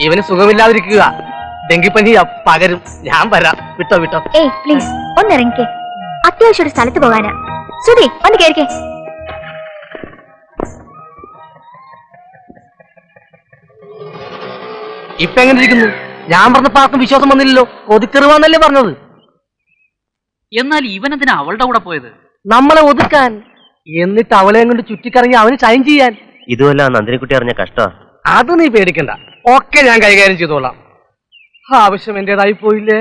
ഇവന് സുഖമില്ലാതിരിക്കുക, ഡെങ്കിപ്പനി പകരും. ഞാൻ വരാം, വിട്ടോ വിട്ടോ. ഏയ് പ്ലീസ് ഒന്നിറങ്ങിക്കേ, അത്യാവശ്യം ഒരു സ്ഥലത്ത് പോകാനാ. സുധി, വന്ന് കയറിക്കേ. ഇപ്പൊ എങ്ങനെ ഇരിക്കുന്നു? ഞാൻ പറഞ്ഞപ്പോ ആർക്കും വിശ്വാസം വന്നില്ലല്ലോ. ഒതുക്കെറുവാന്നല്ലേ പറഞ്ഞത്. എന്നാൽ ഇവനെന്തിനാ അവളുടെ കൂടെ പോയത്? നമ്മളെ ഒതുക്കാൻ. എന്നിട്ട് അവളെ കൊണ്ട് ചുറ്റിക്കറങ്ങി അവന് ഷൈൻ ചെയ്യാൻ. ഇതുമല്ല നന്ദിനിക്കുട്ടി അറിഞ്ഞ കഷ്ട. അത് നീ പേടിക്കണ്ട, ഒക്കെ ഞാൻ കൈകാര്യം ചെയ്തോളാം. ആവശ്യം എന്റേതായി പോയില്ലേ.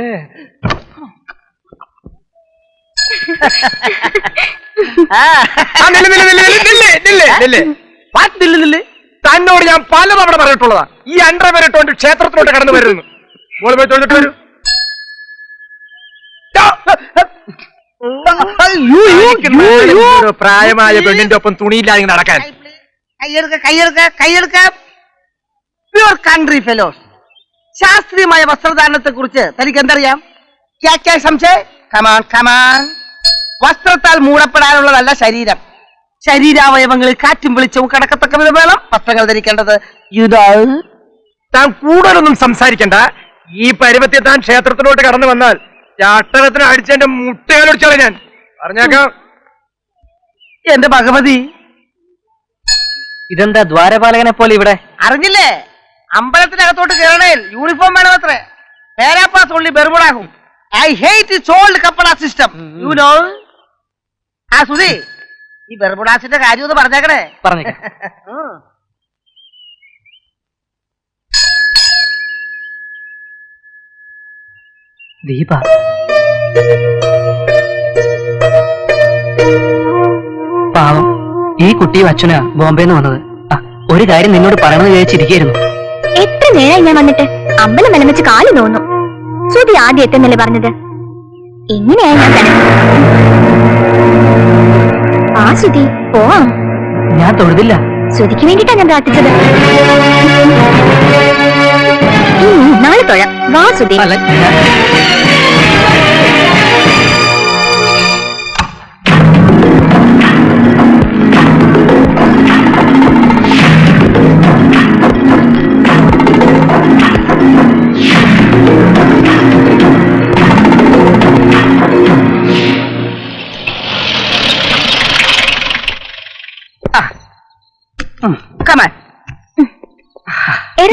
തന്നോട് ഞാൻ പലതവണ പറഞ്ഞിട്ടുള്ളതാ, ഈ അണ്ടർവെയർ ഇട്ടോണ്ട് ക്ഷേത്രത്തിലോട്ട് കടന്നു വരുന്നു. മോള് പോയി തൊഴിലിട്ട് വരൂ. പ്രായമായ പെണ്ണിന്റെ ഒപ്പം തുണിയില്ലാതെ നടക്കാൻ. കൺട്രി ഫെലോസ്, ശാസ്ത്രീയമായ വസ്ത്രധാരണത്തെ കുറിച്ച് തനിക്ക് എന്തറിയാം? വസ്ത്രത്താൽ മൂടപ്പെടാനുള്ളതല്ല ശരീരം. ശരീരാവയവങ്ങളിൽ കാറ്റും വെളിച്ചവും കടക്കത്തക്ക വിധം വേണം വസ്ത്രങ്ങൾ ധരിക്കേണ്ടത്. താൻ കൂടുതലൊന്നും സംസാരിക്കണ്ട. ഈ പരുവത്തിൽ താൻ ക്ഷേത്രത്തിലോട്ട് കടന്നു വന്നാൽ ചാട്ടകത്തിന് അടിച്ചെന്റെ മുട്ടയാലൊടിച്ചാളെ ഞാൻ പറഞ്ഞേക്കാം. എന്റെ ഭഗവതി, ഇതെന്താ ദ്വാരപാലകനെ പോലെ ഇവിടെ? അറിഞ്ഞില്ലേ? അമ്പലത്തിനകത്തോട്ട് കയറണേൽ യൂണിഫോം വേണമത്രേ. പേരാപ്പാസ് ഉള്ളി ബെർമുടാകും. ഐ ഹേറ്റ് ഇറ്റ്സ് ഓൾഡ് കപ്പട സിസ്റ്റം, യു നോ. ആ സുധി, ഈ ബെർമുഡാസിന്റെ കാര്യം ഒന്ന് പറഞ്ഞേക്കണേ. പറഞ്ഞേക്കാം. ദീപ, പാവം ഈ കുട്ടിയും അച്ഛനാ ബോംബെന്ന് വന്നത്. ഒരു കാര്യം നിന്നോട് പറയണമെന്ന് വിചാരിച്ചിരിക്കുന്നു. എത്ര നേരമായി ഞാൻ വന്നിട്ട്? അമ്പലം വലം വെച്ച് കാല് തോന്നും. സുധി ആദ്യം എത്തുന്നല്ലേ പറഞ്ഞത്? എങ്ങനെയായി ഞാൻ തന്നെ? ആ സുധി, പോവാം. ഞാൻ തൊഴുതില്ല. സുധിക്ക് വേണ്ടിട്ടാ ഞാൻ പ്രാർത്ഥിച്ചത്. നാളെ തൊഴാം. വാ സുധി.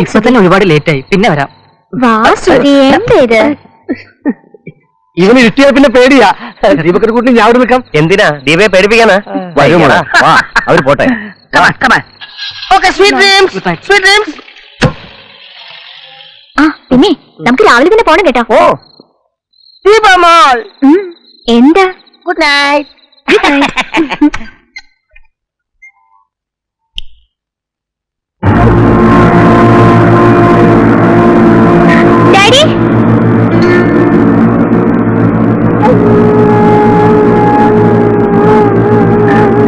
ഇപ്പൊ തന്നെ ഒരുപാട് ലേറ്റായി, പിന്നെ വരാം. വാ സുധി, എന്തേത്? ഇവന് കിട്ടിയാൽ പിന്നെ പേടിയാ. ദീപക്കർ കൂട്ടി ഞാൻ അവിടെ നിൽക്കാം. എന്തിനാ ദീപയെ പേടിപ്പിക്കാനാ? അവര് പോട്ടെ. പിന്നെ നമുക്ക് രാവിലെ തന്നെ പോണം കേട്ടോ. ഓ ദീപമോൾ, എന്താ? Good night. Good night. Daddy,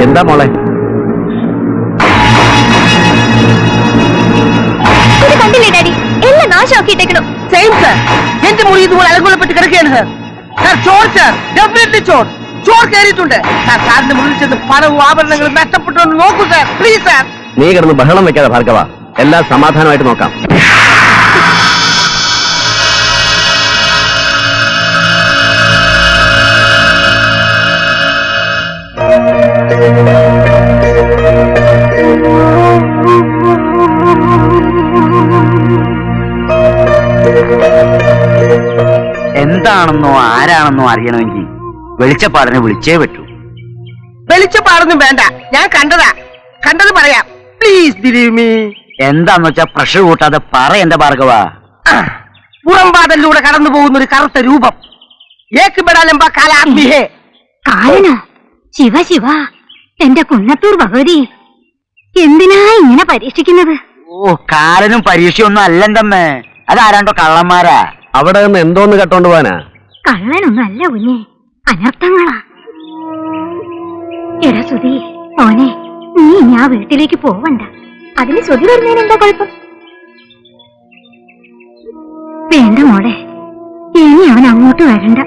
എന്താ മോളെ? ഇത് കണ്ടില്ലേ ഡാഡി? എല്ലാം നാശമാക്കിയിട്ടേക്കണു. എന്റെ മുറി ഇതുപോലെ അലങ്കോലപ്പെട്ട് കിടക്കുകയാണ് സാർ. സാർ, ചോർ സാർ, ഡെഫിനറ്റ്ലി ചോർ. ചോർ കയറിയിട്ടുണ്ട് സാർ. സാറിന്റെ മുറിയിൽ ചെന്ന് പണവും ആഭരണങ്ങളും നഷ്ടപ്പെട്ടു നോക്കൂ സാർ, പ്ലീസ് സാർ. നീ കിടന്ന് ബഹളം വെക്കാതെ ഭാർഗവ, എല്ലാം സമാധാനമായിട്ട് നോക്കാം. എന്താണെന്നോ ആരാണെന്നോ അറിയണമെങ്കിൽ വെളിച്ചപ്പാടിനെ വിളിച്ചേ പറ്റൂ. വെളിച്ചപ്പാടൊന്നും വേണ്ട, ഞാൻ കണ്ടതാ. കണ്ടത് പറയാം, പ്ലീസ് ബിലീവ് മീ. എന്താന്ന് വെച്ചാ പ്രഷർ കൂട്ടാതെ പറ എന്റെ ഭാർഗവ. പുറംവാതിലൂടെ കടന്നു പോകുന്ന ഒരു കറുത്ത രൂപം. ഏക് ബഡാ ലംബാ കാല ആദ്മി ഹേ. കാലന ശിവ ശിവ എന്റെ കുന്നത്തൂർ ഭഗവതി എന്തിനാ ഇങ്ങനെ പരീക്ഷിക്കുന്നത്? ഓ കാലനും പരീക്ഷയൊന്നും അല്ലെന്തമ്മേ, അതാരാണ്ടോ കള്ളന്മാരാ. അവിടെ നിന്ന് എന്തോന്ന് കട്ടോണ്ട് പോവാനാ? കള്ളനൊന്നും അല്ല കുഞ്ഞെ, അനർത്ഥങ്ങളാ. എടാ സുധി മോനെ, നീ ഇനി ആ വീട്ടിലേക്ക് പോവണ്ട. അതിന് ശ്രുതി വരുന്നതിന് എന്താ കുഴപ്പം? വേണ്ട മോളെ, ഇനി അവൻ അങ്ങോട്ട് വരണ്ട.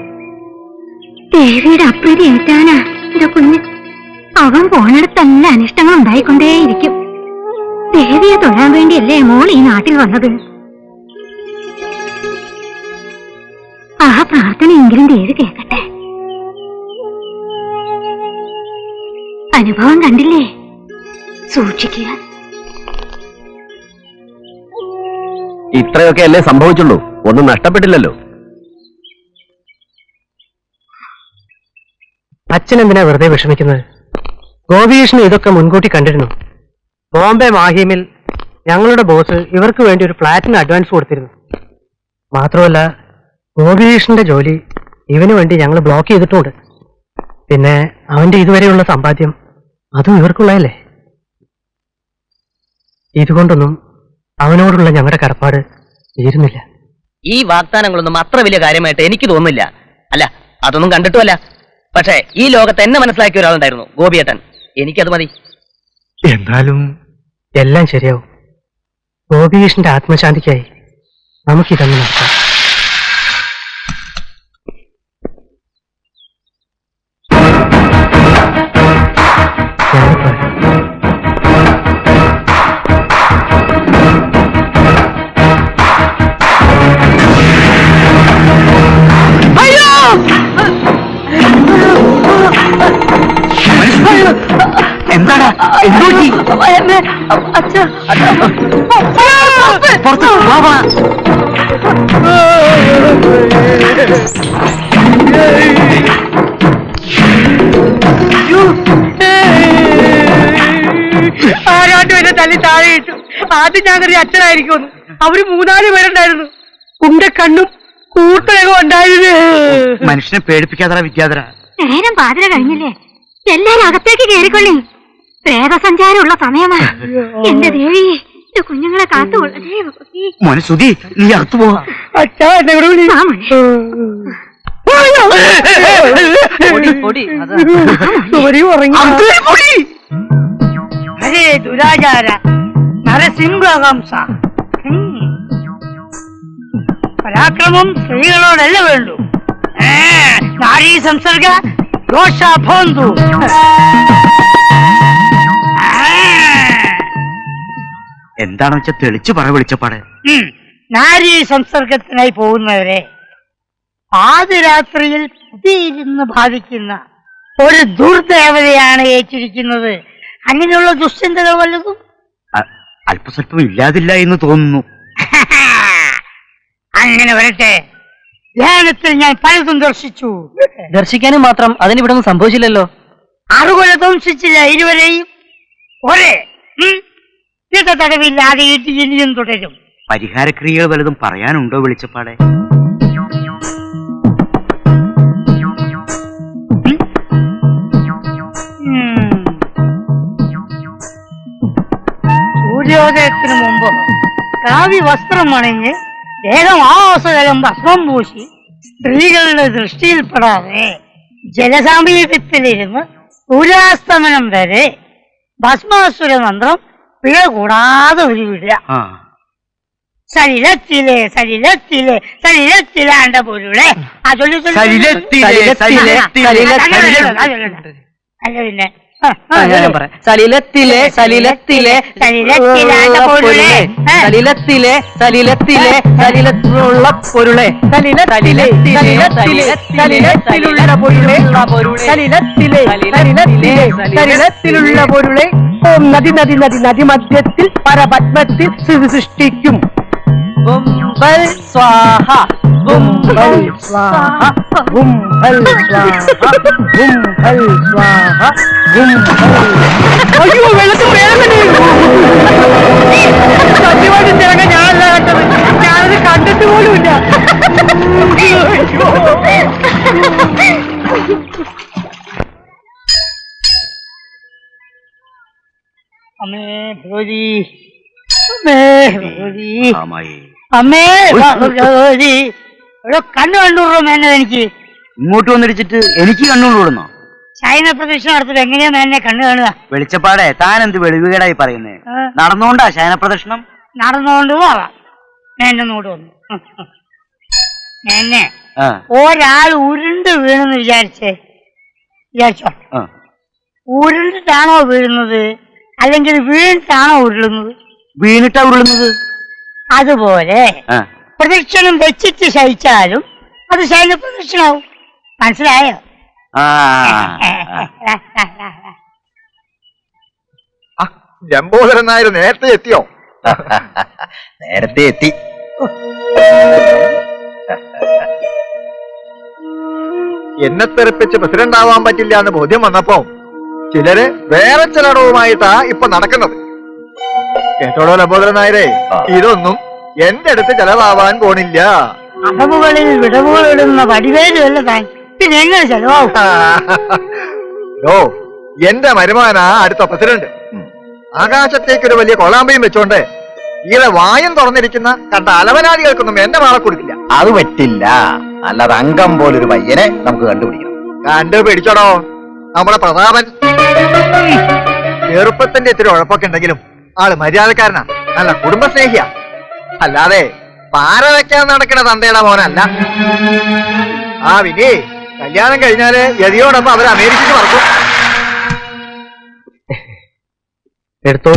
ദേവിയുടെ അപ്രീതി ഏറ്റാനാ എന്റെ കുഞ്ഞ്. അവൻ പോണിടത്തല്ല അനിഷ്ടങ്ങൾ ഉണ്ടായിക്കൊണ്ടേയിരിക്കും. ദേവിയെ തൊഴാൻ വേണ്ടിയല്ലേ മോൾ ഈ നാട്ടിൽ വന്നത്. ആ പ്രാർത്ഥനയെങ്കിലും ദേവി കേൾക്കട്ടെ. അനുഭവം കണ്ടില്ലേ, സൂക്ഷിക്കുക. ഇത്രയൊക്കെ അല്ലേ സംഭവിച്ചുള്ളൂ, ഒന്നും നഷ്ടപ്പെട്ടില്ലല്ലോ. അച്ഛൻ എന്തിനാ വെറുതെ വിഷമിക്കുന്നത്? ഗോപികൃഷ്ണൻ ഇതൊക്കെ മുൻകൂട്ടി കണ്ടിരുന്നു. ബോംബെ മാഹിമിൽ ഞങ്ങളുടെ ബോസ് ഇവർക്ക് വേണ്ടി ഒരു ഫ്ലാറ്റിന് അഡ്വാൻസ് കൊടുത്തിരുന്നു. മാത്രമല്ല ഗോപികൃഷ്ണന്റെ ജോലി ഇവന് വേണ്ടി ഞങ്ങൾ ബ്ലോക്ക് ചെയ്തിട്ടുണ്ട്. പിന്നെ അവന്റെ ഇതുവരെയുള്ള സമ്പാദ്യം അതും ഇവർക്കുള്ളതല്ലേ. ഇതുകൊണ്ടൊന്നും അവനോടുള്ള ഞങ്ങളുടെ കടപ്പാട് തീരുന്നില്ല. ഈ വാഗ്ദാനങ്ങളൊന്നും അത്ര വലിയ കാര്യമായിട്ട് എനിക്ക് തോന്നുന്നില്ല. അല്ല, അതൊന്നും കണ്ടിട്ടുമല്ല. പക്ഷേ ഈ ലോകത്ത് എന്നെ മനസ്സിലാക്കിയ ഒരാളുണ്ടായിരുന്നു, ഗോപിയേട്ടൻ. എനിക്കത് മതി. എന്നാലും എല്ലാം ശരിയാവും. ഗോപികൃഷ്ണന്റെ ആത്മശാന്തിക്കായി നമുക്കിതൊന്ന് നടത്താം. എന്താടാ എന്തോട്ടി? പുറത്ത് വാ. ആരാണ്ടും എന്നെ തല്ലി താഴെ ഇട്ടു. ആദ്യം ഞാൻ കരുതി അച്ഛനായിരിക്കുമെന്ന്. അവര് 3-4 പേരുണ്ടായിരുന്നു. ഉണ്ട കണ്ണും കൂട്ടരകം ഉണ്ടായിരുന്നു. മനുഷ്യനെ പേടിപ്പിക്കാതെ വിദ്യാധര. നേരം പാതിര കഴിഞ്ഞില്ലേ, എല്ലാരും അകത്തേക്ക് കയറിക്കൊള്ളി. പ്രേതസഞ്ചാരമുള്ള സമയമാ. എന്റെ ദേവി, എന്റെ കുഞ്ഞുങ്ങളെ കാത്തുകൊള്ളേ. മോനെ സുധി, നീ അകത്തു പോവാ. അച്ഛാ എന്നെ കൂടെ വിളി. ഹരേ ദുരാചാര നരസിംഹവംശ. പരാക്രമം സ്ത്രീകളോടല്ല വേണ്ടു. നാരീ സംസർഗ ദോഷ ഭോന്തു. എന്താണെന്ന് വെച്ചാൽ തെളിച്ചു പറ വിളിച്ചപ്പാട്. നാരീ സംസർഗത്തിനായി പോകുന്നവരെ ആദ്യരാത്രിയിൽ പുതിയിരുന്ന് ബാധിക്കുന്ന ഒരു ദുർദേവതയാണ് ഏറ്റിരിക്കുന്നത്. അങ്ങനെയുള്ള ദുശ്ചിന്തകൾ വല്ലതും അല്പസ്വല്പം ഇല്ലാതില്ല എന്ന് തോന്നുന്നു. അങ്ങനെ വരട്ടെ. ധ്യാനത്തിൽ ഞാൻ പലതും ദർശിച്ചു. ദർശിക്കാനും മാത്രം അതിനിവിടെ ഒന്നും സംഭവിച്ചില്ലല്ലോ. 6 കൊല്ലം താമസിച്ചില്ല ഇരുവരെയും. ഒരേ തടവില്ലാതെ ഇനിയും തുടരും. പരിഹാരക്രിയകൾ വല്ലതും പറയാനുണ്ടോ വിളിച്ചപ്പാടെ? സൂര്യോദയത്തിനു മുമ്പ് കാവ്യ വസ്ത്രം അണിഞ്ഞ് ദേഹം ആവാസകലം ഭസ്മം പൂശി സ്ത്രീകളുടെ ദൃഷ്ടിയിൽപ്പെടാതെ ജലസാമീപ്യത്തിലിരുന്ന് സൂര്യാസ്തമനം വരെ ഭസ്മാസുര മന്ത്രം പിഴ കൂടാതെ ഉരുവിടുക. ശരീരത്തിലെ ശരീരത്തിലെ ശരീരത്തിലാണ്ട പൊരുളെ അല്ല പിന്നെ സലിലത്തിലെ സലിലത്തിലെ ശരീരത്തിലാണ്ട പൊരുളെ സലിലത്തിലെ സലിലത്തിലെ സലിലത്തിലുള്ള പൊരുളെ സലിലത്തിലെ സലിലത്തിലുള്ള പൊരുളെ സലിലത്തിലെ സലിലത്തിലെ സലിലത്തിലുള്ള പൊരുളെ ഓം നദി നദി നദി നദി മധ്യത്തിൽ പരപത്മത്തിൽ സൃഷ്ടിക്കും. ഗുംബൽ സ്വാഹ ഗുംബൽ സ്വാഹ ഗുംബൽ സ്വാഹ ഗുംബൽ സ്വാഹ ഗുംബൽ. അയ്യോ വെള്ളത്തിൽ സത്യമായിട്ട് തിരങ്ങ ഞാനല്ല കണ്ടത്. ഞാനത് കണ്ടിട്ട് പോലുമില്ല. അമ്മേ ഭഗവതി, അമ്മേ ഭഗവതി, അമ്മായി അമ്മേ ഭഗവതി. ഒരു കണ്ണു കണ്ടുകൂടോ മേനെ എനിക്ക്? ഇങ്ങോട്ട് വന്നിടിച്ചിട്ട് എനിക്ക് കണ്ണുകൊണ്ടുവിടുന്നോ? ശയന പ്രദക്ഷിണം നടത്തുമ്പോ എങ്ങനെയാ മേനെ കണ്ണു കാണുക? വെളിച്ചപ്പാടെ താൻ എന്ത് വെളിവുകേടായി പറയുന്നേ? നടന്നുകൊണ്ടാ ശയന പ്രദക്ഷിണം? നടന്നുകൊണ്ട് പോവാം. മേന്റെ നോട് വന്നു മേനെ ആ, ഒരാൾ ഉരുണ്ട് വീണെന്ന് വിചാരിച്ചോ? ഉരുണ്ടിട്ടാണോ വീഴുന്നത് അല്ലെങ്കിൽ വീണിട്ടാണോ ഉരുളുന്നത്? വീണിട്ടാ ഉരുളുന്നത്. അതുപോലെ ആ, പ്രദക്ഷിണം വെച്ചിട്ട് ശയിച്ചാലും അത് ശൈല പ്രദക്ഷിണാവും. മനസ്സിലായോ? ആ, ലംബോദരൻ നായർ നേരത്തെ എത്തിയോ? നേരത്തെ എത്തി. എന്നെ തെറിപ്പിച്ച് പ്രസിഡന്റ് ആവാൻ പറ്റില്ല എന്ന് ബോധ്യം വന്നപ്പോ ചിലര് വേറെ ചിലടവുമായിട്ടാ ഇപ്പൊ നടക്കുന്നത്. കേട്ടോളൂ ലംബോദരൻ നായരെ, ഇതൊന്നും എന്റെ അടുത്ത് ചെലവാവാൻ പോണില്ല. അടവുകളിൽ വിടവുകൾ ഇടുന്ന വടിവേലുമല്ല താൻ, പിന്നെ എങ്ങനെ ചെലവാവും? ഓ, എന്റെ മരുമാനാ അടുത്ത പ്രസിഡന്റ്. ആകാശത്തേക്കൊരു വലിയ കൊളാമ്പയും വെച്ചോണ്ട് ഈടെ വായും തുറന്നിരിക്കുന്ന കണ്ട അലവനാദികൾക്കൊന്നും എന്റെ മാറ കൊടുക്കില്ല. അത് പറ്റില്ല. അല്ലാതെ അംഗം പോലൊരു പയ്യനെ നമുക്ക് കണ്ടുപിടിക്കണം. കണ്ടുപിടിച്ചോടോ, നമ്മുടെ പ്രതാപൻ. ചെറുപ്പത്തിന്റെ ഇത്തിരി ഉഴപ്പൊക്കെ ഉണ്ടെങ്കിലും ആള് മര്യാദക്കാരനാ, നല്ല കുടുംബസ്നേഹിയാ. അല്ലാതെ പാര വെക്കാൻ നടക്കണ തന്തയുടെ മോനല്ല. ആ വിനി, കല്യാണം കഴിഞ്ഞാല് യതിയോടൊപ്പം അവര് അമേരിക്കക്ക് പറക്കും. എടുത്തോ.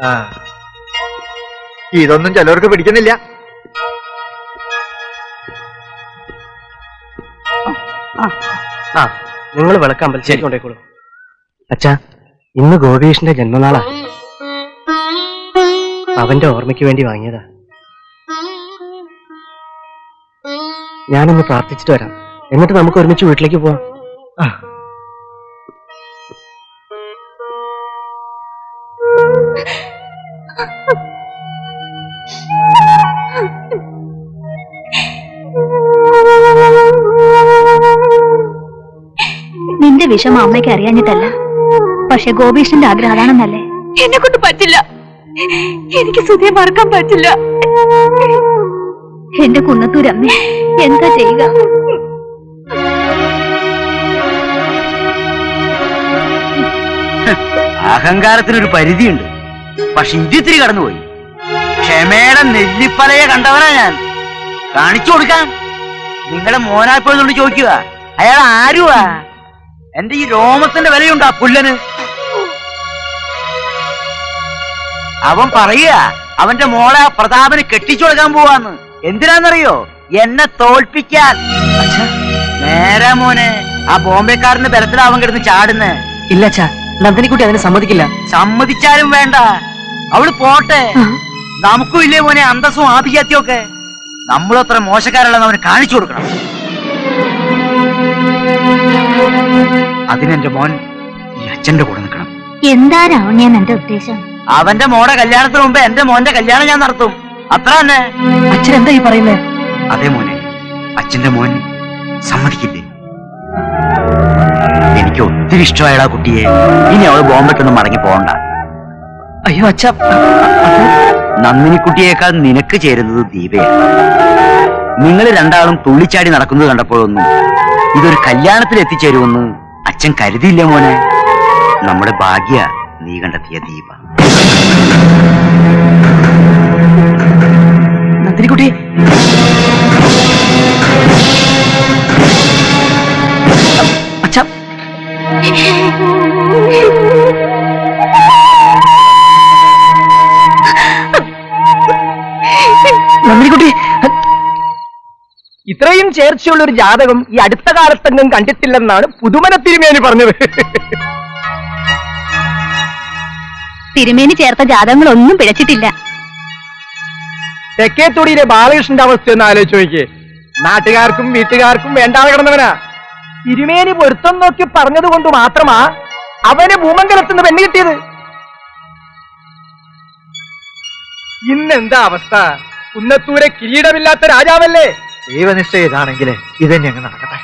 ആ, ഇതൊന്നും ചിലവർക്ക് പിടിക്കുന്നില്ല. ആ, നിങ്ങൾ വിളക്ക് അമ്പലത്തിലേക്ക് കൊണ്ടേക്കോളൂ. അച്ഛാ, ഇന്ന് ഗോപീഷിന്റെ ജന്മനാളാ. അവന്റെ ഓർമ്മയ്ക്ക് വേണ്ടി വാങ്ങിയതാ. ഞാനൊന്ന് പ്രാർത്ഥിച്ചിട്ട് വരാം, എന്നിട്ട് നമുക്ക് ഒരുമിച്ച് വീട്ടിലേക്ക് പോവാം. നിന്റെ വിഷമം അമ്മയ്ക്ക് അറിയാഞ്ഞിട്ടല്ല, പക്ഷെ ഗോപീഷിന്റെ ആഗ്രഹം അതാണെന്നല്ലേ? എന്നെ കൊണ്ട് പറ്റില്ല, എനിക്ക് സുധിയെ മറക്കാൻ പറ്റില്ല. എന്റെ കുന്നത്തൂരമ്മ എന്താ ചെയ്യുക? അഹങ്കാരത്തിനൊരു പരിധിയുണ്ട്, പക്ഷെ ഇതിത്തിരി കടന്നുപോയി. ക്ഷമയുടെ നെല്ലിപ്പലയെ കണ്ടവനാ ഞാൻ. കാണിച്ചു കൊടുക്കാൻ നിങ്ങളുടെ മോനായപ്പോഴുകൊണ്ട് ചോദിക്കുക, അയാൾ ആരുവാ? എന്റെ ഈ രോമത്തിന്റെ വിലയുണ്ടാ പുല്ലന്? അവൻ പറയുക അവന്റെ മോളെ പ്രതാപന് കെട്ടിച്ചു കൊടുക്കാൻ പോവാന്ന്. എന്തിനാന്നറിയോ? എന്നെ തോൽപ്പിക്കാൻ. നേരാ മോനെ, ആ ബോംബെക്കാരന്റെ ബലത്തിലാവൻ കിടന്ന് ചാടുന്നേ. ഇല്ല അച്ഛാ, നന്ദിനിക്കുട്ടി അതിന് സമ്മതിക്കില്ല. സമ്മതിച്ചാലും വേണ്ട, അവള് പോട്ടെ. നമുക്കും ഇല്ലേ മോനെ അന്തസ്സും ആഭിജാത്യവും ഒക്കെ? നമ്മളത്ര മോശക്കാരല്ലെന്ന് അവന് കാണിച്ചു കൊടുക്കണം. അതിനെന്റെ മോൻ ഈ അച്ഛന്റെ കൂടെ നിൽക്കണം. എന്താ രാവണ്യാൻ എന്റെ ഉദ്ദേശം? അവന്റെ മോടെ കല്യാണത്തിന് മുമ്പ് എന്റെ മോന്റെ കല്യാണം ഞാൻ നടത്തും, അത്ര തന്നെ. അച്ഛൻ എന്താ ഈ പറയുന്നേ? അതെ മോനെ, അച്ഛന്റെ മോൻ സമ്മതിക്കില്ലേ? എനിക്ക് ഒത്തിരി ഇഷ്ടമായടാ കുട്ടിയെ. ഇനി അവള് ബോംബെട്ടൊന്നും മടങ്ങി പോകണ്ട. അയ്യോ അച്ഛ, നന്ദിനിക്കുട്ടിയേക്കാൾ നിനക്ക് ചേരുന്നത് ദീപയാണ്. നിങ്ങൾ രണ്ടാളും തുള്ളിച്ചാടി നടക്കുന്നത് കണ്ടപ്പോഴൊന്നും ഇതൊരു കല്യാണത്തിൽ എത്തിച്ചേരുമെന്ന് അച്ഛൻ കരുതിയില്ല മോനെ. നമ്മുടെ ഭാഗ്യ നീ കണ്ടെത്തിയ ദീപ. നന്ദിനിക്കുട്ടി, അച്ഛ, നന്ദിനിക്കുട്ടി, ഇത്രയും ചേർച്ചയുള്ള ഒരു ജാതകം ഈ അടുത്ത കാലത്തെങ്ങും കണ്ടിട്ടില്ലെന്നാണ് പുതുമന തിരുമേനി പറഞ്ഞത്. തിരുമേനി ചേർത്ത ജാതകങ്ങളൊന്നും പിഴച്ചിട്ടില്ല. തെക്കേത്തൊടിയിലെ ബാലകൃഷ്ണന്റെ അവസ്ഥ ഒന്ന് ആലോചിച്ച് നോക്കിയേ. നാട്ടുകാർക്കും വീട്ടുകാർക്കും വേണ്ടാതെ കിടന്നവനാ. തിരുമേനി പൊരുത്തം നോക്കി പറഞ്ഞത് കൊണ്ട് മാത്രമാ അവന് ഭൂമംഗലത്തുനിന്ന് പെണ്ണ് കിട്ടിയത്. ഇന്നെന്താ അവസ്ഥ? കുന്നത്തൂരെ കിരീടമില്ലാത്ത രാജാവല്ലേ? ദൈവനിഷ്ഠ ഇതാണെങ്കിൽ ഇതന്നെ അങ്ങ് നടക്കട്ടെ.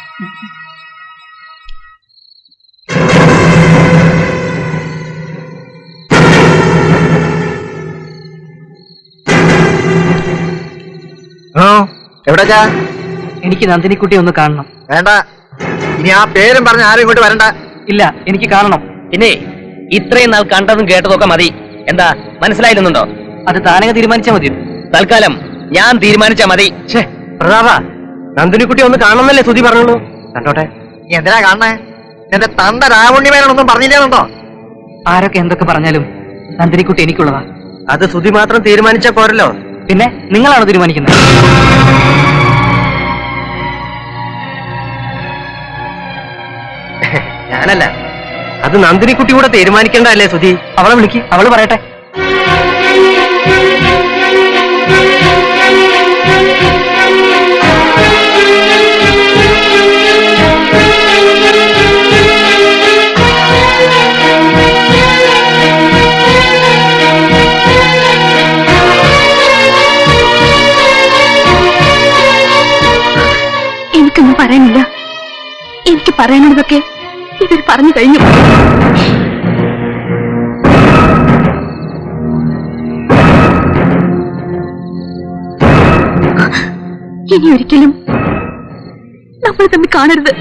എവിടെക്കാ? എനിക്ക് നന്ദിനിക്കുട്ടി ഒന്ന് കാണണം. വേണ്ട, ഇനി ആ പേരും പറഞ്ഞ് ആരും ഇങ്ങോട്ട് വരണ്ട. ഇല്ല, എനിക്ക് കാണണം. പിന്നെ ഇത്രയും നാൾ കണ്ടതും കേട്ടതൊക്കെ മതി. എന്താ മനസ്സിലായിരുന്നുണ്ടോ? അത് താനങ്ങ് തീരുമാനിച്ചാൽ മതി. തൽക്കാലം ഞാൻ തീരുമാനിച്ചാ മതി. പ്രതാപ, നന്ദിനിക്കുട്ടി ഒന്ന് കാണണമെന്നല്ലേ സുധി പറഞ്ഞോളൂ. കണ്ടോട്ടെ. നീ എന്തിനാ കാണണേ? എന്റെ തന്ത രാവുണ്ണിമേനൊന്നും പറഞ്ഞില്ലേന്നുണ്ടോ? ആരൊക്കെ എന്തൊക്കെ പറഞ്ഞാലും നന്ദിനിക്കുട്ടി എനിക്കുള്ളതാ. അത് സുധി മാത്രം തീരുമാനിച്ചാ പോരല്ലോ. പിന്നെ നിങ്ങളാണ് തീരുമാനിക്കുന്നത്. ഞാനല്ല, അത് നന്ദിനിക്കുട്ടി കൂടെ തീരുമാനിക്കേണ്ടതല്ലേ സുധി? അവളെ വിളിക്ക്, അവള് പറയട്ടെ. എനിക്കൊന്നും പറയാനില്ല. എനിക്ക് പറയാനുള്ളതൊക്കെ ഇവർ പറഞ്ഞു കഴിഞ്ഞു. ഇനി ഒരിക്കലും നമ്മൾ തമ്മിൽ കാണരുത്.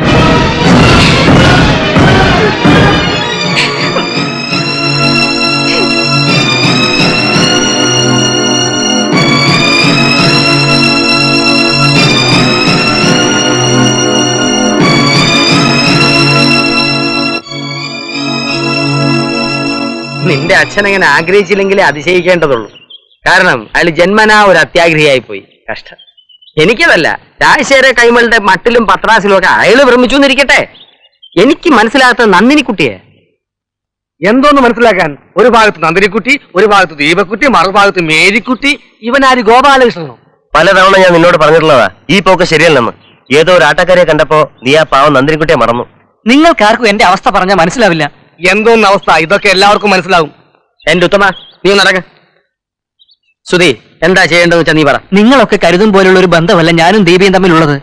നിന്റെ അച്ഛൻ അങ്ങനെ ആഗ്രഹിച്ചില്ലെങ്കിലേ അതിശയിക്കേണ്ടതുള്ളൂ. കാരണം അയാൾ ജന്മനാ ഒരു അത്യാഗ്രഹിയായി പോയി. കഷ്ടം. എനിക്കതല്ല, രാജശേഖര കൈമളുടെ മട്ടിലും പത്രാസിലും ഒക്കെ അയാള് ഭ്രമിച്ചു എന്നിരിക്കട്ടെ. എനിക്ക് മനസ്സിലാകാത്ത നന്ദിനിക്കുട്ടിയെ. എന്തോന്ന് മനസ്സിലാക്കാൻ? ഒരു ഭാഗത്ത് നന്ദിനിക്കുട്ടി, ഒരു ഭാഗത്ത് ദീപക്കുട്ടി, മറുഭാഗത്ത് മേരിക്കുട്ടി. ഇവനാര് ഗോപാലകൃഷ്ണനോ? പലതവണ ഞാൻ നിന്നോട് പറഞ്ഞിട്ടുള്ളതാ ഈ പോക്ക് ശരിയല്ലെന്ന്. ഏതോ ഒരു ആട്ടക്കാരെ കണ്ടപ്പോ നീ ആ പാവം നന്ദിനിക്കുട്ടിയെ മറന്നു. നിങ്ങൾക്കാർക്കും എന്റെ അവസ്ഥ പറഞ്ഞാൽ മനസ്സിലാവില്ല. എന്തോന്ന് അവസ്ഥ? ഇതൊക്കെ എല്ലാവർക്കും മനസ്സിലാവും. എന്റെ ഉത്തമ, നീ നടക്ക. സുധി, എന്താ ചെയ്യേണ്ടതെന്ന് വെച്ചാ നീ പറ. നിങ്ങളൊക്കെ കരുതും പോലുള്ള ഒരു ബന്ധമല്ല ഞാനും ദീപയും തമ്മിലുള്ളത്.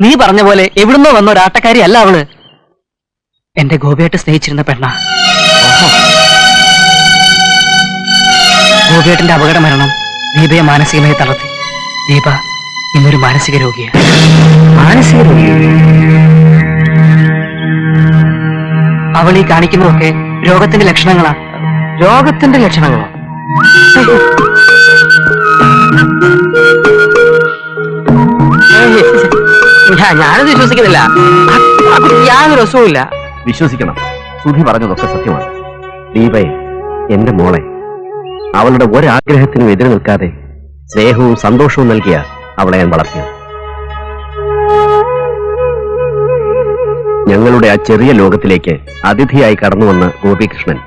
നീ പറഞ്ഞ പോലെ എവിടുന്നോ വന്ന ഒരു ആട്ടക്കാരി അല്ല അവള്. എന്റെ ഗോപിയായിട്ട് സ്നേഹിച്ചിരുന്ന പെണ്ണ. ഗോപിയേട്ടന്റെ അപകട മരണം ദീപയെ മാനസികമായി തളർത്തി. ദീപ ഇന്നൊരു മാനസിക രോഗിയാണ്. മാനസിക രോഗി? അവൾ ഈ കാണിക്കുന്നതൊക്കെ രോഗത്തിന്റെ ലക്ഷണങ്ങളാ. രോഗത്തിന്റെ ലക്ഷണങ്ങളോ? ഞാനത് വിശ്വസിക്കുന്നില്ല. യാതൊരു രസവുമില്ല. വിശ്വസിക്കണം, സുധി പറഞ്ഞതൊക്കെ സത്യമാണ്. ദീപയെ, എന്റെ മോളെ, അവളുടെ ഒരാഗ്രഹത്തിനും എതിര് നിൽക്കാതെ സ്നേഹവും സന്തോഷവും നൽകിയ അവളെ ഞാൻ വളർത്തിയത്. ഞങ്ങളുടെ ആ ചെറിയ ലോകത്തിലേക്ക് അതിഥിയായി കടന്നു വന്ന ഗോപികൃഷ്ണൻ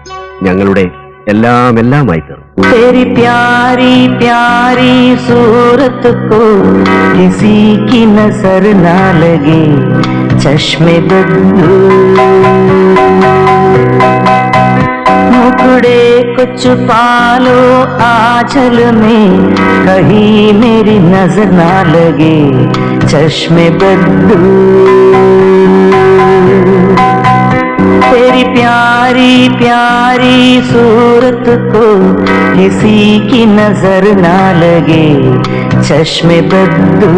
ഞങ്ങളുടെ എല്ലാമായി തീർന്നു. तेरी प्यारी प्यारी सूरत को किसी की नजर ना लगे, चश्मे बदलू मुकड़े कुछ पालो आंचल में, कहीं मेरी नजर ना लगे, चश्मे बदलू तेरी प्यारी प्यारी सूरत को किसी की नजर ना लगे, चश्मे बदलू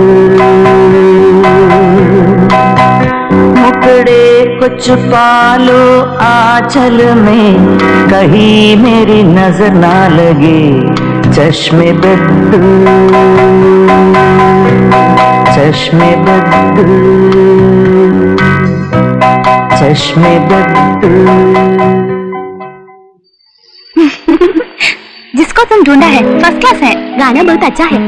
मुकड़े कुछ पालो आंचल में, कहीं मेरी नजर ना लगे, चश्मे बदलू चश्मे बदलू चश्मे बदलू। जिसको तुम ढूंढा है फर्स्ट क्लास है, गाना बहुत अच्छा है।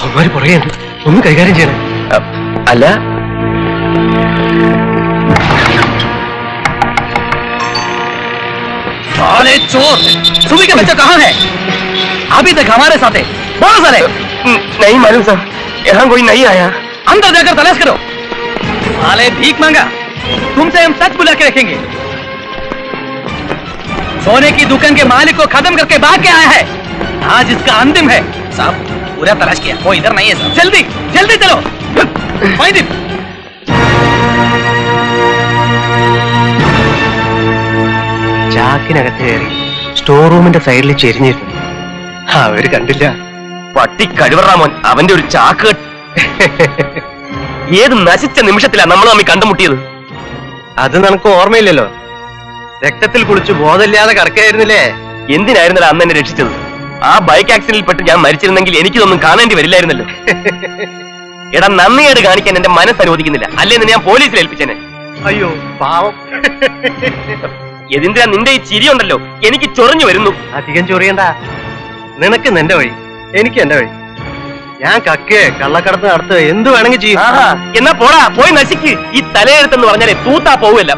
അവന്മാര് കുറേയുണ്ട്, ഒന്ന് കൈകാര്യം ചെയ്യണം. അല്ല, साले चोर, सुबह के बच्चा कहाँ है? अभी तक हमारे साथ है। बोलो साले। नहीं मालूम सर, यहाँ कोई नहीं आया. अंदर जाकर तलाश करो. साले भीख मांगा, तुमसे हम सच बुला के रखेंगे. सोने की दुकान के मालिक को खत्म करके भाग के आया है. आज इसका अंतिम है. साहब पूरा तलाश किया, वो इधर नहीं है साहब. जल्दी जल्दी चलो. Find him. ചാക്കിനകത്ത് കയറി സ്റ്റോർ റൂമിന്റെ സൈഡിൽ ചെരിഞ്ഞിരുന്നു. അവര് കണ്ടില്ല. പട്ടി കഴിവറാമോൻ, അവന്റെ ഒരു ചാക്ക്. ഏത് നശിച്ച നിമിഷത്തിലാ നമ്മൾ തമ്മിൽ കണ്ടുമുട്ടിയത്? അത് നിനക്ക് ഓർമ്മയില്ലല്ലോ. രക്തത്തിൽ കുളിച്ച് ബോധമില്ലാതെ കിടക്കായിരുന്നില്ലേ? എന്തിനായിരുന്നല്ലോ അന്ന് എന്നെ രക്ഷിച്ചത്? ആ ബൈക്ക് ആക്സിഡന്റിൽ പെട്ട് ഞാൻ മരിച്ചിരുന്നെങ്കിൽ എനിക്കിതൊന്നും കാണേണ്ടി വരില്ലായിരുന്നല്ലോ. എടാ, നന്ദിയേട് കാണിക്കാൻ എന്റെ മനസ്സ് അനുവദിക്കുന്നില്ല. അല്ലേന്ന് ഞാൻ പോലീസിൽ ഏൽപ്പിച്ചേനെ. അയ്യോ പാവം. എന്തിനാ നിന്റെ ഈ ചിരിയുണ്ടല്ലോ, എനിക്ക് ചൊറിഞ്ഞു വരുന്നു. അധികം ചൊറിയണ്ട. നിനക്ക് നിന്റെ വഴി, എനിക്ക് എന്റെ വഴി. ഞാൻ കക്കേ കള്ളക്കടത്ത് നടത്തുക എന്ത് വേണമെങ്കിൽ ചെയ്യും. എന്നാ പോടാ, പോയി നശിക്ക്. ഈ തലയെഴുത്തെന്ന് പറഞ്ഞാലേ തൂത്താ പോവുമല്ല.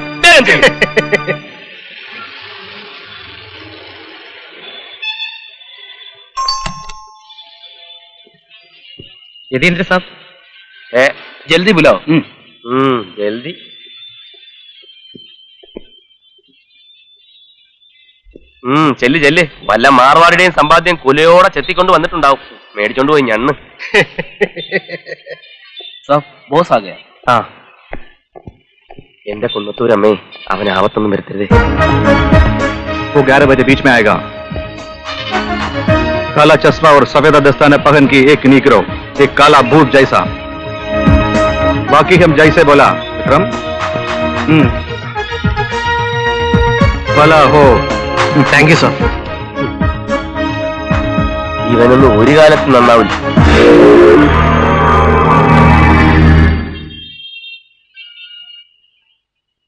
यतीन्द्र साहब, ജൽദി ബുലാओ. ജൽദി. ചെല്ല് ചെല്ല്. വല്ല മാർവാടിയുടെയും സമ്പാദ്യം കുലയോടെ ചെത്തിക്കൊണ്ട് വന്നിട്ടുണ്ടാവും. മേടിച്ചോണ്ട് പോയി ഞണ്ണ്. साहब बॉस आ गया. ആ, എന്റെ കുന്നത്തൂരമ്മേ, അവൻ ആവത്തൊന്നും വരുത്തരുതേ. वो 11 बजे बीच में आएगा. काला चश्मा और सफेद दस्ताने पहन की एक नीकरो, एक काला भूत जैसा. बाकी हम जैसे बोला विक्रम. भला हो. Thank you sir. ഇവനൊന്നും ഒരു കാലത്ത് നന്നാവില്ല.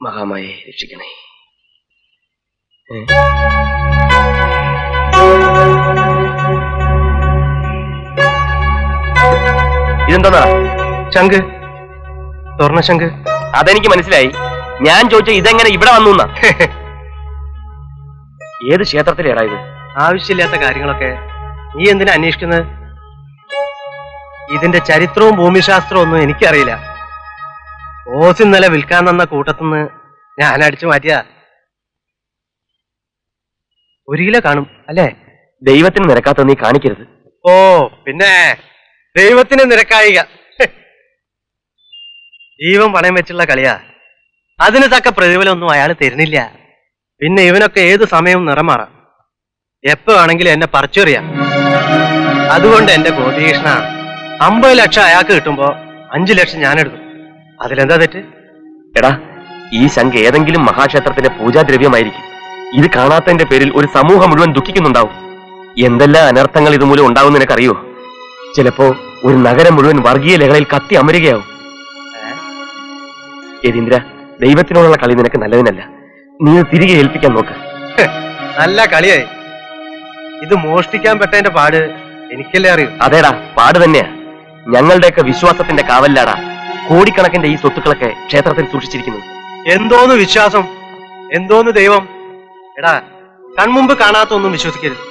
മഹാമായെ രക്ഷിക്കണേ. ഇതെന്താ? ശംഖ്, സ്വർണ്ണശംഖ്. അതെനിക്ക് മനസ്സിലായി. ഞാൻ ചോദിച്ച ഇതെങ്ങനെ ഇവിടെ വന്നു? ഏത് ക്ഷേത്രത്തിലേടാ ഇത്? ആവശ്യമില്ലാത്ത കാര്യങ്ങളൊക്കെ നീ എന്തിനാ അന്വേഷിക്കുന്നത്? ഇതിന്റെ ചരിത്രവും ഭൂമിശാസ്ത്രവും ഒന്നും എനിക്കറിയില്ല. ഓസ് ഇന്നലെ വിൽക്കാൻ തന്ന കൂട്ടത്തുനിന്ന് ഞാൻ അടിച്ചു മാറ്റിയ 1 കിലോ കാണും അല്ലേ? ദൈവത്തിന് നിരക്കാത്ത നീ കാണിക്കരുത്. ഓ പിന്നെ ദൈവത്തിന് നിരക്കായിക. ജീവൻ പണയം വെച്ചുള്ള കളിയാ. അതിന് തക്ക പ്രതിഫലമൊന്നും അയാൾ തരുന്നില്ല. പിന്നെ ഇവനൊക്കെ ഏത് സമയവും നിറമാറാം. എപ്പോ വേണമെങ്കിലും എന്നെ പറിച്ചെറിയാം. അതുകൊണ്ട് എന്റെ ഗോപികൃഷ്ണ, 50 ലക്ഷം അയാൾക്ക് കിട്ടുമ്പോ 5 ലക്ഷം ഞാൻ എടുക്കും. അതിലെന്താ തെറ്റ്? എടാ, ഈ ശംഖ് ഏതെങ്കിലും മഹാക്ഷേത്രത്തിന്റെ പൂജാദ്രവ്യമായിരിക്കും. ഇത് കാണാത്തതിന്റെ പേരിൽ ഒരു സമൂഹം മുഴുവൻ ദുഃഖിക്കുന്നുണ്ടാവും. എന്തെല്ലാം അനർത്ഥങ്ങൾ ഇതുമൂലം ഉണ്ടാവും നിനക്കറിയോ? ചിലപ്പോ ഒരു നഗരം മുഴുവൻ വർഗീയ ലഹളയിൽ കത്തി അമരുകയാവും. യതീന്ദ്ര, ദൈവത്തിനോടുള്ള കളി നിനക്ക് നല്ലതിനല്ല. നീ തിരികെ ഏൽപ്പിക്കാൻ നോക്ക്. നല്ല കളിയായി. ഇത് മോഷ്ടിക്കാൻ പറ്റതിന്റെ പാട് എനിക്കല്ലേ അറിയൂ. അതേടാ, പാട് തന്നെയാ. ഞങ്ങളുടെയൊക്കെ വിശ്വാസത്തിന്റെ കാവലിലാടാ കോടിക്കണക്കിന്റെ ഈ സ്വത്തുക്കളൊക്കെ ക്ഷേത്രത്തിൽ സൂക്ഷിച്ചിരിക്കുന്നത്. എന്തോന്ന് വിശ്വാസം, എന്തോന്ന് ദൈവം. എടാ, കൺമുമ്പ് കാണാത്തൊന്നും വിശ്വസിക്കരുത്.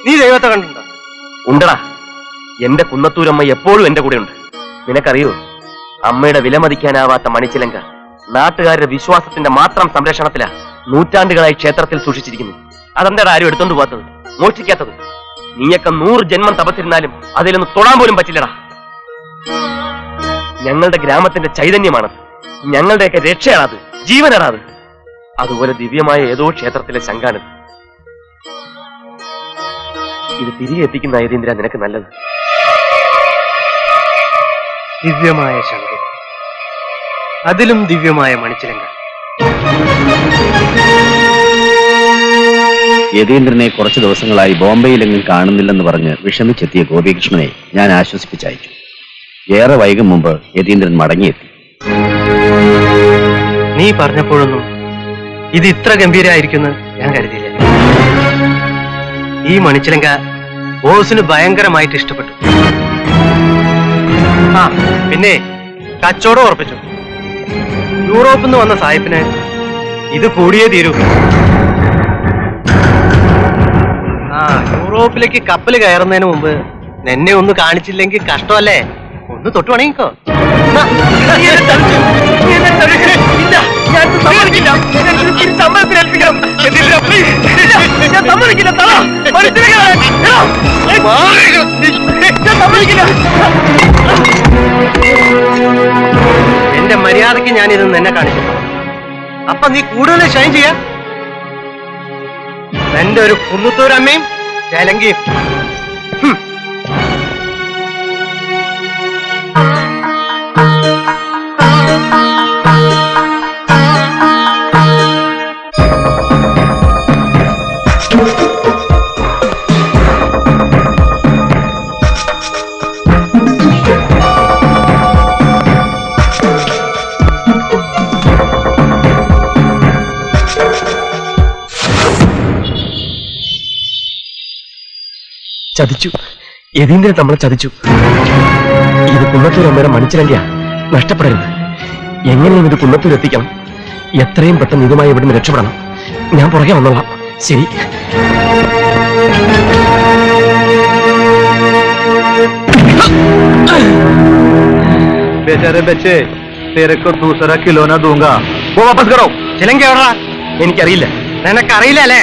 നീ ദൈവത്തെ കണ്ടിട്ടുണ്ടോ? ഉണ്ടടാ. എന്റെ കുന്നത്തൂരമ്മ എപ്പോഴും എന്റെ കൂടെ ഉണ്ട്. നിനക്കറിയോ, അമ്മയുടെ വിലമതിക്കാനാവാത്ത മണിച്ചിലങ്ക നാട്ടുകാരുടെ വിശ്വാസത്തിന്റെ മാത്രം സംരക്ഷണത്തിലാ നൂറ്റാണ്ടുകളായി ക്ഷേത്രത്തിൽ സൂക്ഷിച്ചിരിക്കുന്നു. അതെന്താടാ ആരും എടുത്തോണ്ട് പോകാത്തത്, മോഷ്ടിക്കാത്തത്? നീയൊക്കെ 100 ജന്മം തപസ്സിരുന്നാലും അതിലൊന്നും തൊടാൻ പോലും പറ്റില്ലടാ. ഞങ്ങളുടെ ഗ്രാമത്തിന്റെ ചൈതന്യമാണത്. ഞങ്ങളുടെയൊക്കെ രക്ഷയാണത്, ജീവനാണത്. അതുപോലെ ദിവ്യമായ ഏതോ ക്ഷേത്രത്തിലെ ശങ്കാണിത്. ഇത് തിരികെ എത്തിക്കുന്ന യതീന്ദ്ര നിനക്ക് നല്ലത്. ദിവ്യമായ ശംഖ്, അതിലും ദിവ്യമായ മണിച്ചിലങ്ക. യതീന്ദ്രനെ കുറച്ചു ദിവസങ്ങളായി ബോംബെയിലെങ്ങും കാണുന്നില്ലെന്ന് പറഞ്ഞ് വിഷമിച്ചെത്തിയ ഗോപികൃഷ്ണനെ ഞാൻ ആശ്വസിപ്പിച്ചയച്ചു. ഏറെ വൈകും മുമ്പ് യതീന്ദ്രൻ മടങ്ങിയെത്തി. നീ പറഞ്ഞപ്പോഴൊന്നും ഇത് ഇത്ര ഗംഭീരമായിരിക്കുമെന്ന് ഞാൻ കരുതിയില്ല. ഈ മണിച്ചിലങ്ക ബോസിന് ഭയങ്കരമായിട്ട് ഇഷ്ടപ്പെട്ടു. ആ പിന്നെ കച്ചവടം ഉറപ്പിച്ചു. യൂറോപ്പിൽ നിന്ന് വന്ന സായിപ്പിന് ഇത് കൂടിയേ തീരൂ. ആ യൂറോപ്പിലേക്ക് കപ്പൽ കയറുന്നതിന് മുമ്പ് എന്നെ ഒന്ന് കാണിച്ചില്ലെങ്കിൽ കഷ്ടമല്ലേ? ഒന്ന് തൊട്ട് പണിയിക്കോ. എന്റെ മര്യാദക്ക് ഞാനിത് എന്നെ കാണിച്ചു. അപ്പൊ നീ കൂടുതൽ ഷൈൻ ചെയ്യാ. എന്റെ ഒരു കുന്നത്തൂരമ്മയും ചേലങ്കിയും. ചതിച്ചു. യതീന്ദ്രൻ നമ്മളെ ചതിച്ചു. ഇത് കുന്നത്തൂർ അമ്മയുടെ മണിച്ചിലങ്കിയ. നഷ്ടപ്പെടരുത്. എങ്ങനെയും ഇത് കുന്നത്തൂർ എത്തിക്കണം. എത്രയും പെട്ടെന്ന് ഇതുമായി ഇവിടുന്ന് രക്ഷപ്പെടണം. ഞാൻ പുറകെ വന്നോളാം. ശരി. बेचारे बच्चे तेरे को दूसरा खिलौना दूंगा वो वापस करो. ചിലങ്ക എവിടാ? എനിക്കറിയില്ല. നിനക്കറിയില്ല അല്ലേ?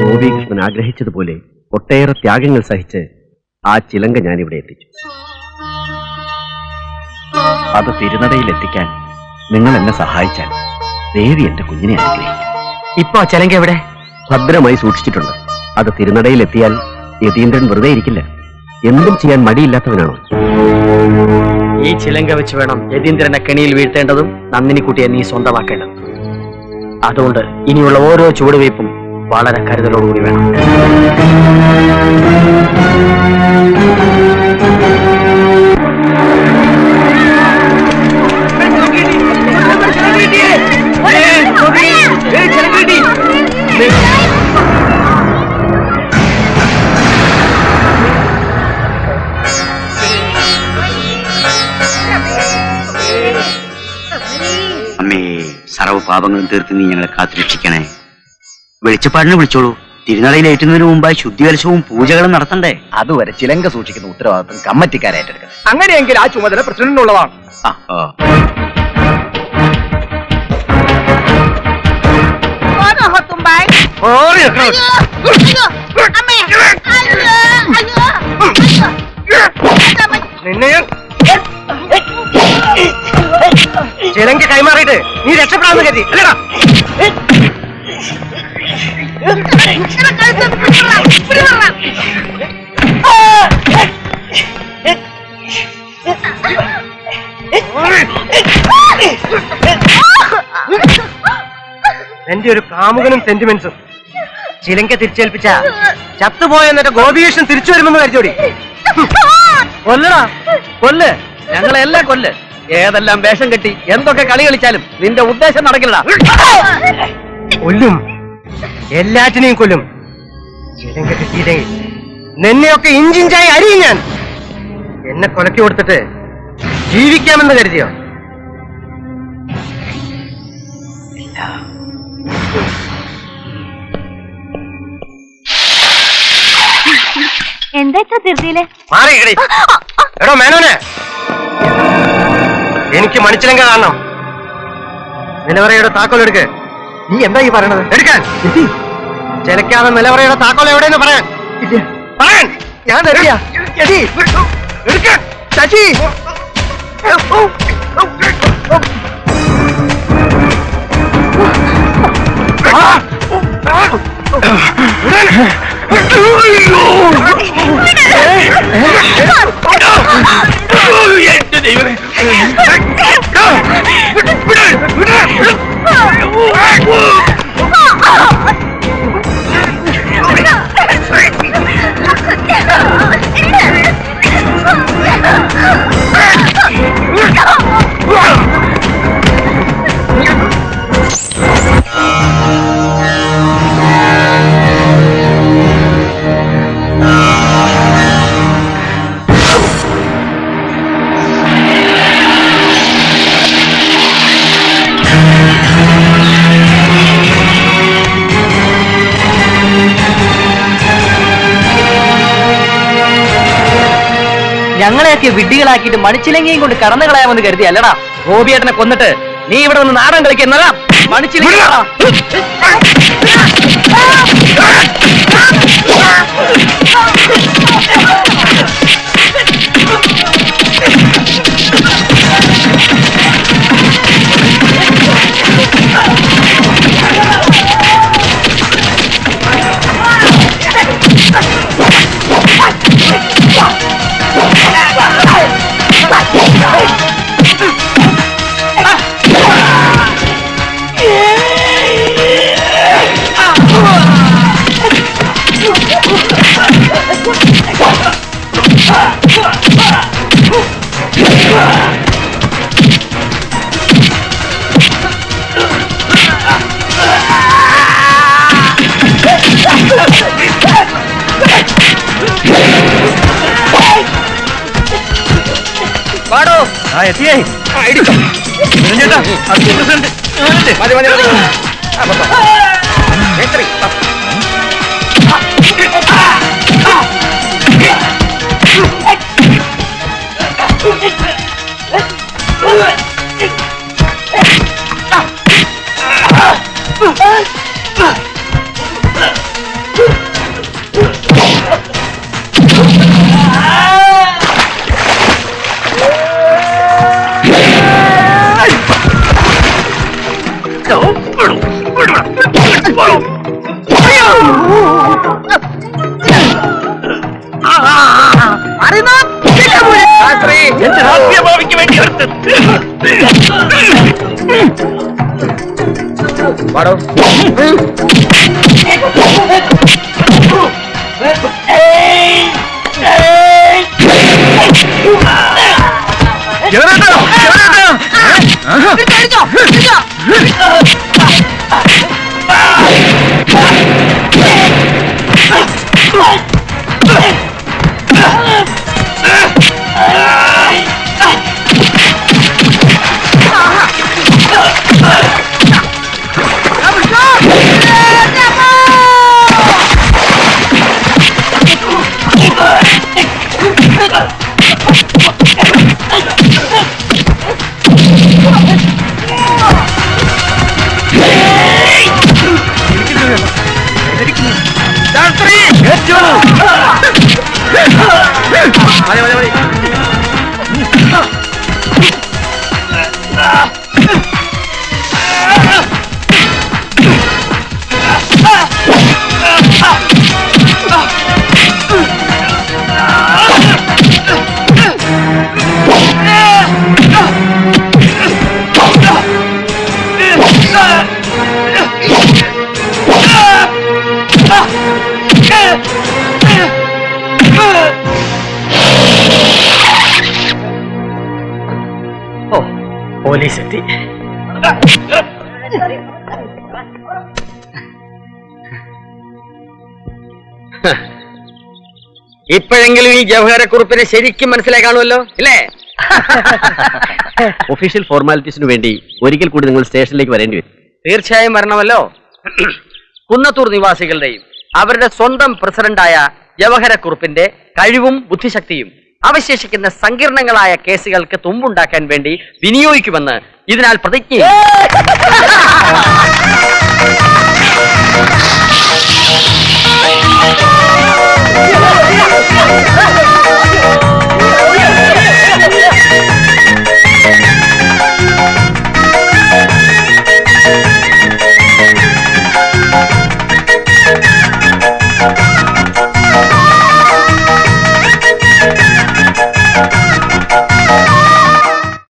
ഗോപികൃഷ്ണൻ ആഗ്രഹിച്ചതുപോലെ ഒട്ടേറെ ത്യാഗങ്ങൾ സഹിച്ച് ആ ചിലങ്ക ഞാനിവിടെ എത്തിച്ചു. അത് തിരുനടയിലെത്തിക്കാൻ നിങ്ങൾ എന്നെ സഹായിച്ചാൽ ദേവി എന്റെ കുഞ്ഞിനെ അനുഗ്രഹിക്കും. ഇപ്പൊ ചിലങ്ക എവിടെ? ഭദ്രമായി സൂക്ഷിച്ചിട്ടുണ്ട്. അത് തിരുനടയിലെത്തിയാൽ യതീന്ദ്രൻ വെറുതെ ഇരിക്കില്ല. എന്തും ചെയ്യാൻ മടിയില്ലാത്തവനാണോ? ഈ ചിലങ്ക വെച്ച് വേണം യതീന്ദ്രനെ കെണിയിൽ വീഴ്ത്തേണ്ടതും നന്ദിനിക്കുട്ടിയെ നീ സ്വന്തമാക്കേണ്ടതും. അതുകൊണ്ട് ഇനിയുള്ള ഓരോ ചുവടുവയ്പും വളരെ കരുതലോടുകൂടി വേണം. അമ്മേ, സർവ്വ പാപങ്ങളും തീർത്ത് നീ ഞങ്ങളെ കാത്തുരക്ഷിക്കണേ. വെളിച്ചപ്പാടിനെ വിളിച്ചോളൂ. തിരുനടയിലേറ്റുന്നതിന് മുമ്പായി ശുദ്ധികലശവും പൂജകളും നടത്തണ്ടേ? അതുവരെ ചിലങ്ക സൂക്ഷിക്കുന്ന ഉത്തരവാദിത്വം കമ്മിറ്റിക്കാരേറ്റെടുക്കണം. അങ്ങനെയെങ്കിൽ ആ ചുമതല പ്രസിഡന്റിനുള്ളതാണ്. ചിലങ്ക കൈമാറിയിട്ട് നീ രക്ഷപ്പെടാമെന്ന് കരുതി അല്ലടാ? എന്റെ ഒരു കാമുകനും സെന്റിമെന്റ്സും ചിലങ്ക തിരിച്ചേൽപ്പിച്ച ചത്തുപോയ എന്നിട്ട് ഗോപികൃഷ്ണൻ തിരിച്ചു വരുമെന്ന് കരുതോടി. കൊല്ലടാ, കൊല്ല്, ഞങ്ങളെല്ലാം കൊല്ല്. ഏതെല്ലാം വേഷം കെട്ടി എന്തൊക്കെ കളി കളിച്ചാലും നിന്റെ ഉദ്ദേശം നടക്കില്ലടാ. കൊല്ലും, എല്ലാറ്റിനെയും കൊല്ലും. ചിലങ്ക കിട്ടിയില്ലെങ്കിൽ നിന്നെയൊക്കെ ഇഞ്ചിഞ്ചായി അരിയും ഞാൻ. എന്നെ കൊലക്കി കൊടുത്തിട്ട് ജീവിക്കാമെന്ന് കരുതിയോ? എന്താ ഇത്ര ധൃതിയില്? മാറിയിടേ. എടോ മേനോനെ, എനിക്ക് മണിച്ചിലങ്ക കാണണം. നിലവറയുടെ താക്കോൽ എടുക്ക്. നീ എന്താ ഈ പറയണത്? എടുക്കാൻ ചിലക്കാതെ നിലവറയുടെ താക്കോൽ എവിടെയെന്ന് പറയാൻ. പറയാൻ ഞാൻ തരില്ല. എടുക്കാൻ ശശി ഞങ്ങളെയൊക്കെ വിഡ്ഢികളാക്കിയിട്ട് മണിച്ചിലങ്ങയും കൊണ്ട് കടന്നു കളയാമെന്ന് കരുതി അല്ലടാ. ഗോപിയേട്ടനെ കൊന്നിട്ട് നീ ഇവിടെ നിന്ന് നാടൻ കളിക്കുന്നതാ. മണിച്ചിലങ്ങ എത്തിയേ. ചേട്ടാ മതി മതി മതി. പോലീസ് എത്തി. ഇപ്പോഴെങ്കിലും ഈ ജവഹരക്കുറിപ്പിനെ ശരിക്കും മനസ്സിലായി കാണുമല്ലോ അല്ലേ? ഒഫീഷ്യൽ ഫോർമാലിറ്റീസിന് വേണ്ടി ഒരിക്കൽ കൂടി നിങ്ങൾ സ്റ്റേഷനിലേക്ക് വരേണ്ടി വരും. തീർച്ചയായും വരണമല്ലോ. കുന്നത്തൂർ നിവാസികളുടെയും അവരുടെ സ്വന്തം പ്രസിഡന്റായ ജവഹരക്കുറുപ്പിന്റെ കഴിവും ബുദ്ധിശക്തിയും അവശേഷിക്കുന്ന സങ്കീർണങ്ങളായ കേസുകൾക്ക് തുമ്പുണ്ടാക്കാൻ വേണ്ടി വിനിയോഗിക്കുമെന്ന് ഇതിനാൽ പ്രതിജ്ഞ ചെയ്യുന്നു.